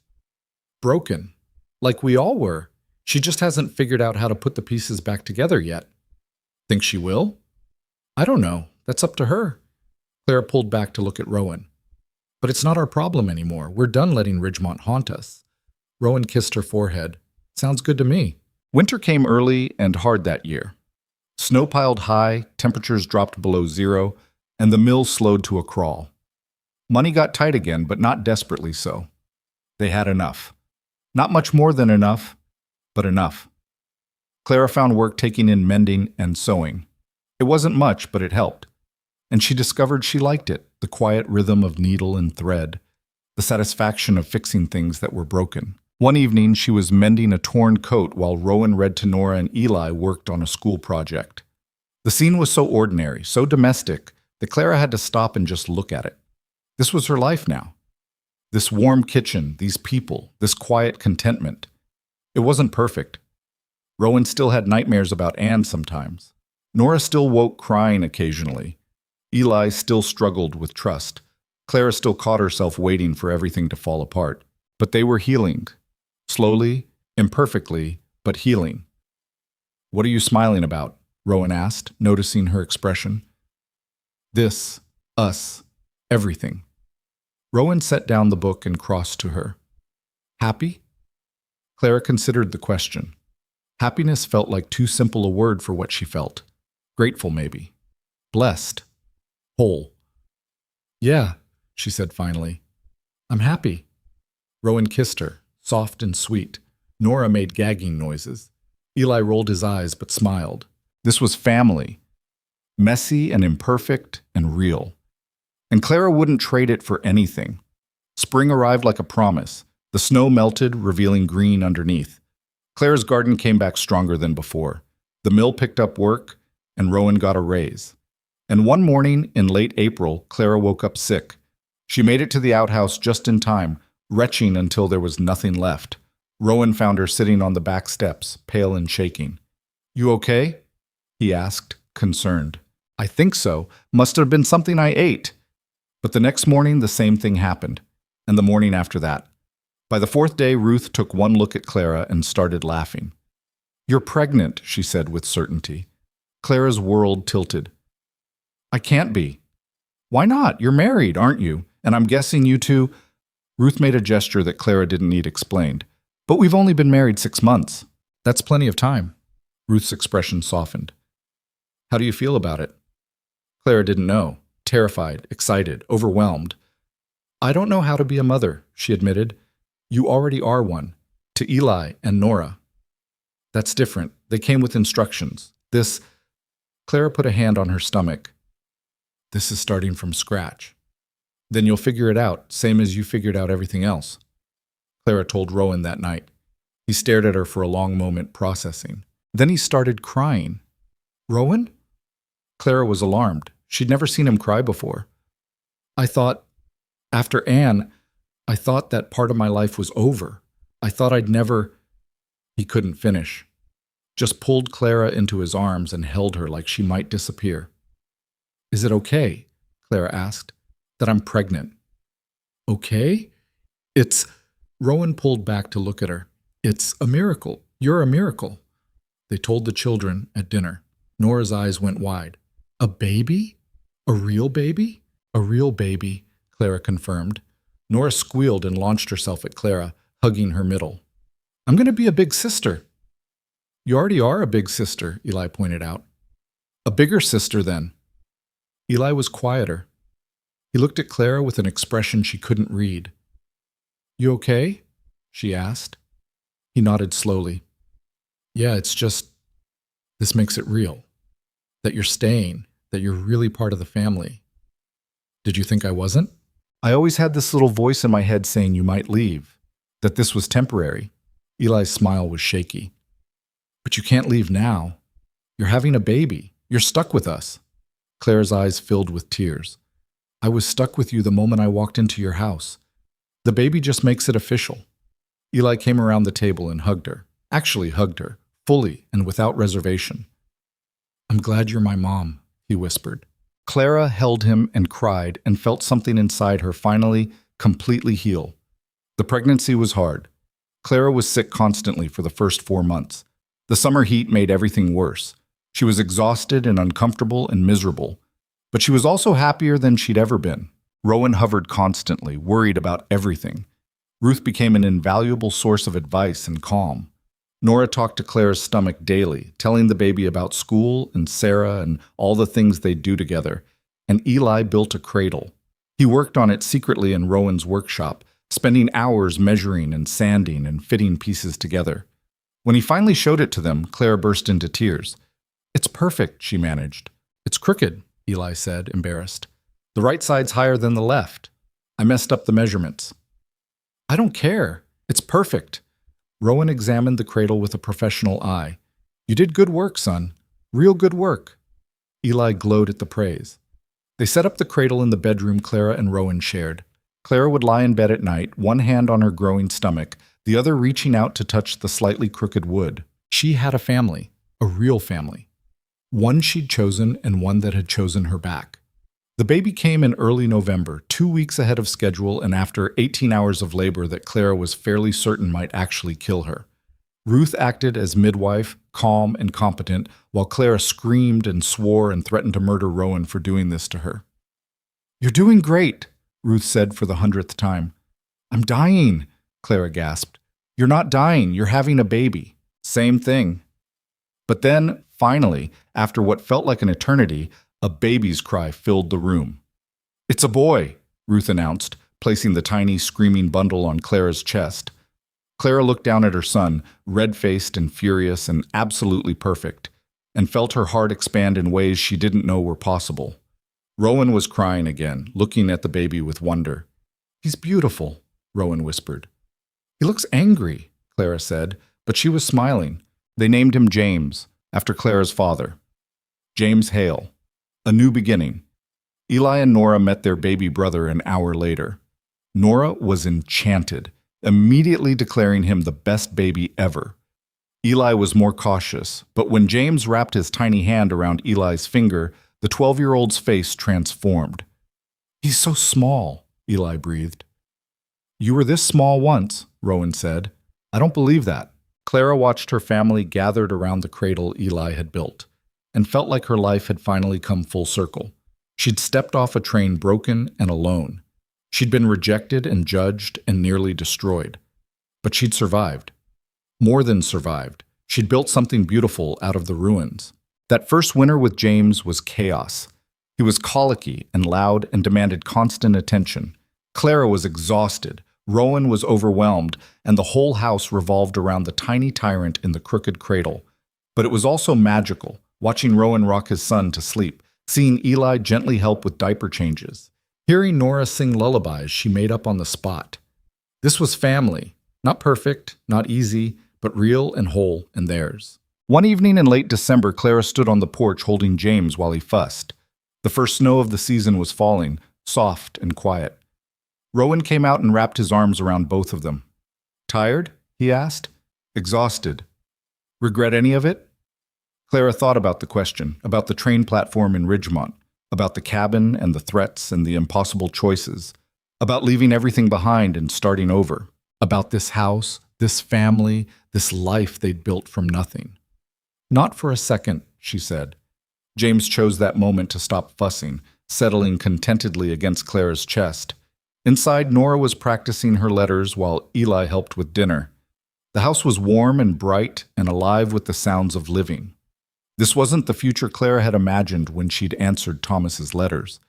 broken, like we all were. She just hasn't figured out how to put the pieces back together yet." "Think she will?" "I don't know. That's up to her." Clara pulled back to look at Rowan. "But it's not our problem anymore. We're done letting Ridgemont haunt us." Rowan kissed her forehead. "Sounds good to me." Winter came early and hard that year. Snow piled high, temperatures dropped below zero, and the mill slowed to a crawl. Money got tight again, but not desperately so. They had enough. Not much more than enough, but enough. Clara found work taking in mending and sewing. It wasn't much, but it helped. And she discovered she liked it, the quiet rhythm of needle and thread, the satisfaction of fixing things that were broken. One evening, she was mending a torn coat while Rowan read to Nora and Eli worked on a school project. The scene was so ordinary, so domestic, that Clara had to stop and just look at it. This was her life now. This warm kitchen, these people, this quiet contentment. It wasn't perfect. Rowan still had nightmares about Anne sometimes. Nora still woke crying occasionally. Eli still struggled with trust. Clara still caught herself waiting for everything to fall apart. But they were healing. Slowly, imperfectly, but healing. "What are you smiling about?" Rowan asked, noticing her expression. "This, us, everything." Rowan set down the book and crossed to her. "Happy?" Clara considered the question. Happiness felt like too simple a word for what she felt. Grateful, maybe. Blessed. Whole. "Yeah," she said finally. "I'm happy." Rowan kissed her, soft and sweet. Nora made gagging noises. Eli rolled his eyes but smiled. This was family. Messy and imperfect and real. And Clara wouldn't trade it for anything. Spring arrived like a promise. The snow melted, revealing green underneath. Clara's garden came back stronger than before. The mill picked up work, and Rowan got a raise. And one morning in late April, Clara woke up sick. She made it to the outhouse just in time, retching until there was nothing left. Rowan found her sitting on the back steps, pale and shaking. You okay? He asked, concerned. I think so. Must have been something I ate. But the next morning, the same thing happened, and the morning after that. By the fourth day, Ruth took one look at Clara and started laughing. You're pregnant, she said with certainty. Clara's world tilted. I can't be. Why not? You're married, aren't you? And I'm guessing you two… Ruth made a gesture that Clara didn't need explained. But we've only been married 6 months. That's plenty of time. Ruth's expression softened. How do you feel about it? Clara didn't know. Terrified, excited, overwhelmed. I don't know how to be a mother, she admitted. You already are one. To Eli and Nora. That's different. They came with instructions. This… Clara put a hand on her stomach. This is starting from scratch. Then you'll figure it out, same as you figured out everything else. Clara told Rowan that night. He stared at her for a long moment, processing. Then he started crying. Rowan? Clara was alarmed. She'd never seen him cry before. I thought, after Anne, I thought that part of my life was over. I thought I'd never… He couldn't finish. Just pulled Clara into his arms and held her like she might disappear. Is it okay? Clara asked. That I'm pregnant. Okay? It's… Rowan pulled back to look at her. It's a miracle. You're a miracle. They told the children at dinner. Nora's eyes went wide. A baby? A real baby? A real baby, Clara confirmed. Nora squealed and launched herself at Clara, hugging her middle. I'm going to be a big sister. You already are a big sister, Eli pointed out. A bigger sister, then. Eli was quieter. He looked at Clara with an expression she couldn't read. You okay? She asked. He nodded slowly. Yeah, it's just… This makes it real. That you're staying, that you're really part of the family. Did you think I wasn't? I always had this little voice in my head saying you might leave, that this was temporary. Eli's smile was shaky. But you can't leave now. You're having a baby. You're stuck with us. Clara's eyes filled with tears. I was stuck with you the moment I walked into your house. The baby just makes it official. Eli came around the table and hugged her. Actually hugged her, fully and without reservation. I'm glad you're my mom, he whispered. Clara held him and cried and felt something inside her finally, completely heal. The pregnancy was hard. Clara was sick constantly for the first 4 months. The summer heat made everything worse. She was exhausted and uncomfortable and miserable. But she was also happier than she'd ever been. Rowan hovered constantly, worried about everything. Ruth became an invaluable source of advice and calm. Nora talked to Clara's stomach daily, telling the baby about school and Sarah and all the things they'd do together. And Eli built a cradle. He worked on it secretly in Rowan's workshop, spending hours measuring and sanding and fitting pieces together. When he finally showed it to them, Clara burst into tears. It's perfect, she managed. It's crooked, Eli said, embarrassed. The right side's higher than the left. I messed up the measurements. I don't care. It's perfect. Rowan examined the cradle with a professional eye. You did good work, son. Real good work. Eli glowed at the praise. They set up the cradle in the bedroom Clara and Rowan shared. Clara would lie in bed at night, one hand on her growing stomach, the other reaching out to touch the slightly crooked wood. She had a family, a real family. One she'd chosen and one that had chosen her back. The baby came in early November, 2 weeks ahead of schedule and after 18 hours of labor that Clara was fairly certain might actually kill her. Ruth acted as midwife, calm and competent, while Clara screamed and swore and threatened to murder Rowan for doing this to her. You're doing great, Ruth said for the 100th time. I'm dying, Clara gasped. You're not dying, you're having a baby. Same thing. But then, finally, after what felt like an eternity, a baby's cry filled the room. It's a boy, Ruth announced, placing the tiny, screaming bundle on Clara's chest. Clara looked down at her son, red-faced and furious and absolutely perfect, and felt her heart expand in ways she didn't know were possible. Rowan was crying again, looking at the baby with wonder. He's beautiful, Rowan whispered. He looks angry, Clara said, but she was smiling. They named him James, after Clara's father. James Hale. A new beginning. Eli and Nora met their baby brother an hour later. Nora was enchanted, immediately declaring him the best baby ever. Eli was more cautious, but when James wrapped his tiny hand around Eli's finger, the 12-year-old's face transformed. "He's so small," Eli breathed. "You were this small once," Rowan said. "I don't believe that." Clara watched her family gathered around the cradle Eli had built, and felt like her life had finally come full circle. She'd stepped off a train broken and alone. She'd been rejected and judged and nearly destroyed. But she'd survived. More than survived. She'd built something beautiful out of the ruins. That first winter with James was chaos. He was colicky and loud and demanded constant attention. Clara was exhausted. Rowan was overwhelmed, and the whole house revolved around the tiny tyrant in the crooked cradle. But it was also magical, watching Rowan rock his son to sleep, seeing Eli gently help with diaper changes, hearing Nora sing lullabies she made up on the spot. This was family, not perfect, not easy, but real and whole and theirs. One evening in late December, Clara stood on the porch holding James while he fussed. The first snow of the season was falling, soft and quiet. Rowan came out and wrapped his arms around both of them. "Tired?" he asked. "Exhausted. Regret any of it?" Clara thought about the question, about the train platform in Ridgemont, about the cabin and the threats and the impossible choices, about leaving everything behind and starting over, about this house, this family, this life they'd built from nothing. "Not for a second," she said. James chose that moment to stop fussing, settling contentedly against Clara's chest. Inside, Nora was practicing her letters while Eli helped with dinner. The house was warm and bright and alive with the sounds of living. This wasn't the future Clara had imagined when she'd answered Thomas's letters.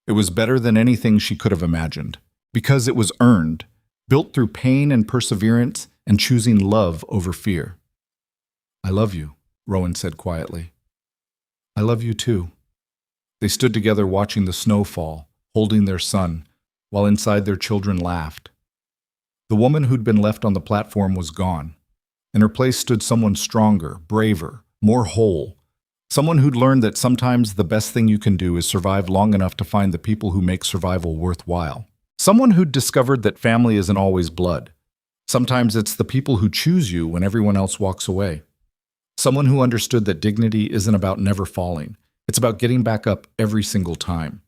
It was better than anything she could have imagined, because it was earned, built through pain and perseverance and choosing love over fear. "I love you," Rowan said quietly. "I love you too." They stood together watching the snow fall, holding their son, while inside their children laughed. The woman who'd been left on the platform was gone. In her place stood someone stronger, braver, more whole. Someone who'd learned that sometimes the best thing you can do is survive long enough to find the people who make survival worthwhile. Someone who'd discovered that family isn't always blood. Sometimes it's the people who choose you when everyone else walks away. Someone who understood that dignity isn't about never falling. It's about getting back up every single time.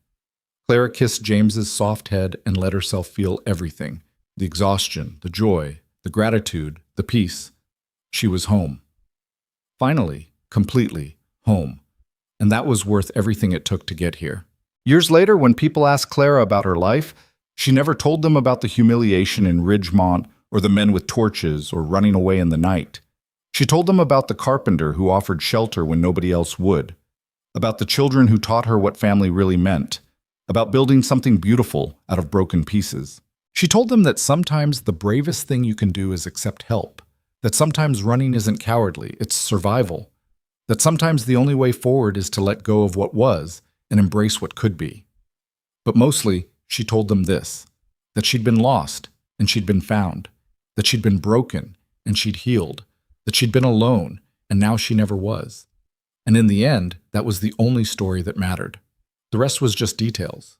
Clara kissed James's soft head and let herself feel everything. The exhaustion, the joy, the gratitude, the peace. She was home. Finally, completely, home. And that was worth everything it took to get here. Years later, when people asked Clara about her life, she never told them about the humiliation in Ridgemont or the men with torches or running away in the night. She told them about the carpenter who offered shelter when nobody else would, about the children who taught her what family really meant, about building something beautiful out of broken pieces. She told them that sometimes the bravest thing you can do is accept help, that sometimes running isn't cowardly, it's survival, that sometimes the only way forward is to let go of what was and embrace what could be. But mostly, she told them this, that she'd been lost and she'd been found, that she'd been broken and she'd healed, that she'd been alone and now she never was. And in the end, that was the only story that mattered. The rest was just details.